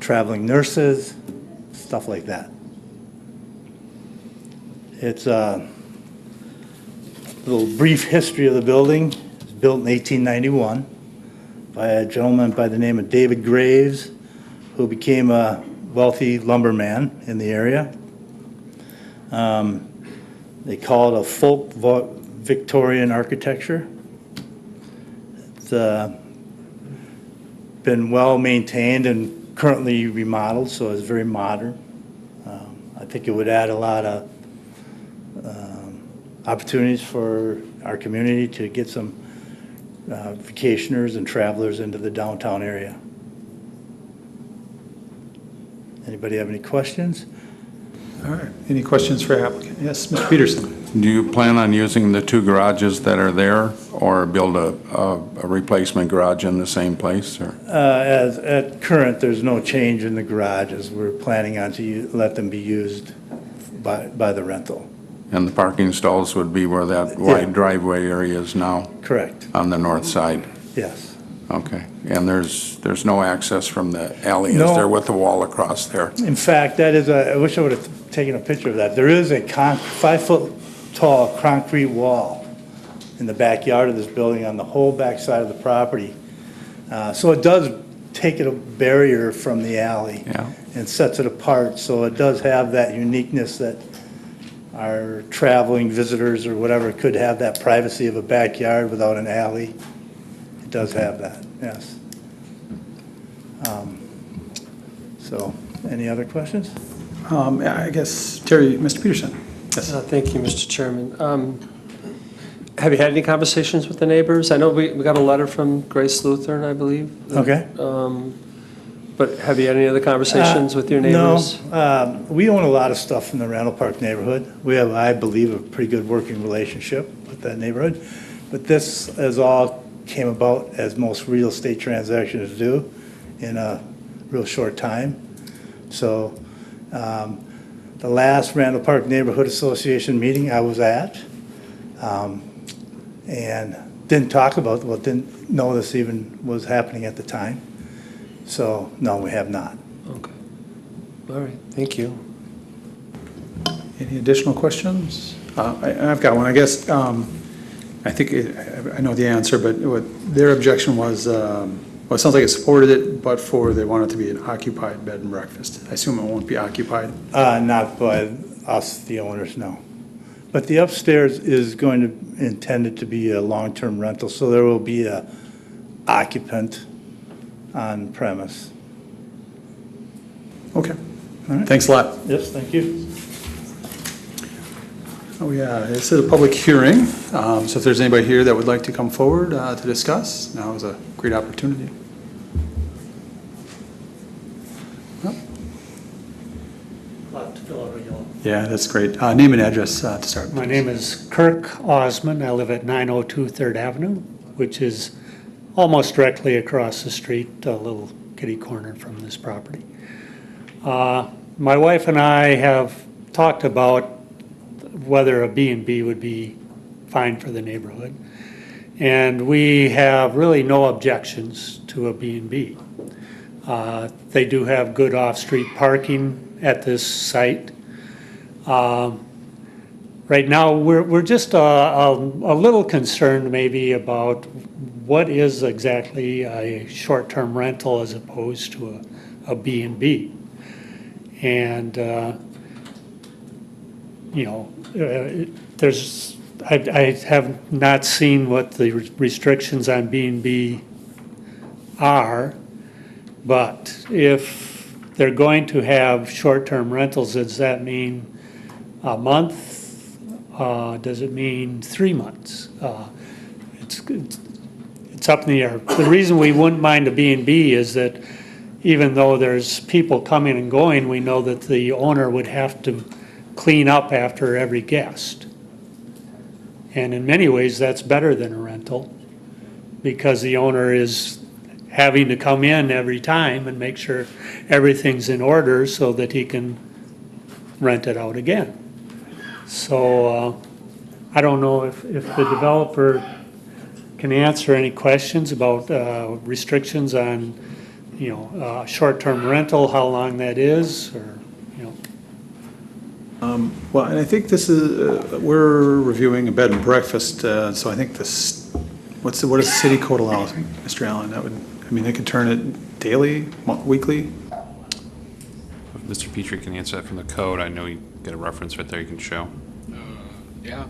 Speaker 13: traveling nurses, stuff like that. It's a little brief history of the building. It was built in 1891 by a gentleman by the name of David Graves, who became a wealthy lumberman in the area. They call it a folk Victorian architecture. It's been well maintained and currently remodeled, so it's very modern. I think it would add a lot of opportunities for our community to get some vacationers and travelers into the downtown area. Anybody have any questions?
Speaker 2: All right, any questions for applicant? Yes, Mr. Peterson.
Speaker 7: Do you plan on using the 2 garages that are there, or build a replacement garage in the same place, or?
Speaker 13: As at current, there's no change in the garages. We're planning on to let them be used by the rental.
Speaker 7: And the parking stalls would be where that wide driveway area is now?
Speaker 13: Correct.
Speaker 7: On the north side?
Speaker 13: Yes.
Speaker 7: Okay, and there's no access from the alley, is
Speaker 13: No.
Speaker 7: there, with the wall across there?
Speaker 13: In fact, that is I wish I would have taken a picture of that. There is a 5-foot-tall concrete wall in the backyard of this building on the whole backside of the property. So it does take it a barrier from the alley and sets it apart. So it does have that uniqueness that our traveling visitors or whatever could have that privacy of a backyard without an alley. It does have that, yes. So, any other questions?
Speaker 2: I guess, Terry, Mr. Peterson. Yes.
Speaker 12: Thank you, Mr. Chairman. Have you had any conversations with the neighbors? I know we got a letter from Grace Lutheran, I believe.
Speaker 13: Okay.
Speaker 12: But have you had any other conversations with your neighbors?
Speaker 13: No. We own a lot of stuff in the Randall Park neighborhood. We have, I believe, a pretty good working relationship with that neighborhood. But this is all came about as most real estate transactions do in a real short time. So the last Randall Park Neighborhood Association meeting I was at, and didn't talk about, well, didn't know this even was happening at the time. So, no, we have not.
Speaker 12: Okay. All right, thank you.
Speaker 2: Any additional questions? I've got one, I guess. I think, I know the answer, but what their objection was, well, it sounds like it supported it, but they want it to be an occupied bed and breakfast. I assume it won't be occupied?
Speaker 13: Not by us, the owners, no. But the upstairs is intended to be a long-term rental, so there will be a occupant on premise.
Speaker 2: Okay.
Speaker 13: All right.
Speaker 2: Thanks a lot.
Speaker 13: Yes, thank you.
Speaker 2: Oh, yeah, this is a public hearing, so if there's anybody here that would like to come forward to discuss, now is a great opportunity. Yeah, that's great. Name and address to start.
Speaker 14: My name is Kirk Osmond. I live at 902 3rd Avenue, which is almost directly across the street, a little kitty corner from this property. My wife and I have talked about whether a B&B would be fine for the neighborhood. And we have really no objections to a B&B. They do have good off-street parking at this site. Right now, we're just a little concerned maybe about what is exactly a short-term rental as opposed to a B&B. And, you know, I have not seen what the restrictions on B&B are, but if they're going to have short-term rentals, does that mean a month? Does it mean 3 months? It's up in the air. The reason we wouldn't mind a B&B is that even though there's people coming and going, we know that the owner would have to clean up after every guest. And in many ways, that's better than a rental because the owner is having to come in every time and make sure everything's in order so that he can rent it out again. So I don't know if the developer can answer any questions about restrictions on, you know, short-term rental, how long that is, or, you know.
Speaker 2: Well, and I think this is, we're reviewing a bed and breakfast, so I think this, what does the city code allow, Mr. Allen? That would, I mean, they could turn it daily, weekly?
Speaker 3: If Mr. Petrie can answer that from the code, I know you get a reference right there you can show.
Speaker 18: Yeah.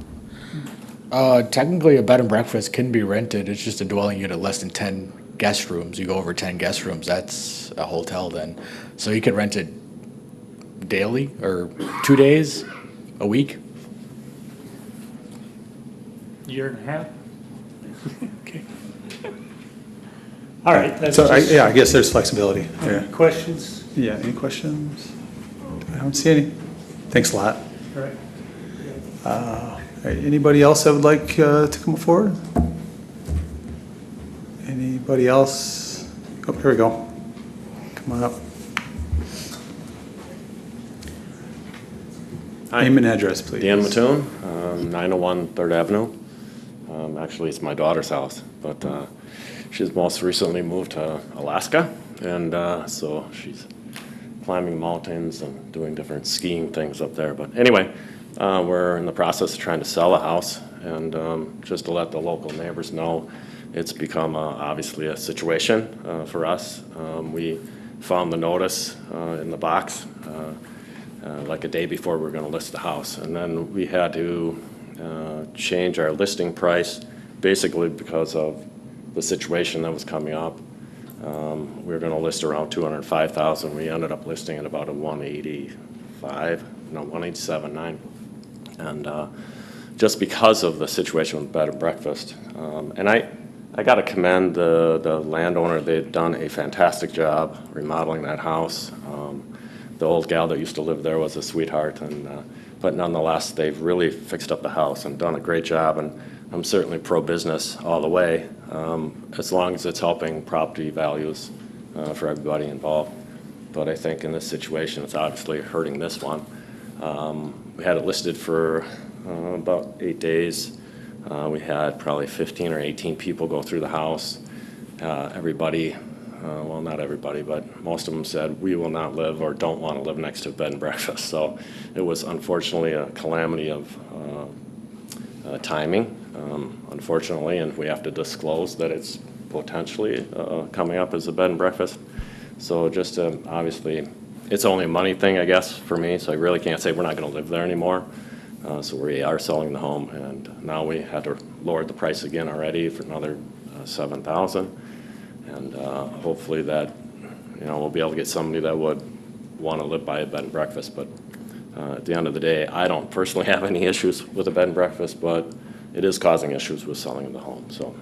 Speaker 18: Technically, a bed and breakfast can be rented. It's just a dwelling unit less than 10 guest rooms. You go over 10 guest rooms, that's a hotel then. So you could rent it daily or 2 days, a week.
Speaker 6: Year and a half? Okay. All right. That's
Speaker 2: So,
Speaker 6: just-
Speaker 2: yeah, I guess there's flexibility there.
Speaker 6: Questions?
Speaker 2: Yeah, any questions? I don't see any. Thanks a lot.
Speaker 6: All right.
Speaker 2: Anybody else that would like to come forward? Anybody else? Oh, here we go. Come on up.
Speaker 16: Hi.
Speaker 2: Name and address, please.
Speaker 16: Dan Mattoon, 901 3rd Avenue. Actually, it's my daughter's house, but she's most recently moved to Alaska, and so she's climbing mountains and doing different skiing things up there. But anyway, we're in the process of trying to sell a house, and just to let the local neighbors know, it's become obviously a situation for us. We found the notice in the box like a day before we were going to list the house, and then we had to change our listing price basically because of the situation that was coming up. We were going to list around $205,000. We ended up listing at about a 187.9, and just because of the situation with bed and breakfast. And I got to commend the landowner. They've done a fantastic job remodeling that house. The old gal that used to live there was a sweetheart, and but nonetheless, they've really fixed up the house and done a great job. And I'm certainly pro-business all the way, as long as it's helping property values for everybody involved. But I think in this situation, it's obviously hurting this one. We had it listed for about 8 days. We had probably 15 or 18 people go through the house. Everybody, well, not everybody, but most of them said, we will not live or don't want to live next to a bed and breakfast. So it was unfortunately a calamity of timing, unfortunately, and we have to disclose that it's potentially coming up as a bed and breakfast. So just obviously, it's only a money thing, I guess, for me, so I really can't say we're not going to live there anymore. So we are selling the home, and now we had to lower the price again already for another $7,000. And hopefully that, we'll be able to get somebody that would want to live by a bed and breakfast. But at the end of the day, I don't personally have any issues with a bed and breakfast, but it is causing issues with selling the home. So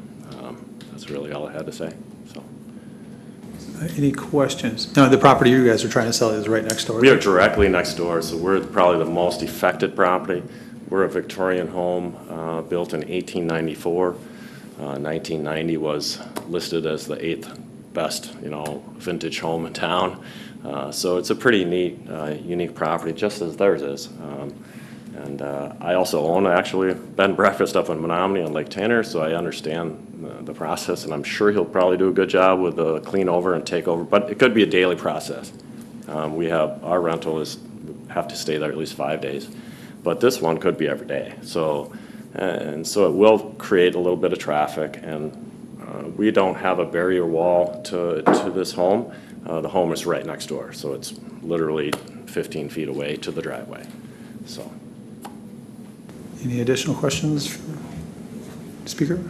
Speaker 16: that's really all I had to say. So.
Speaker 2: Any questions? No, the property you guys are trying to sell is right next door?
Speaker 16: We are directly next door, so we're probably the most affected property. We're a Victorian home built in 1894. 1990 was listed as the 8th best, vintage home in town. So it's a pretty neat, unique property, just as theirs is. And I also own actually a bed and breakfast up in Menominee on Lake Tanner, so I understand the process, and I'm sure he'll probably do a good job with the clean over and take over, but it could be a daily process. Our rental have to stay there at least 5 days, but this one could be every day. So it will create a little bit of traffic, and we don't have a barrier wall to this home. The home is right next door, so it's literally 15 feet away to the driveway. So.
Speaker 2: Any additional questions? Speaker?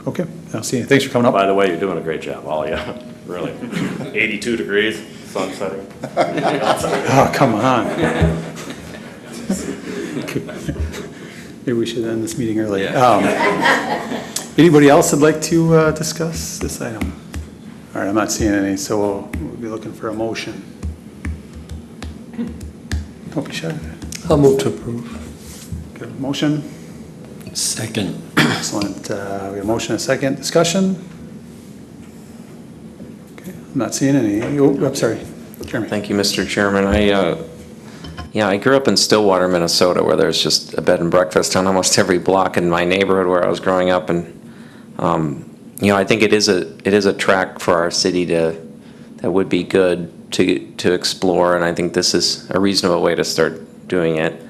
Speaker 2: Okay, I don't see any. Thanks for coming up.
Speaker 16: By the way, you're doing a great job, all of you. Really. 82 degrees, sun setting.
Speaker 2: Oh, come on. Maybe we should end this meeting early. Anybody else would like to discuss this item? All right, I'm not seeing any, so we'll be looking for a motion. Don't be shy.
Speaker 5: I'll move to approve.
Speaker 2: Good motion.
Speaker 5: Second.
Speaker 2: Excellent. We have a motion and a second. Discussion? Okay, I'm not seeing any. Oh, I'm sorry. Jeremy.
Speaker 4: Thank you, Mr. Chairman. I grew up in Stillwater, Minnesota, where there's just a bed and breakfast on almost every block in my neighborhood where I was growing up, and I think it is a track for our city that would be good to explore, and I think this is a reasonable way to start doing it.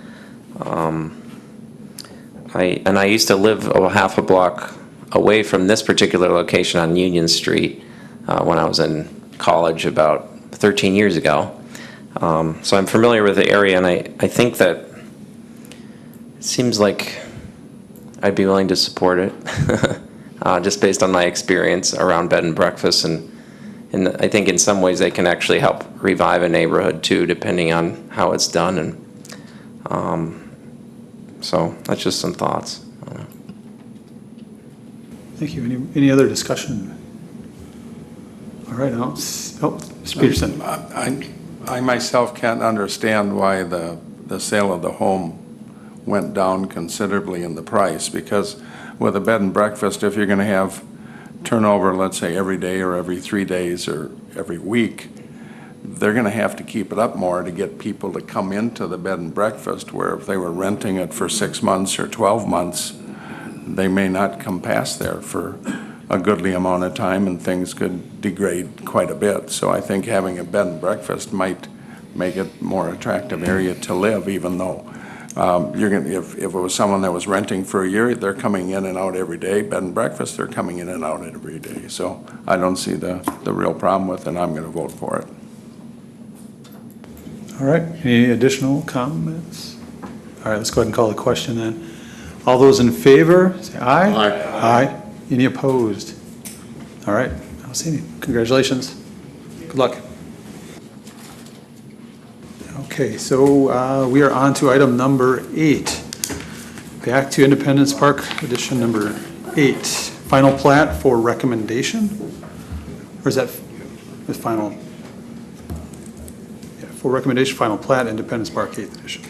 Speaker 4: I used to live half a block away from this particular location on Union Street when I was in college about 13 years ago. So I'm familiar with the area, and I think that it seems like I'd be willing to support it, just based on my experience around bed and breakfast. And I think in some ways they can actually help revive a neighborhood too, depending on how it's done. And so that's just some thoughts.
Speaker 2: Thank you. Any other discussion? All right, Mr. Peterson.
Speaker 7: I myself can't understand why the sale of the home went down considerably in the price, because with a bed and breakfast, if you're going to have turnover, let's say every day or every 3 days or every week, they're going to have to keep it up more to get people to come into the bed and breakfast, where if they were renting it for 6 months or 12 months, they may not come past there for a goodly amount of time, and things could degrade quite a bit. So I think having a bed and breakfast might make it more attractive area to live, even though if it was someone that was renting for a year, they're coming in and out every day. Bed and breakfast, they're coming in and out every day. So I don't see the real problem with it, and I'm going to vote for it.
Speaker 2: All right, any additional comments? All right, let's go ahead and call the question then. All those in favor, say aye. Aye. Aye. Any opposed? All right, I don't see any. Congratulations. Good luck. Okay, so we are on to item number 8. Back to Independence Park Edition number 8. Final plat for recommendation? Or is that the final? Yeah, for recommendation, final plat, Independence Park 8th Edition.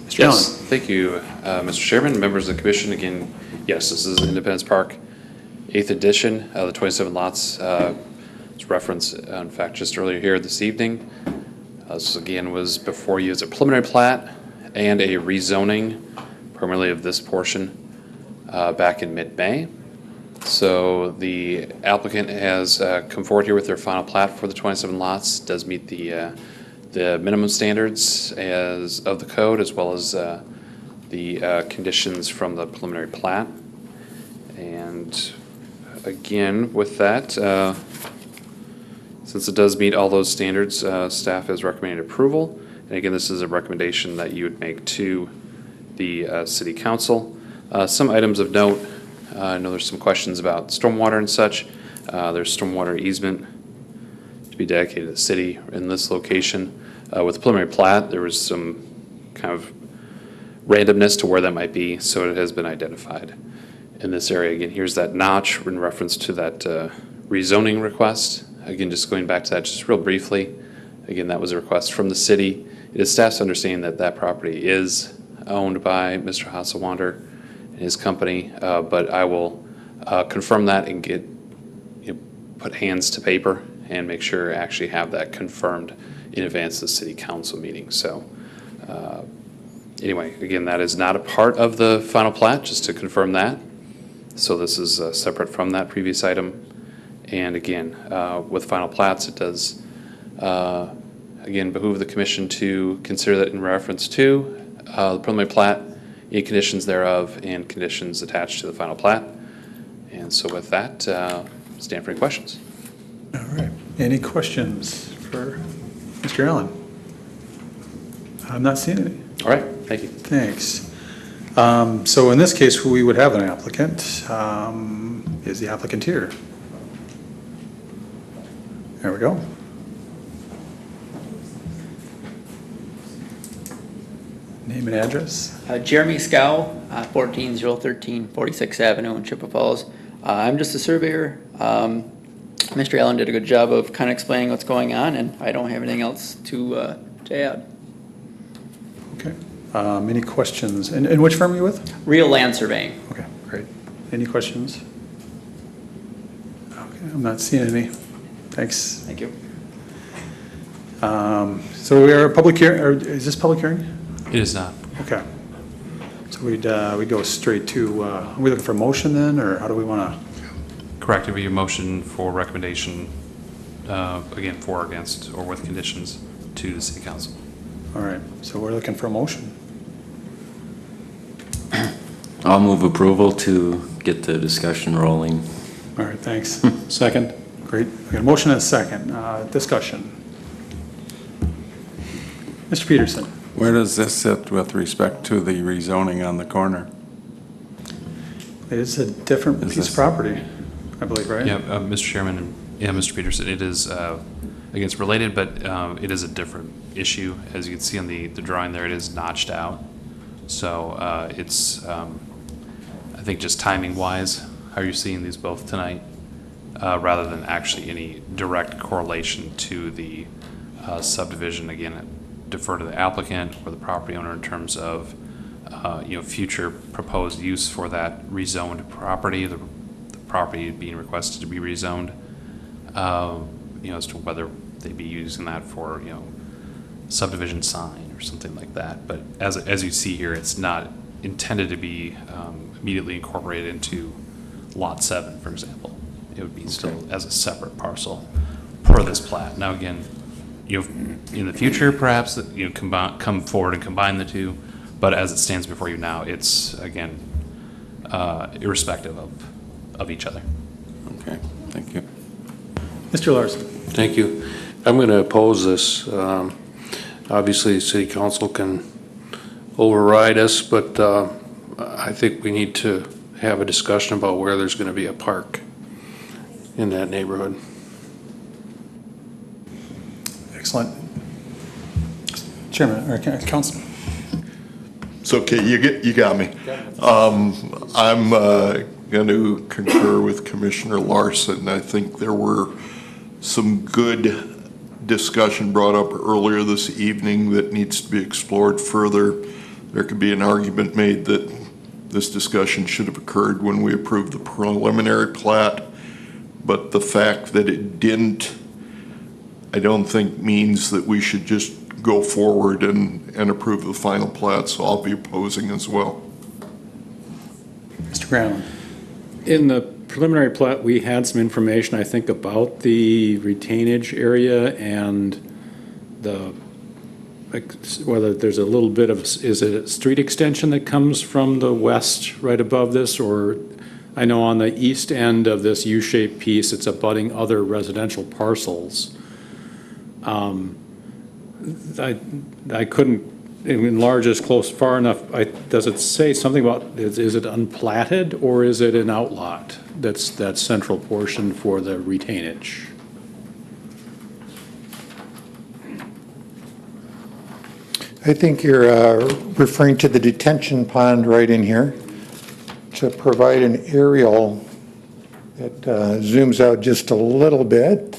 Speaker 2: Mr. Mr.
Speaker 3: Yes,
Speaker 2: Allen?
Speaker 3: thank you, Mr. Chairman, members of the commission. Again, yes, this is Independence Park, 8th edition. The 27 lots was referenced, in fact, just earlier here this evening. This again was before you as a preliminary plat and a rezoning, primarily of this portion, back in mid-May. So the applicant has come forward here with their final plat for the 27 lots. Does meet the minimum standards as of the code, as well as the conditions from the preliminary plat. And again, with that, since it does meet all those standards, staff has recommended approval. And again, this is a recommendation that you would make to the city council. Some items of note, I know there's some questions about stormwater and such. There's stormwater easement to be dedicated to the city in this location. With the preliminary plat, there was some kind of randomness to where that might be, so it has been identified in this area. Again, here's that notch in reference to that rezoning request. Again, just going back to that just real briefly. Again, that was a request from the city. It is staff's understanding that that property is owned by Mr. Hasselwander and his company, but I will confirm that and get, put hands to paper and make sure I actually have that confirmed in advance of the city council meeting. So anyway, again, that is not a part of the final plat, just to confirm that. So this is separate from that previous item. And again, with final plats, it does, again, behoove the commission to consider that in reference to the preliminary plat, any conditions thereof, and conditions attached to the final plat. And so with that, stand for any questions.
Speaker 2: All right. Any questions for Mr. Allen? I'm not seeing any.
Speaker 3: All right. Thank you.
Speaker 2: Thanks. So in this case, we would have an applicant. Is the applicant here? There we go. Name and address?
Speaker 11: Jeremy Scow, 14013 46th Avenue in Chippewa Falls. I'm just a surveyor. Mr. Allen did a good job of kind of explaining what's going on, and I don't have anything else to add.
Speaker 2: Okay. Any questions? And which firm are you with?
Speaker 11: Real Land Surveying.
Speaker 2: Okay, great. Any questions? Okay, I'm not seeing any. Thanks.
Speaker 11: Thank you.
Speaker 2: So we are a public hearing, or is this public hearing?
Speaker 3: It is not.
Speaker 2: Okay. So we'd go straight to, are we looking for a motion then, or how do we want to?
Speaker 3: Correct. It would be a motion for recommendation, again, for or against, or with conditions to the city council.
Speaker 2: All right. So we're looking for a motion.
Speaker 15: I'll move approval to get the discussion rolling.
Speaker 2: All right, thanks. Second. Great. We got a motion and a second. Discussion. Mr. Peterson.
Speaker 7: Where does this sit with respect to the rezoning on the corner?
Speaker 2: It is a different piece of property, I believe, right?
Speaker 3: Yeah, Mr. Chairman, yeah, Mr. Peterson, it is, again, it's related, but it is a different issue. As you can see on the drawing there, it is notched out. So it's, I think just timing-wise, how you're seeing these both tonight, rather than actually any direct correlation to the subdivision. Again, defer to the applicant or the property owner in terms of future proposed use for that rezoned property, the property being requested to be rezoned, as to whether they'd be using that for subdivision sign or something like that. But as you see here, it's not intended to be immediately incorporated into Lot 7, for example. It would be still as a separate parcel per this plat. Now again, in the future, perhaps come forward and combine the two, but as it stands before you now, it's again irrespective of each other.
Speaker 7: Okay, thank you.
Speaker 2: Mr. Larson.
Speaker 8: Thank you. I'm going to oppose this. Obviously, city council can override us, but I think we need to have a discussion about where there's going to be a park in that neighborhood.
Speaker 2: Excellent. Chairman, or Councilman.
Speaker 17: It's okay, you got me. I'm going to concur with Commissioner Larson. I think there were some good discussion brought up earlier this evening that needs to be explored further. there could be an argument made that this discussion should have occurred when we approved the preliminary plat, but the fact that it didn't, I don't think means that we should just go forward and approve the final plat, so I'll be opposing as well.
Speaker 2: Mr. Granlund.
Speaker 5: In the preliminary plat, we had some information, I think, about the retainage area and the, whether there's a little bit of, is it a street extension that comes from the west right above this? Or I know on the east end of this U-shaped piece, it's abutting other residential parcels. I couldn't enlarge this close far enough. Does it say something about, is it unplatted or is it an outlot? That's that central portion for the retainage.
Speaker 1: I think you're referring to the detention pond right in here. To provide an aerial that zooms out just a little bit.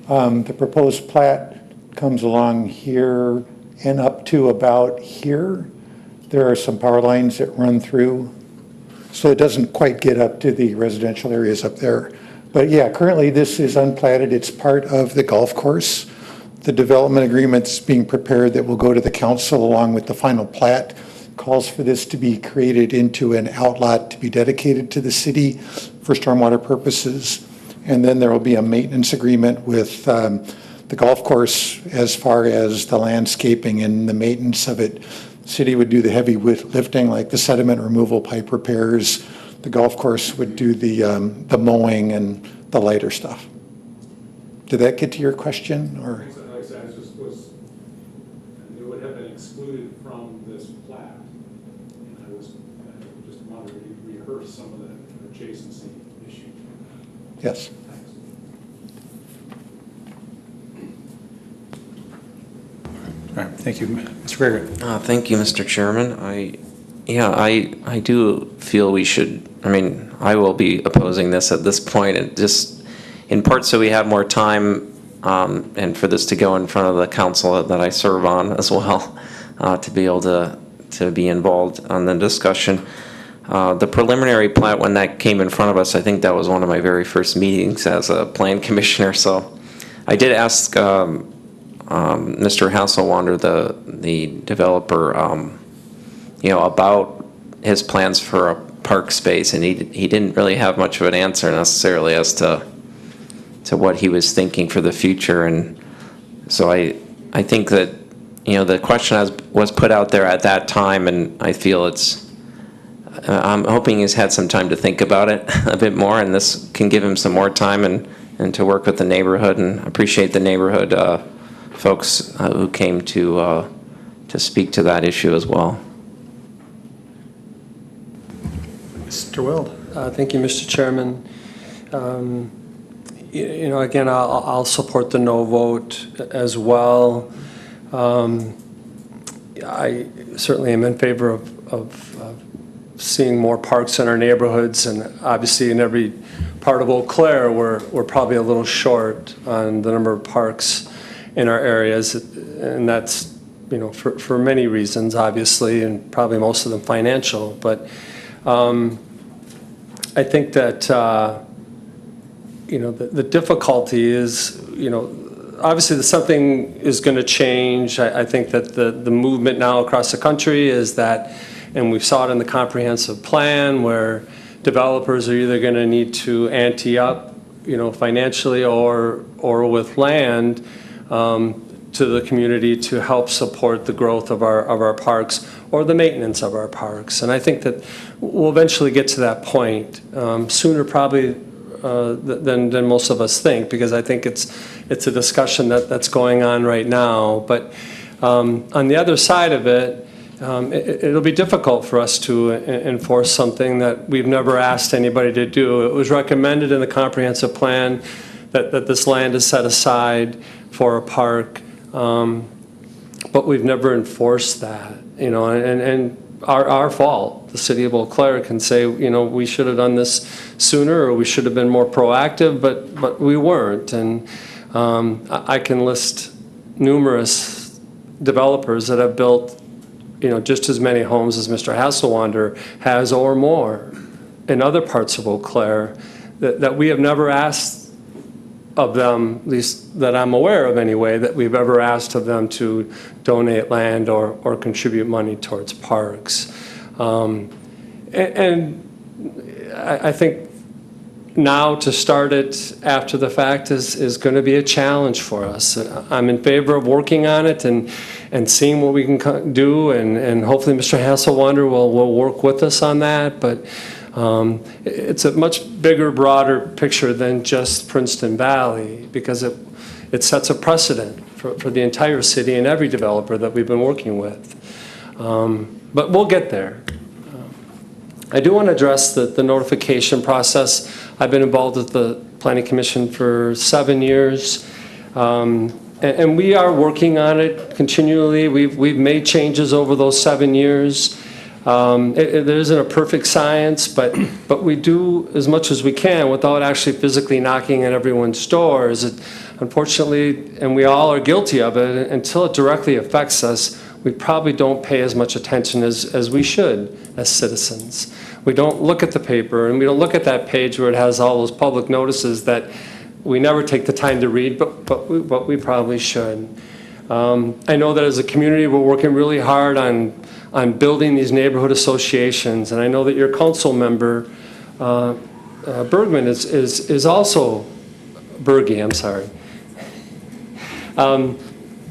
Speaker 1: The proposed plat comes along here and up to about here. There are some power lines that run through, so it doesn't quite get up to the residential areas up there. But yeah, currently this is unplatted. It's part of the golf course. The development agreement's being prepared that will go to the council along with the final plat. Calls for this to be created into an outlot to be dedicated to the city for stormwater purposes. And then there will be a maintenance agreement with the golf course as far as the landscaping and the maintenance of it. The city would do the heavy lifting, like the sediment removal, pipe repairs. The golf course would do the mowing and the lighter stuff. Did that get to your question, or?
Speaker 5: It would have been excluded from this plat, and I just wanted to rehearse some of the adjacency issue.
Speaker 1: Yes.
Speaker 2: All right, thank you. Mr. Gregory.
Speaker 4: Thank you, Mr. Chairman. I do feel we should, I will be opposing this at this point, and just in part so we have more time and for this to go in front of the council that I serve on as well, to be able to be involved on the discussion. The preliminary plat, when that came in front of us, I think that was one of my very first meetings as a plan commissioner. So I did ask Mr. Hasselwander, the developer, about his plans for a park space, and he didn't really have much of an answer necessarily as to what he was thinking for the future. And so I think that, the question was put out there at that time, and I feel I'm hoping he's had some time to think about it a bit more, and this can give him some more time and to work with the neighborhood, and appreciate the neighborhood folks who came to speak to that issue as well.
Speaker 2: Mr. Weld.
Speaker 12: Thank you, Mr. Chairman. Again, I'll support the no vote as well. I certainly am in favor of seeing more parks in our neighborhoods, and obviously in every part of Eau Claire, we're probably a little short on the number of parks in our areas, and that's, for many reasons, obviously, and probably most of them financial. But I think that, the difficulty is, obviously something is going to change. I think that the movement now across the country is that, and we saw it in the comprehensive plan, where developers are either going to need to ante up, financially or with land to the community to help support the growth of our parks or the maintenance of our parks. And I think that we'll eventually get to that point sooner probably than most of us think, because I think it's a discussion that's going on right now. But on the other side of it, it'll be difficult for us to enforce something that we've never asked anybody to do. It was recommended in the comprehensive plan that this land is set aside for a park, but we've never enforced that, and our fault. The city of Eau Claire can say, we should have done this sooner, or we should have been more proactive, but we weren't. And I can list numerous developers that have built just as many homes as Mr. Hasselwander has or more in other parts of Eau Claire that we have never asked of them, at least that I'm aware of anyway, that we've ever asked of them to donate land or contribute money towards parks. And I think now to start it after the fact is going to be a challenge for us. I'm in favor of working on it and seeing what we can do, and hopefully Mr. Hasselwander will work with us on that. But it's a much bigger, broader picture than just Princeton Valley, because it sets a precedent for the entire city and every developer that we've been working with. But we'll get there. I do want to address the notification process. I've been involved with the Planning Commission for 7 years, and we are working on it continually. We've made changes over those 7 years. There isn't a perfect science, but we do as much as we can without actually physically knocking at everyone's doors. Unfortunately, and we all are guilty of it, until it directly affects us, we probably don't pay as much attention as we should as citizens. We don't look at the paper, and we don't look at that page where it has all those public notices that we never take the time to read, but we probably should. I know that as a community, we're working really hard on building these neighborhood associations, and I know that your council member, Bergman, is also, Berge, I'm sorry,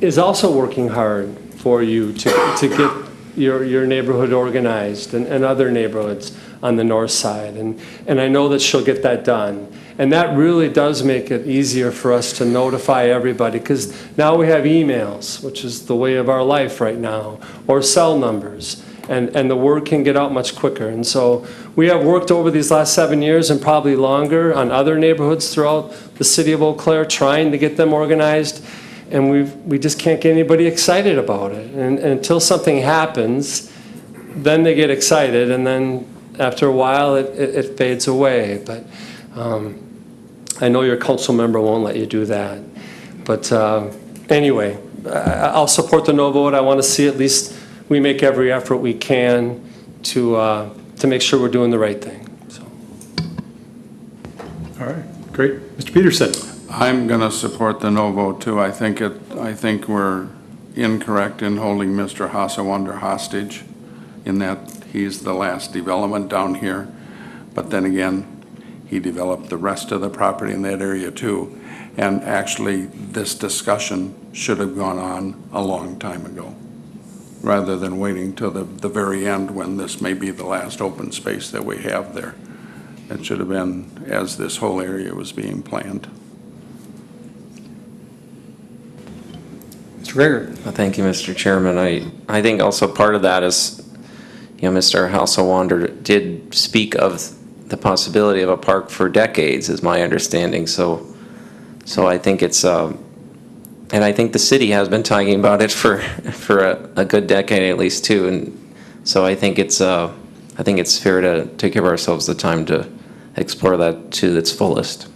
Speaker 12: is also working hard for you to get your neighborhood organized and other neighborhoods on the north side. And I know that she'll get that done. And that really does make it easier for us to notify everybody, because now we have emails, which is the way of our life right now, or cell numbers, and the word can get out much quicker. And so we have worked over these last 7 years and probably longer on other neighborhoods throughout the city of Eau Claire, trying to get them organized. And we just can't get anybody excited about it. And until something happens, then they get excited, and then after a while it fades away. But I know your council member won't let you do that. But anyway, I'll support the no vote. I want to see at least we make every effort we can to make sure we're doing the right thing. So.
Speaker 2: All right, great. Mr. Peterson.
Speaker 7: I'm going to support the no vote too. I think we're incorrect in holding Mr. Hasselwander hostage, in that he's the last development down here. But then again, he developed the rest of the property in that area too. And actually, this discussion should have gone on a long time ago, rather than waiting till the very end when this may be the last open space that we have there. It should have been as this whole area was being planned.
Speaker 2: Mr. Greger.
Speaker 4: Well, thank you, Mr. Chairman. I think also part of that is, Mr. Hasselwander did speak of the possibility of a park for decades, is my understanding. So I think it's, and I think the city has been talking about it for a good decade at least too. And so I think it's fair to give ourselves the time to explore that to its fullest.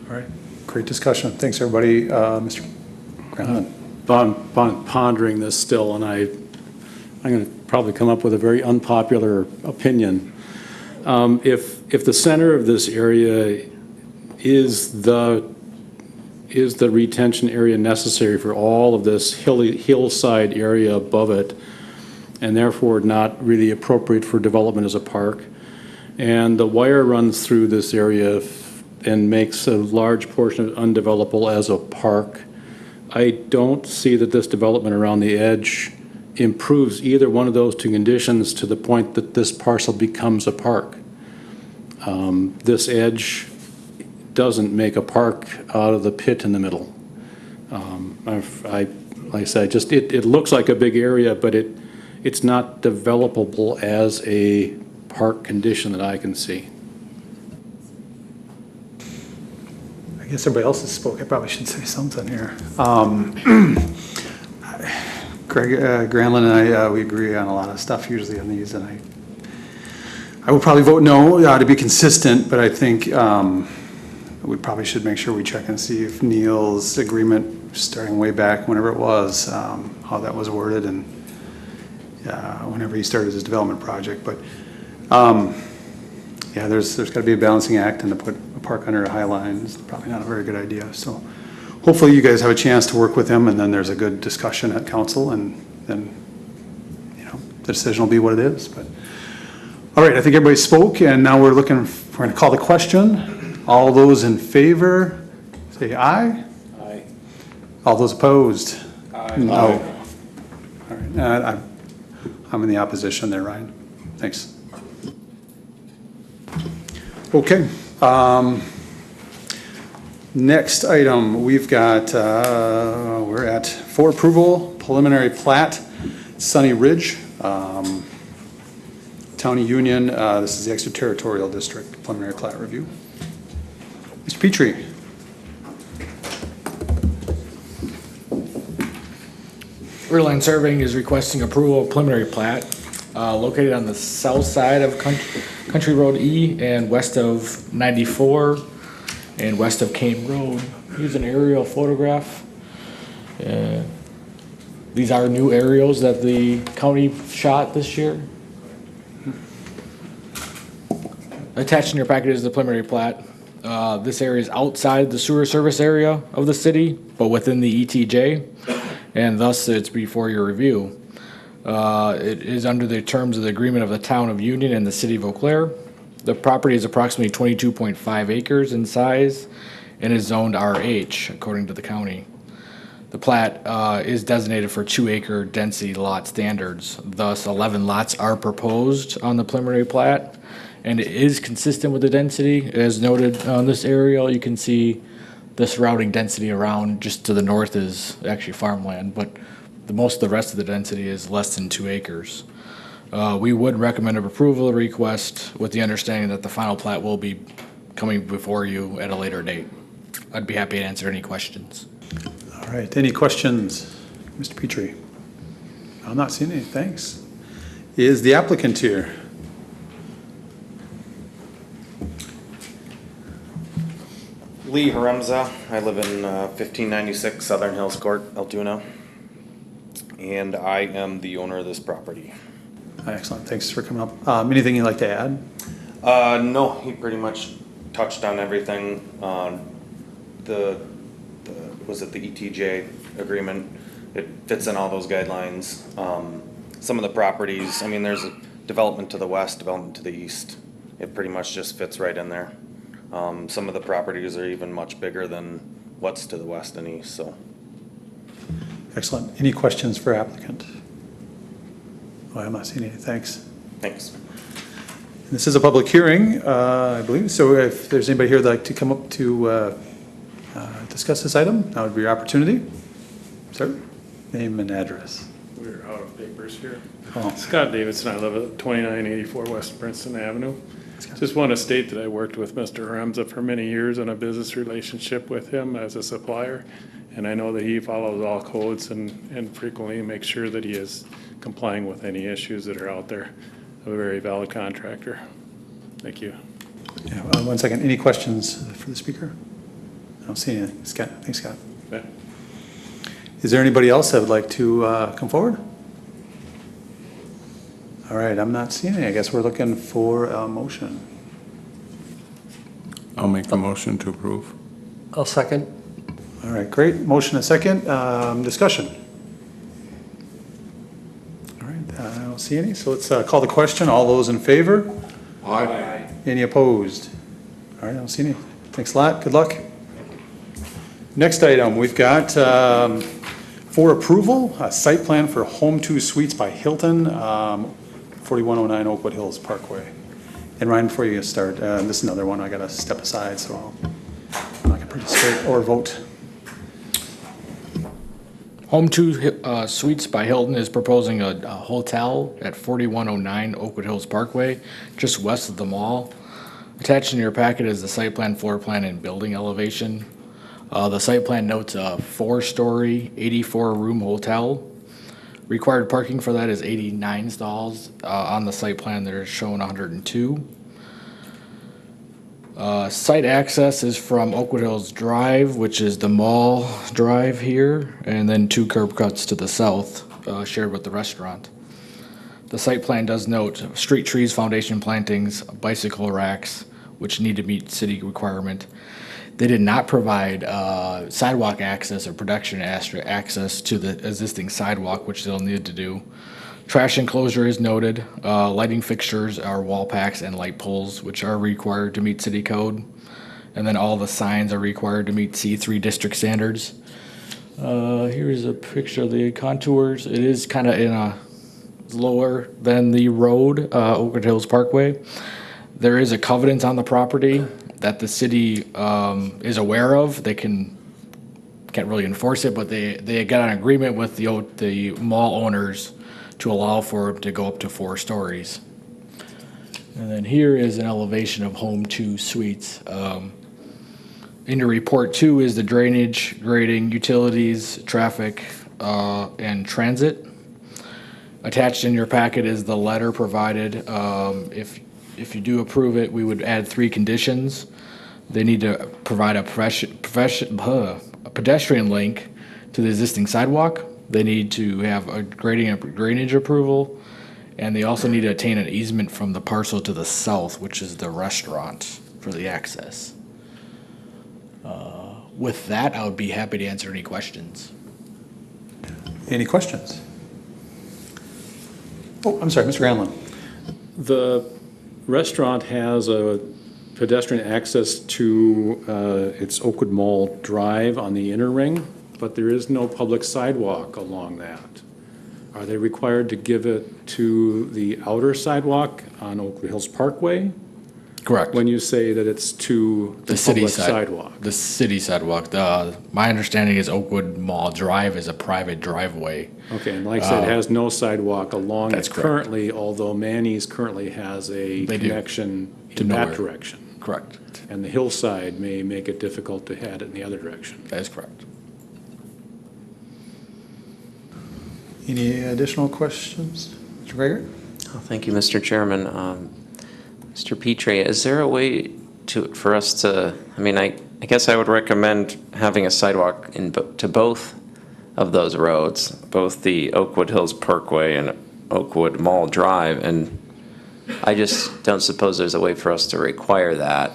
Speaker 2: All right, great discussion. Thanks, everybody. Mr.
Speaker 5: Pondering this still, and I'm going to probably come up with a very unpopular opinion. If the center of this area is the retention area necessary for all of this hillside area above it, and therefore not really appropriate for development as a park, and the wire runs through this area and makes a large portion of it undevelopable as a park, I don't see that this development around the edge improves either one of those two conditions to the point that this parcel becomes a park. This edge doesn't make a park out of the pit in the middle. Like I said, it looks like a big area, but it's not developable as a park condition that I can see.
Speaker 2: I guess everybody else has spoke. I probably should say something here. Greg, Granlund and I, we agree on a lot of stuff usually on these, and I would probably vote no to be consistent, but I think we probably should make sure we check and see if Neil's agreement starting way back whenever it was, how that was worded and whenever he started his development project. But yeah, there's got to be a balancing act, and to put a park under a high line is probably not a very good idea. So hopefully you guys have a chance to work with him, and then there's a good discussion at council, and then, you know, the decision will be what it is. But all right, I think everybody spoke, and now we're going to call the question. All those in favor, say aye.
Speaker 12: Aye.
Speaker 2: All those opposed?
Speaker 12: Aye.
Speaker 2: No.
Speaker 12: Aye.
Speaker 2: All right, I'm in the opposition there, Ryan. Thanks. Okay. Next item, we've got, we're at for approval, preliminary plat, Sunny Ridge, County Union. This is the extraterritorial district preliminary plat review. Mr. Petrie.
Speaker 18: Rearline Surveying is requesting approval of preliminary plat located on the south side of Country Road E and west of 94 and west of Kane Road. Here's an aerial photograph. These are new aerials that the county shot this year. Attached in your packet is the preliminary plat. This area is outside the sewer service area of the city, but within the ETJ, and thus it's before your review. It is under the terms of the agreement of the town of Union and the city of Eau Claire. The property is approximately 22.5 acres in size and is zoned RH according to the county. The plat is designated for 2-acre density lot standards. Thus, 11 lots are proposed on the preliminary plat, and it is consistent with the density. As noted on this aerial, you can see the surrounding density around just to the north is actually farmland, but most of the rest of the density is less than 2 acres. We would recommend approval of the request with the understanding that the final plat will be coming before you at a later date. I'd be happy to answer any questions.
Speaker 2: All right, any questions? Mr. Petrie? I'm not seeing any, thanks. Is the applicant here?
Speaker 19: Lee Haremza. I live in 1596 Southern Hills Court, Altoona, and I am the owner of this property.
Speaker 2: Excellent, thanks for coming up. Anything you'd like to add?
Speaker 19: No, he pretty much touched on everything. Was it the ETJ agreement? It fits in all those guidelines. Some of the properties, I mean, there's a development to the west, development to the east. It pretty much just fits right in there. Some of the properties are even much bigger than what's to the west and east, so.
Speaker 2: Excellent. Any questions for applicant? Oh, I'm not seeing any, thanks.
Speaker 19: Thanks.
Speaker 2: This is a public hearing, I believe, so if there's anybody here that'd like to come up to discuss this item, that would be your opportunity. Sir, name and address.
Speaker 21: We're out of papers here.
Speaker 2: Oh.
Speaker 21: Scott Davidson, I live at 2984 West Princeton Avenue. Just want to state that I worked with Mr. Haremza for many years on a business relationship with him as a supplier, and I know that he follows all codes and frequently makes sure that he is complying with any issues that are out there. A very valid contractor. Thank you.
Speaker 2: Yeah, 1 second. Any questions for the speaker? I don't see anything. Scott, thanks, Scott.
Speaker 21: Okay.
Speaker 2: Is there anybody else that would like to come forward? All right, I'm not seeing any. I guess we're looking for a motion.
Speaker 7: I'll make a motion to approve.
Speaker 12: I'll second.
Speaker 2: All right, great. Motion and second. Discussion. All right, I don't see any. So let's call the question. All those in favor?
Speaker 7: Aye.
Speaker 2: Any opposed? All right, I don't see any. Thanks a lot. Good luck. Next item, we've got for approval, a site plan for Home 2 Suites by Hilton, 4109 Oakwood Hills Parkway. And Ryan, before you get started, this is another one I got to step aside, so I'm not going to participate or vote.
Speaker 18: Home 2 Suites by Hilton is proposing a hotel at 4109 Oakwood Hills Parkway, just west of the mall. Attached in your packet is the site plan, floor plan, and building elevation. The site plan notes a 4-story, 84-room hotel. Required parking for that is 89 stalls. On the site plan, they're showing 102. Site access is from Oakwood Hills Drive, which is the mall drive here, and then 2 curb cuts to the south, shared with the restaurant. The site plan does note street trees, foundation plantings, bicycle racks, which need to meet city requirement. They did not provide sidewalk access or pedestrian access to the existing sidewalk, which they'll need to do. Trash enclosure is noted. Lighting fixtures are wall packs and light poles, which are required to meet city code. And then all the signs are required to meet C3 district standards. Here's a picture of the contours. It is kind of in a lower than the road, Oakwood Hills Parkway. There is a covenant on the property that the city is aware of. They can't really enforce it, but they got an agreement with the mall owners to allow for it to go up to 4 stories. And then here is an elevation of Home 2 Suites. In your report 2 is the drainage, grading, utilities, traffic, and transit. Attached in your packet is the letter provided. If you do approve it, we would add 3 conditions. They need to provide a pedestrian link to the existing sidewalk. They need to have a grading and drainage approval, and they also need to obtain an easement from the parcel to the south, which is the restaurant, for the access. With that, I would be happy to answer any questions.
Speaker 2: Any questions? Oh, I'm sorry, Mr. Hanlon.
Speaker 21: The restaurant has a pedestrian access to its Oakwood Mall Drive on the inner ring, but there is no public sidewalk along that. Are they required to give it to the outer sidewalk on Oakwood Hills Parkway?
Speaker 18: Correct.
Speaker 21: When you say that it's to the
Speaker 18: city
Speaker 21: public sidewalk?
Speaker 18: The city sidewalk. My understanding is Oakwood Mall Drive is a private driveway.
Speaker 21: Okay, and like I said, it has no sidewalk along
Speaker 18: That's
Speaker 21: it
Speaker 18: correct.
Speaker 21: currently, although Manny's currently has a
Speaker 18: They do.
Speaker 21: connection
Speaker 18: To
Speaker 21: in that
Speaker 18: nowhere.
Speaker 21: direction.
Speaker 18: Correct.
Speaker 21: And the hillside may make it difficult to head in the other direction.
Speaker 18: That is correct.
Speaker 2: Any additional questions? Mr. Greger?
Speaker 4: Oh, thank you, Mr. Chairman. Mr. Petrie, is there a way for us to, I guess I would recommend having a sidewalk to both of those roads, both the Oakwood Hills Parkway and Oakwood Mall Drive, and I just don't suppose there's a way for us to require that.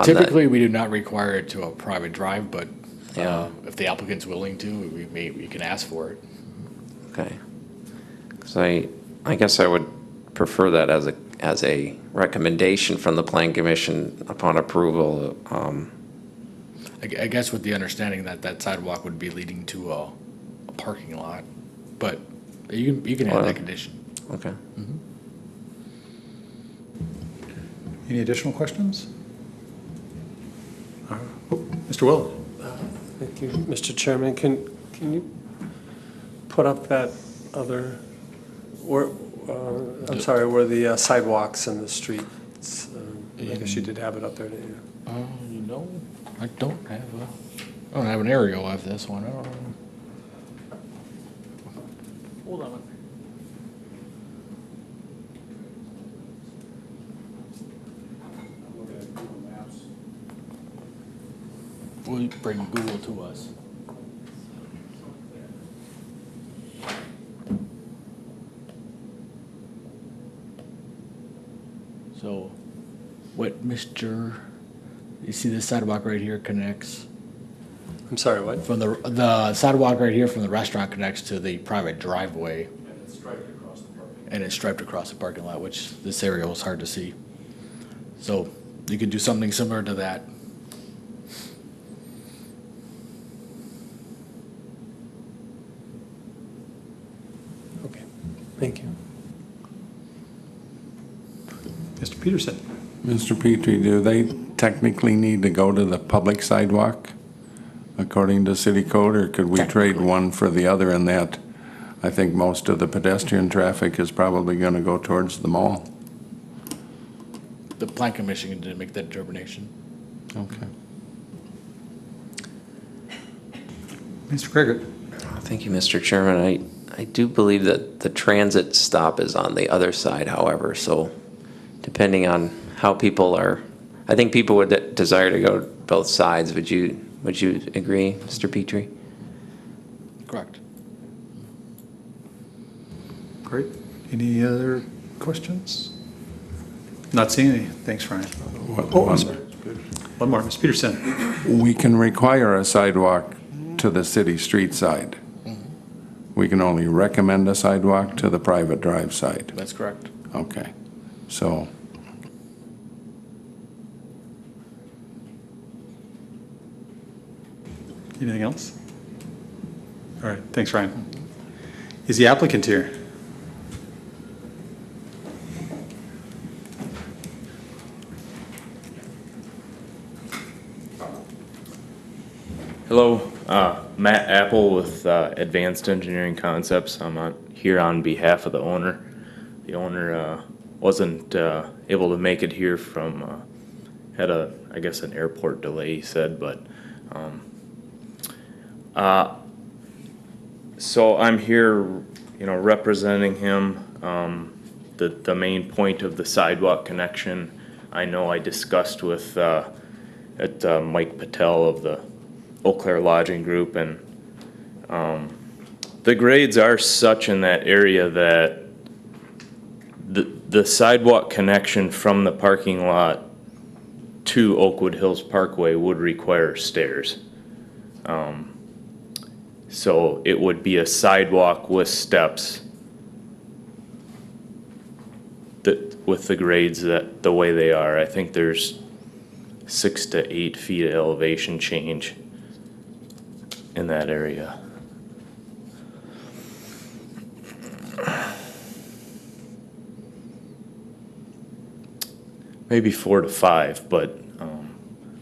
Speaker 18: Typically, we do not require it to a private drive, but
Speaker 4: Yeah.
Speaker 18: if the applicant's willing to, we can ask for it.
Speaker 4: Okay. So I guess I would prefer that as a recommendation from the Plan Commission upon approval.
Speaker 18: I guess with the understanding that that sidewalk would be leading to a parking lot, but you can add that condition.
Speaker 4: Okay.
Speaker 2: Any additional questions? Mr. Willett?
Speaker 12: Thank you, Mr. Chairman. Can you put up that other, where the sidewalks and the streets? I guess you did have it up there, didn't you?
Speaker 18: No, I don't have an aerial of this one. I don't know. Hold on. We'll bring Google to us. So, you see this sidewalk right here connects?
Speaker 12: I'm sorry, what?
Speaker 18: From the sidewalk right here from the restaurant connects to the private driveway.
Speaker 21: And it's striped across the parking.
Speaker 18: And it's striped across the parking lot, which this area was hard to see. So you could do something similar to that.
Speaker 12: Okay, thank you.
Speaker 2: Mr. Peterson?
Speaker 7: Mr. Petrie, do they technically need to go to the public sidewalk according to city code, or could we trade one for the other in that? I think most of the pedestrian traffic is probably going to go towards the mall.
Speaker 18: The Plan Commission didn't make that determination.
Speaker 7: Okay.
Speaker 2: Mr. Greger?
Speaker 4: Thank you, Mr. Chairman. I do believe that the transit stop is on the other side, however, so depending on how people are I think people would desire to go both sides. Would you agree, Mr. Petrie?
Speaker 18: Correct.
Speaker 2: Great. Any other questions? Not seeing any. Thanks, Ryan. Oh, I'm sorry. One more, Ms. Peterson.
Speaker 7: We can require a sidewalk to the city street side. We can only recommend a sidewalk to the private drive side.
Speaker 18: That's correct.
Speaker 7: Okay, so.
Speaker 2: Anything else? All right, thanks, Ryan. Is the applicant here?
Speaker 9: Hello, Matt Apple with Advanced Engineering Concepts. I'm here on behalf of the owner. The owner wasn't able to make it here from, had I guess an airport delay, he said, but so I'm here, representing him. The main point of the sidewalk connection, I know I discussed with Mike Patel of the Eau Claire Lodging Group, and the grades are such in that area that the sidewalk connection from the parking lot to Oakwood Hills Parkway would require stairs. So it would be a sidewalk with steps with the grades the way they are. I think there's 6 to 8 feet of elevation change in that area. Maybe 4 to 5, but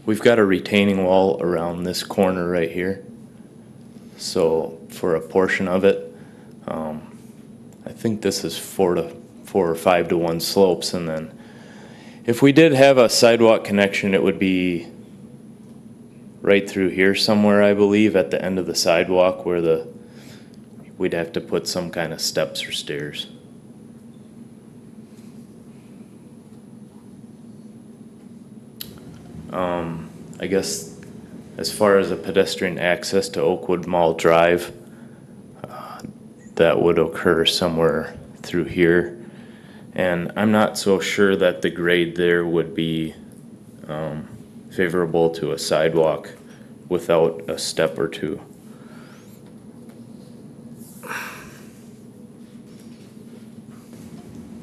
Speaker 9: we've got a retaining wall around this corner right here. So for a portion of it, I think this is 4 or 5 to 1 slopes, and then if we did have a sidewalk connection, it would be right through here somewhere, I believe, at the end of the sidewalk where we'd have to put some kind of steps or stairs. I guess as far as a pedestrian access to Oakwood Mall Drive, that would occur somewhere through here. And I'm not so sure that the grade there would be favorable to a sidewalk without a step or two.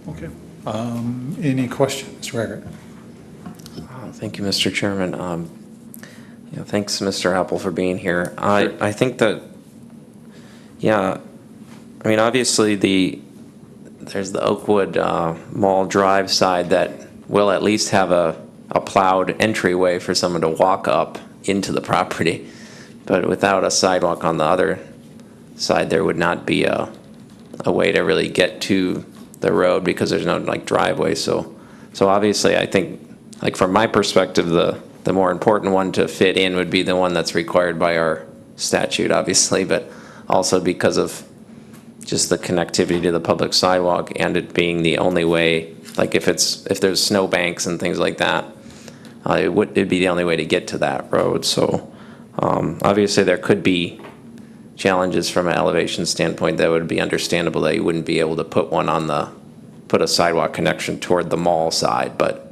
Speaker 2: Okay. Any questions, Mr. Eggert?
Speaker 4: Thank you, Mr. Chairman. Thanks, Mr. Apple, for being here. I think that, obviously there's the Oakwood Mall Drive side that will at least have a plowed entryway for someone to walk up into the property. But without a sidewalk on the other side, there would not be a way to really get to the road because there's no driveway. So obviously I think, from my perspective, the more important one to fit in would be the one that's required by our statute, obviously, but also because of just the connectivity to the public sidewalk and it being the only way, if there's snowbanks and things like that, it'd be the only way to get to that road. So obviously there could be challenges from an elevation standpoint that would be understandable that you wouldn't be able to put a sidewalk connection toward the mall side, but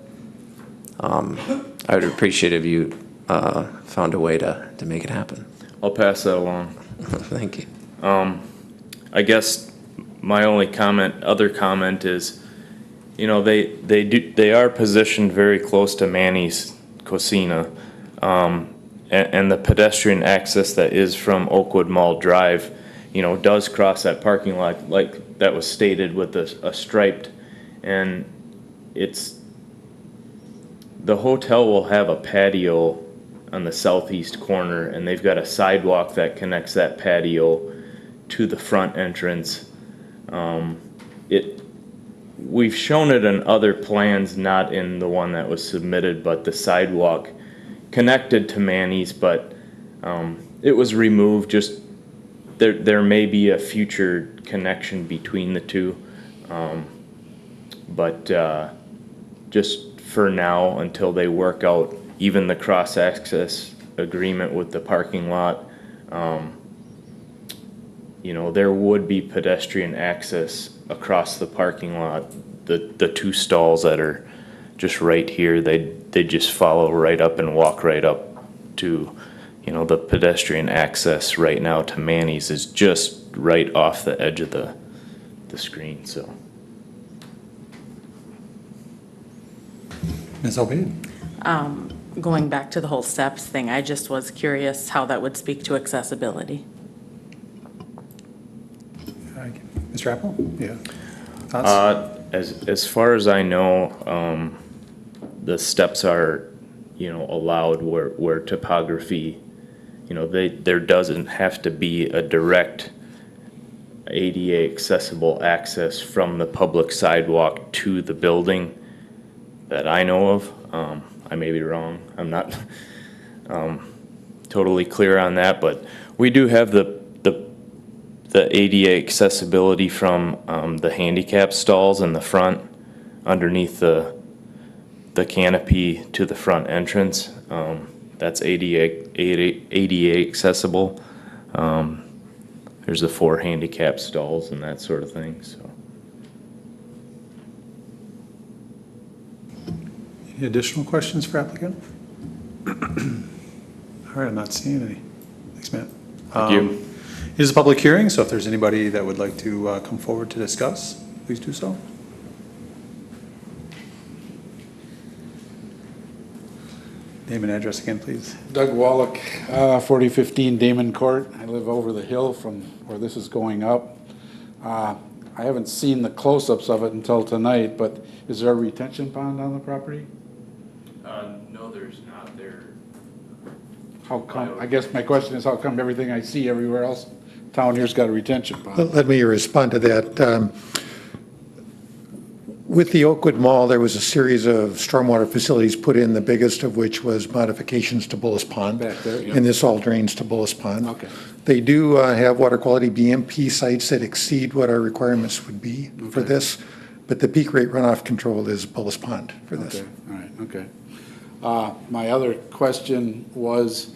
Speaker 4: I would appreciate if you found a way to make it happen.
Speaker 9: I'll pass that along.
Speaker 4: Thank you.
Speaker 9: I guess my only other comment is, they are positioned very close to Manny's Cocina, and the pedestrian access that is from Oakwood Mall Drive, does cross that parking lot like that was stated with a striped, and the hotel will have a patio on the southeast corner, and they've got a sidewalk that connects that patio to the front entrance. We've shown it in other plans, not in the one that was submitted, but the sidewalk connected to Manny's, but it was removed. Just there may be a future connection between the two, but just for now until they work out even the cross-access agreement with the parking lot. You know, there would be pedestrian access across the parking lot. The two stalls that are just right here, they just follow right up and walk right up to, you know, the pedestrian access right now to Manny's is just right off the edge of the screen, so.
Speaker 2: Ms. Obeid?
Speaker 20: Going back to the whole steps thing, I just was curious how that would speak to accessibility.
Speaker 2: Mr. Apple? Yeah. Thoughts?
Speaker 9: As far as I know, the steps are, you know, allowed where topography, you know, there doesn't have to be a direct ADA accessible access from the public sidewalk to the building that I know of. I may be wrong. I'm not totally clear on that, but we do have the ADA accessibility from the handicap stalls in the front underneath the canopy to the front entrance. That's ADA accessible. There's the 4 handicap stalls and that sort of thing, so.
Speaker 2: Any additional questions for applicant? All right, I'm not seeing any. Thanks, Matt.
Speaker 3: Thank you.
Speaker 2: It is a public hearing, so if there's anybody that would like to come forward to discuss, please do so. Name and address again, please.
Speaker 22: Doug Wallach, 4015 Damon Court. I live over the hill from where this is going up. I haven't seen the close-ups of it until tonight, but is there a retention pond on the property?
Speaker 9: No, there's not there.
Speaker 22: How come, I guess my question is, how come everything I see everywhere else, town here's got a retention pond?
Speaker 1: Let me respond to that. With the Oakwood Mall, there was a series of stormwater facilities put in, the biggest of which was modifications to Bullis Pond.
Speaker 22: Back there, yeah.
Speaker 1: And this all drains to Bullis Pond.
Speaker 22: Okay.
Speaker 1: They do have water quality BMP sites that exceed what our requirements would be for this, but the peak rate runoff control is Bullis Pond for this.
Speaker 22: Okay, all right, okay. My other question was,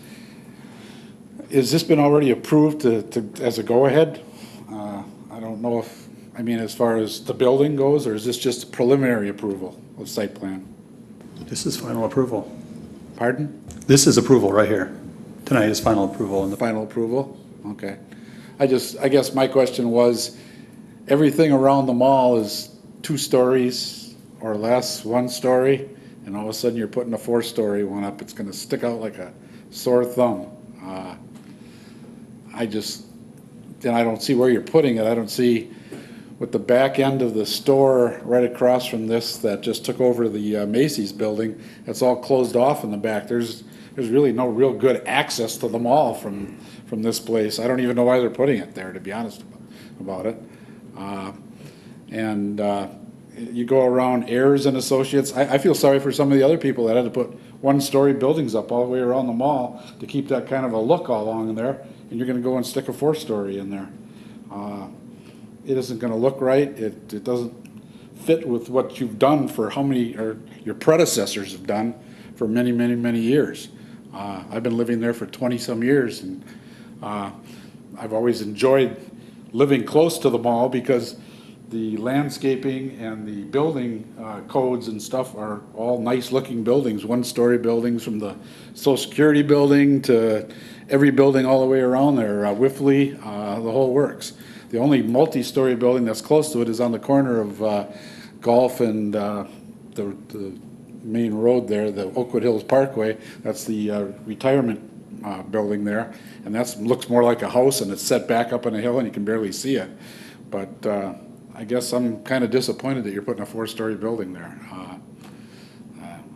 Speaker 22: has this been already approved as a go-ahead? I don't know if, I mean, as far as the building goes, or is this just a preliminary approval of site plan?
Speaker 2: This is final approval.
Speaker 22: Pardon?
Speaker 2: This is approval right here. Tonight is final approval. And the
Speaker 22: Final approval? Okay. I guess my question was, everything around the mall is 2 stories or less, 1 story, and all of a sudden you're putting a 4-story one up. It's gonna stick out like a sore thumb. I don't see where you're putting it. I don't see with the back end of the store right across from this that just took over the Macy's building. It's all closed off in the back. There's really no real good access to the mall from this place. I don't even know why they're putting it there, to be honest about it. You go around Ayers and Associates. I feel sorry for some of the other people that had to put 1-story buildings up all the way around the mall to keep that kind of a look all along in there, and you're gonna go and stick a 4-story in there. It isn't gonna look right. It doesn't fit with what you've done for or your predecessors have done for many, many, many years. I've been living there for 20-some years, and I've always enjoyed living close to the mall because the landscaping and the building codes and stuff are all nice-looking buildings, 1-story buildings from the Social Security building to every building all the way around there, Whiffley, the whole works. The only multi-story building that's close to it is on the corner of Golf and the main road there, the Oakwood Hills Parkway. That's the retirement building there, and that looks more like a house, and it's set back up on a hill and you can barely see it. But I guess I'm kind of disappointed that you're putting a 4-story building there.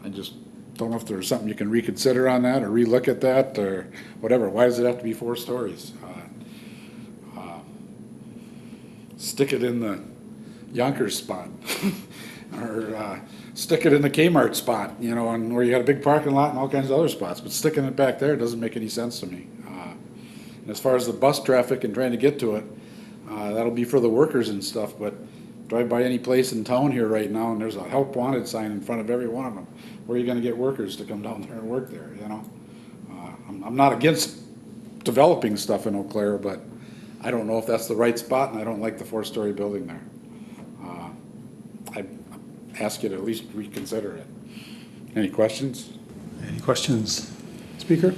Speaker 22: I just don't know if there's something you can reconsider on that or relook at that or whatever. Why does it have to be 4 stories? Stick it in the Yonkers spot or stick it in the Kmart spot, you know, and where you got a big parking lot and all kinds of other spots, but sticking it back there doesn't make any sense to me. And as far as the bus traffic and trying to get to it, that'll be for the workers and stuff, but Drive by any place in town here right now, and there's a help wanted sign in front of every one of them. Where are you gonna get workers to come down there and work there, you know? I'm not against developing stuff in Eau Claire, but I don't know if that's the right spot, and I don't like the 4-story building there. I ask you to at least reconsider it. Any questions?
Speaker 2: Any questions, Speaker?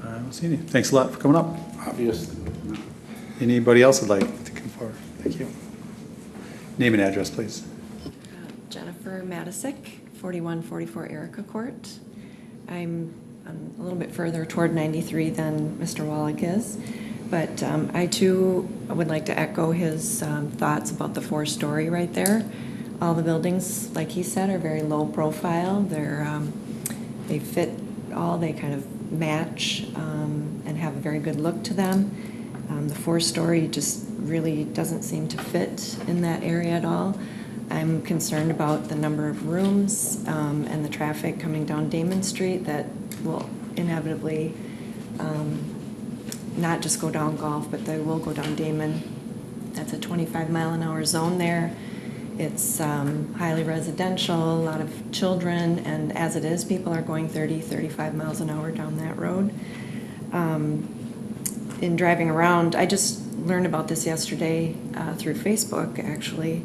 Speaker 2: I don't see any. Thanks a lot for coming up.
Speaker 22: Obviously.
Speaker 2: Anybody else would like to come forward? Thank you. Name and address, please.
Speaker 10: Jennifer Matisick, 4144 Erica Court. I'm a little bit further toward 93 than Mr. Wallach is, but I too would like to echo his thoughts about the 4-story right there. All the buildings, like he said, are very low profile. They fit all, they kind of match and have a very good look to them. The 4-story just really doesn't seem to fit in that area at all. I'm concerned about the number of rooms and the traffic coming down Damon Street that will inevitably not just go down Golf, but they will go down Damon. That's a 25-mile-an-hour zone there. It's highly residential, a lot of children, and as it is, people are going 30, 35 miles an hour down that road. In driving around, I just learned about this yesterday through Facebook, actually,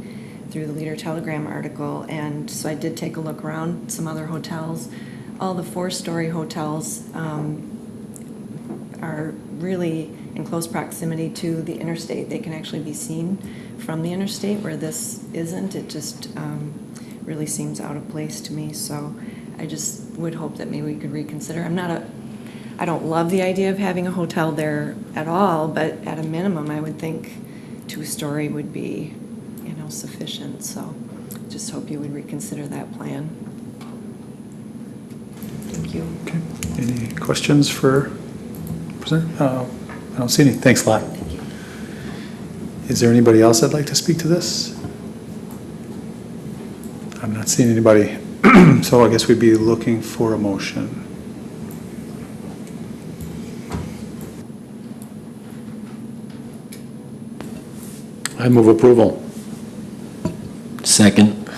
Speaker 10: through the Leader Telegram article, and so I did take a look around some other hotels. All the 4-story hotels are really in close proximity to the interstate. They can actually be seen from the interstate, where this isn't. It just really seems out of place to me, so I just would hope that maybe we could reconsider. I don't love the idea of having a hotel there at all, but at a minimum, I would think 2-story would be, sufficient. So just hope you would reconsider that plan. Thank you.
Speaker 2: Okay. Any questions for President? I don't see any. Thanks a lot.
Speaker 10: Thank you.
Speaker 2: Is there anybody else that'd like to speak to this? I'm not seeing anybody. So I guess we'd be looking for a motion.
Speaker 5: I move approval.
Speaker 15: Second.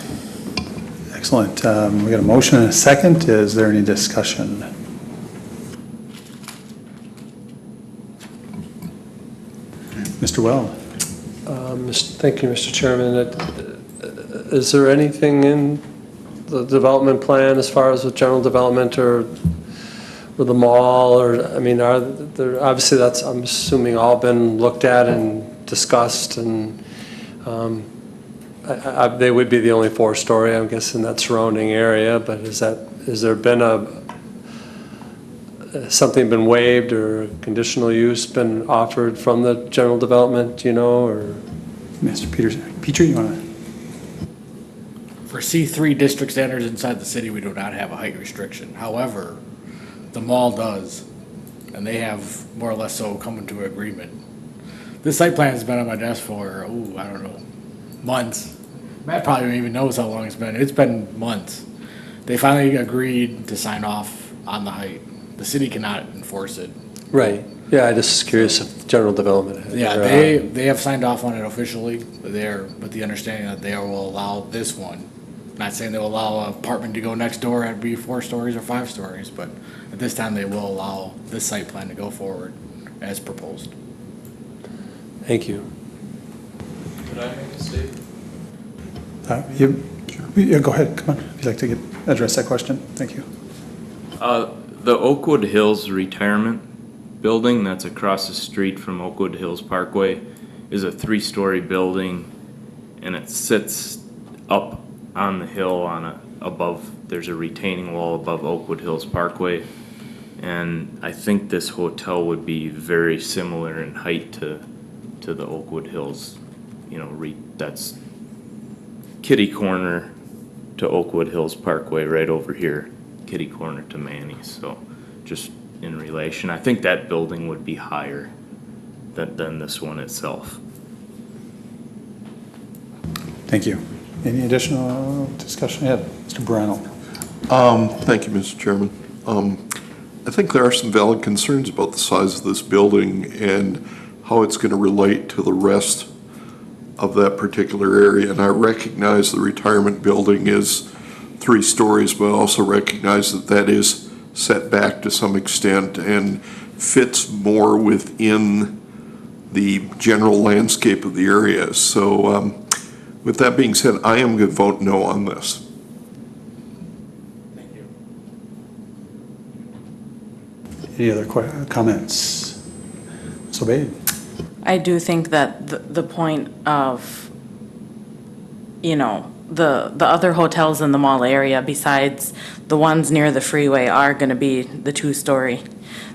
Speaker 2: Excellent. We got a motion and a second. Is there any discussion? Mr. Weld.
Speaker 12: Thank you, Mr. Chairman. Is there anything in the development plan as far as the general development or the mall, or, I mean, are there, obviously that's, I'm assuming, all been looked at and discussed, and they would be the only 4-story, I guess, in that surrounding area, but has there been something been waived or conditional use been offered from the general development, or?
Speaker 2: Mr. Petrie, you want to?
Speaker 18: For C3 district standards inside the city, we do not have a height restriction. However, the mall does, and they have more or less so come into agreement. This site plan has been on my desk for, I don't know, months. Matt probably even knows how long it's been. It's been months. They finally agreed to sign off on the height. The city cannot enforce it.
Speaker 12: Right. Yeah, I just curious if general development.
Speaker 18: Yeah, they have signed off on it officially, but they're with the understanding that they will allow this one. Not saying they'll allow an apartment to go next door and be 4 stories or 5 stories, but at this time they will allow this site plan to go forward as proposed.
Speaker 12: Thank you.
Speaker 9: Could I make a statement?
Speaker 2: Yeah, go ahead. Come on. If you'd like to address that question. Thank you.
Speaker 9: The Oakwood Hills Retirement Building that's across the street from Oakwood Hills Parkway is a 3-story building, and it sits up on the hill above, there's a retaining wall above Oakwood Hills Parkway. And I think this hotel would be very similar in height to the Oakwood Hills, that's kitty corner to Oakwood Hills Parkway right over here, kitty corner to Manny's. So just in relation, I think that building would be higher than this one itself.
Speaker 2: Thank you. Any additional discussion? Yeah, Mr. Brown.
Speaker 17: Thank you, Mr. Chairman. I think there are some valid concerns about the size of this building and how it's going to relate to the rest of that particular area. And I recognize the retirement building is 3 stories, but I also recognize that that is set back to some extent and fits more within the general landscape of the area. So with that being said, I am going to vote no on this.
Speaker 2: Any other comments? Ms. Obey?
Speaker 20: I do think that the point of, you know, the other hotels in the mall area besides the ones near the freeway are going to be the 2-story.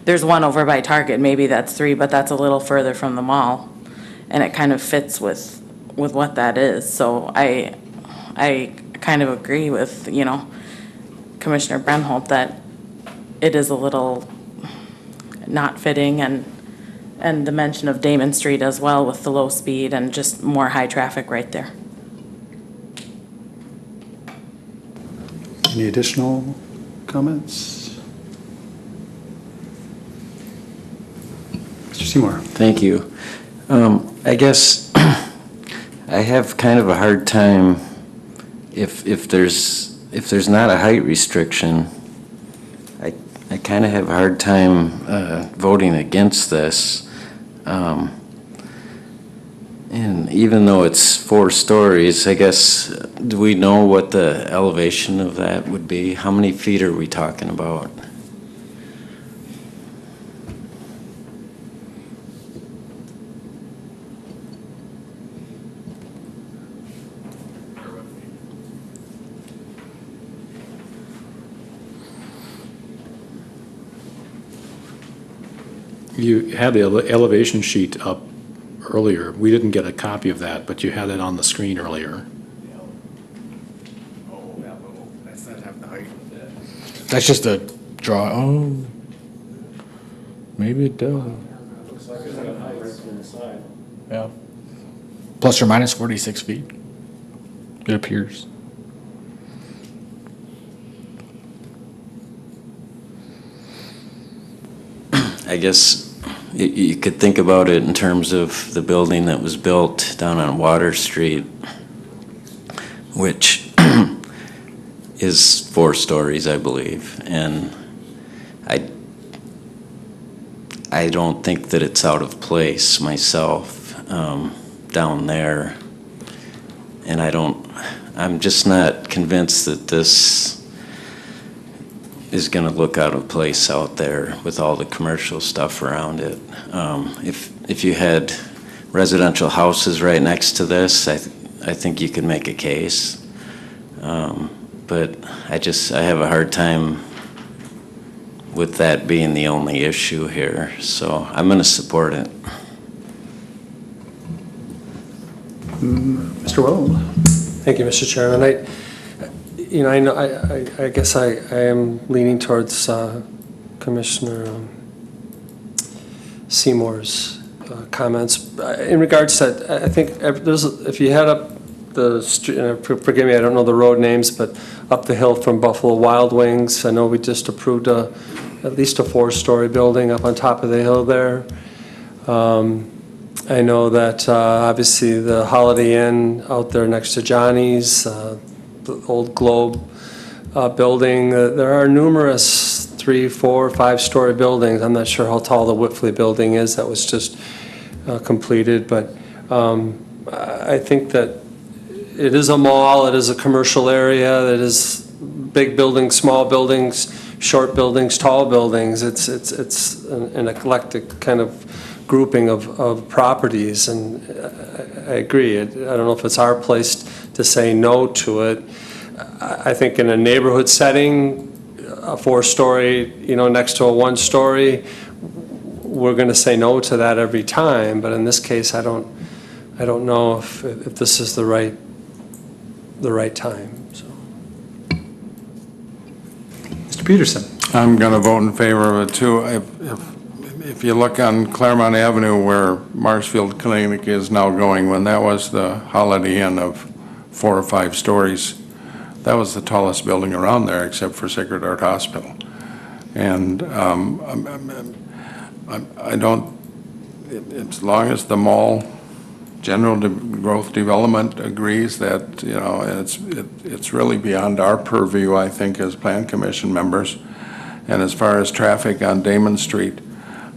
Speaker 20: There's one over by Target, maybe that's 3, but that's a little further from the mall. And it kind of fits with what that is. So I kind of agree with, you know, Commissioner Brenholt that it is a little not fitting, and the mention of Damon Street as well with the low speed and just more high traffic right there.
Speaker 2: Any additional comments? Mr. Seymour.
Speaker 15: Thank you. I guess I have kind of a hard time if there's not a height restriction. I kind of have a hard time voting against this. And even though it's 4 stories, I guess, do we know what the elevation of that would be? How many feet are we talking about?
Speaker 5: You had the elevation sheet up earlier. We didn't get a copy of that, but you had it on the screen earlier.
Speaker 18: Oh, yeah, but that's not have the height. That's just a draw. Oh, maybe it does.
Speaker 5: Looks like it's got height right from the side.
Speaker 18: Yeah. Plus or minus 46 feet. It appears.
Speaker 15: I guess you could think about it in terms of the building that was built down on Water Street, which is 4 stories, I believe. And I don't think that it's out of place myself down there. And I'm just not convinced that this is going to look out of place out there with all the commercial stuff around it. If you had residential houses right next to this, I think you could make a case. But I have a hard time with that being the only issue here. So I'm going to support it.
Speaker 2: Mr. Well.
Speaker 12: Thank you, Mr. Chairman. I guess I am leaning towards Commissioner Seymour's comments. In regards to that, I think if you head up the street, forgive me, I don't know the road names, but up the hill from Buffalo Wild Wings, I know we just approved at least a 4-story building up on top of the hill there. I know that obviously the Holiday Inn out there next to Johnny's, the old Globe building. There are numerous 3, 4, 5-story buildings. I'm not sure how tall the Whitfley building is that was just completed, but I think that it is a mall, it is a commercial area, that is big buildings, small buildings, short buildings, tall buildings. It's an eclectic kind of grouping of properties, and I agree. I don't know if it's our place to say no to it. I think in a neighborhood setting, a 4-story, next to a 1-story, we're going to say no to that every time. But in this case, I don't know if this is the right time. So.
Speaker 2: Mr. Peterson.
Speaker 7: I'm going to vote in favor of it too. If you look on Claremont Avenue where Marshfield Clinic is now going, when that was the Holiday Inn of 4 or 5 stories, that was the tallest building around there except for Sacred Heart Hospital. And I don't, as long as the mall Growth Development agrees that, you know, it's really beyond our purview, I think, as Plan Commission members. And as far as traffic on Damon Street,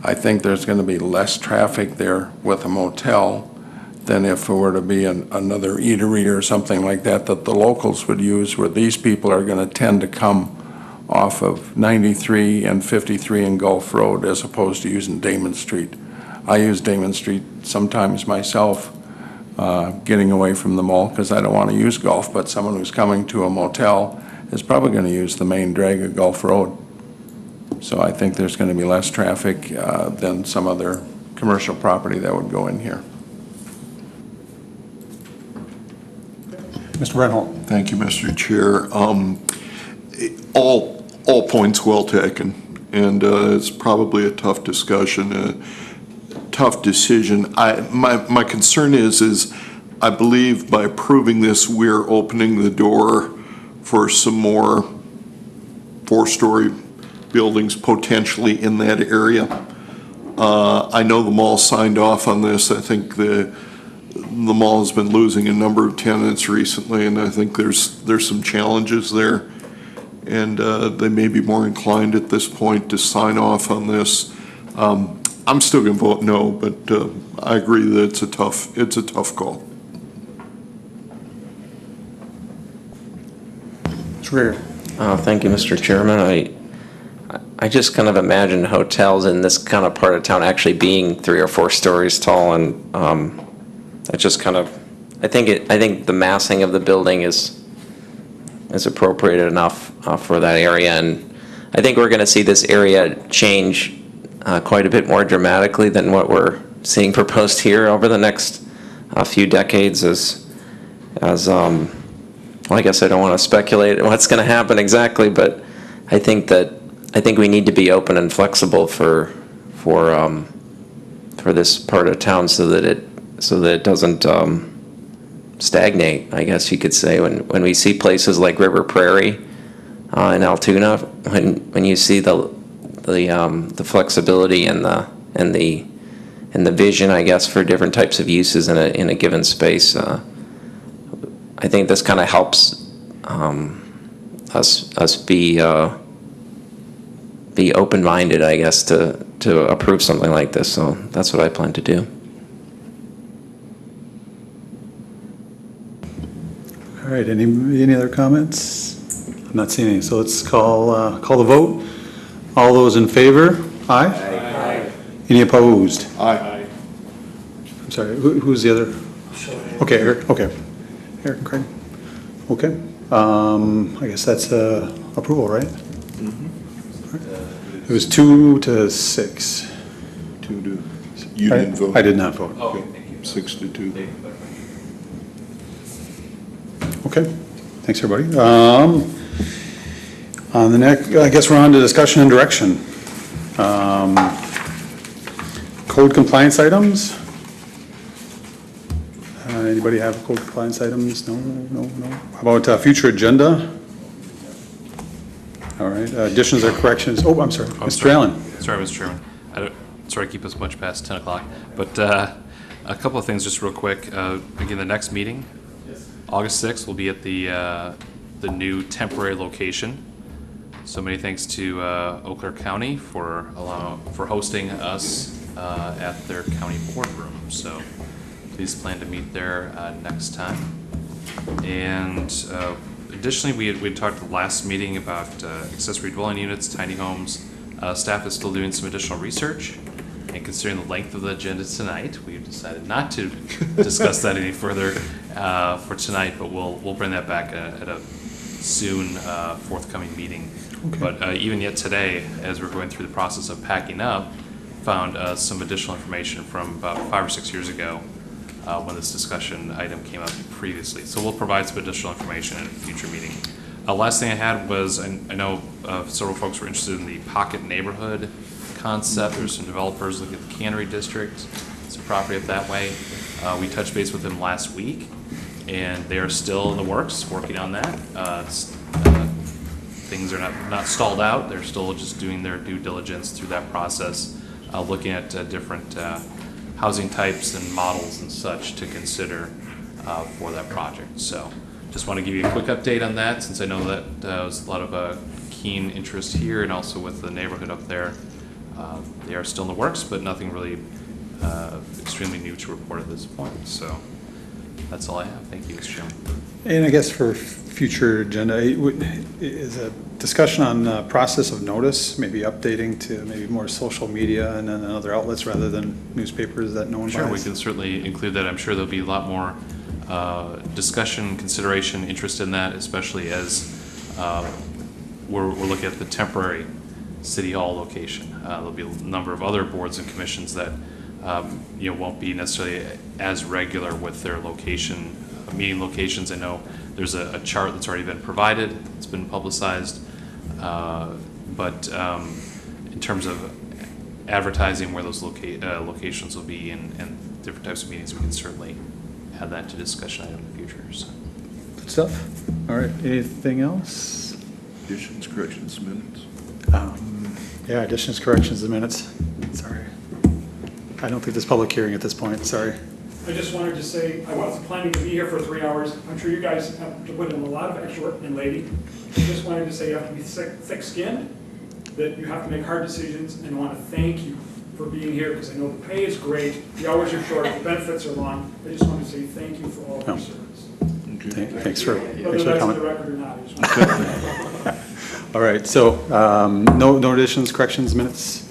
Speaker 7: I think there's going to be less traffic there with a motel than if it were to be another eatery or something like that the locals would use, where these people are going to tend to come off of 93 and 53 and Gulf Road as opposed to using Damon Street. I use Damon Street sometimes myself, getting away from the mall because I don't want to use Gulf, but someone who's coming to a motel is probably going to use the main drag of Gulf Road. So I think there's going to be less traffic than some other commercial property that would go in here.
Speaker 2: Mr. Brenholm.
Speaker 17: Thank you, Mr. Chair. All points well taken, and it's probably a tough discussion, a tough decision. My concern is I believe by approving this, we're opening the door for some more four-story buildings potentially in that area. I know the mall signed off on this. I think the mall has been losing a number of tenants recently, and I think there's some challenges there. And they may be more inclined at this point to sign off on this. I'm still going to vote no, but I agree that it's a tough call.
Speaker 4: Thank you, Mr. Chairman. I just kind of imagine hotels in this kind of part of town actually being 3 or 4 stories tall, and I just kind of, I think the massing of the building is appropriate enough for that area, and I think we're going to see this area change quite a bit more dramatically than what we're seeing proposed here over the next few decades. Well, I guess I don't want to speculate what's going to happen exactly, but I think we need to be open and flexible for this part of town so that it doesn't stagnate, I guess you could say. When we see places like River Prairie in Altoona, when you see the flexibility and the vision, I guess, for different types of uses in a given space, I think this kind of helps us be open-minded, I guess, to approve something like this. So that's what I plan to do.
Speaker 2: All right, any other comments? I'm not seeing any, so let's call the vote. All those in favor? Aye? Aye. Any opposed?
Speaker 17: Aye.
Speaker 2: I'm sorry, who's the other? Okay, Eric, okay. Eric, Craig, okay. I guess that's approval, right? It was 2 to 6.
Speaker 17: 2 to, you didn't vote?
Speaker 2: I did not vote.
Speaker 17: Okay. 6 to 2.
Speaker 2: Okay, thanks, everybody. On the next, I guess we're on to discussion and direction. Code compliance items. Anybody have code compliance items? No. How about future agenda? All right, additions or corrections? Oh, I'm sorry, Mr. Allen.
Speaker 3: Sorry, Mr. Chairman. Sorry to keep us much past 10 o'clock, but a couple of things just real quick. Again, the next meeting, August 6th, will be at the new temporary location. So many thanks to Eau Claire County for hosting us at their county boardroom. So please plan to meet there next time. And additionally, we had talked at the last meeting about accessory dwelling units, tiny homes. Staff is still doing some additional research, and considering the length of the agenda tonight, we've decided not to discuss that any further for tonight, but we'll bring that back at a soon forthcoming meeting. Okay. But even yet today, as we're going through the process of packing up, found some additional information from about 5 or 6 years ago when this discussion item came up previously. So we'll provide some additional information in a future meeting. Last thing I had was, I know several folks were interested in the pocket neighborhood concept. There's some developers looking at the Cannery District, some property up that way. We touched base with them last week, and they are still in the works, working on that. Things are not stalled out. They're still just doing their due diligence through that process, looking at different housing types and models and such to consider for that project. So just want to give you a quick update on that, since I know that was a lot of keen interest here and also with the neighborhood up there. They are still in the works, but nothing really extremely new to report at this point. So that's all I have. Thank you, Mr. Chairman.
Speaker 2: And I guess for future agenda, is a discussion on process of notice, maybe updating to maybe more social media and then other outlets rather than newspapers that no one buys?
Speaker 3: Sure, we can certainly include that. I'm sure there'll be a lot more discussion, consideration, interest in that, especially as we're looking at the temporary City Hall location. There'll be a number of other boards and commissions that won't be necessarily as regular with their location, meeting locations. I know there's a chart that's already been provided, it's been publicized, but in terms of advertising where those locations will be and different types of meetings, we can certainly add that to discussion item in the future. So.
Speaker 2: Good stuff. All right, anything else?
Speaker 17: Additions, corrections, minutes.
Speaker 2: Yeah, additions, corrections, and minutes. Sorry. I don't think there's public hearing at this point, sorry.
Speaker 13: I just wanted to say, I wasn't planning to be here for 3 hours. I'm sure you guys have to put in a lot of extra work, and lady. I just wanted to say you have to be thick-skinned, that you have to make hard decisions, and I want to thank you for being here, because I know the pay is great, the hours are short, the benefits are long. I just want to say thank you for all of your service.
Speaker 2: Thanks for
Speaker 13: Whether that's
Speaker 2: coming.
Speaker 13: the record or not, I just want to
Speaker 2: All right, so no additions, corrections, minutes?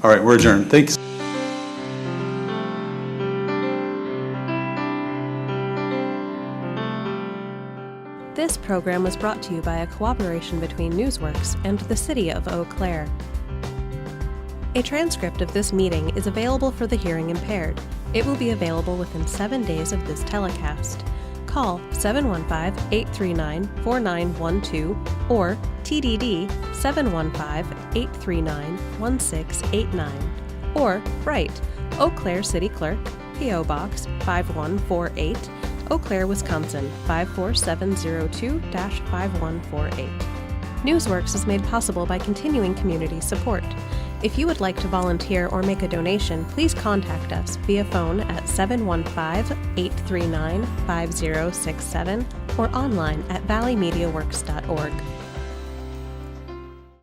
Speaker 2: All right, we're adjourned. Thanks.
Speaker 14: This program was brought to you by a cooperation between Newsworks and the City of Eau Claire. A transcript of this meeting is available for the hearing impaired. It will be available within 7 days of this telecast. Call 715-839-4912 or TDD 715-839-1689 or write Eau Claire City Clerk, P.O. Box 5148, Eau Claire, Wisconsin 54702-5148. Newsworks is made possible by continuing community support. If you would like to volunteer or make a donation, please contact us via phone at 715-839-5067 or online at valleymediaworks.org.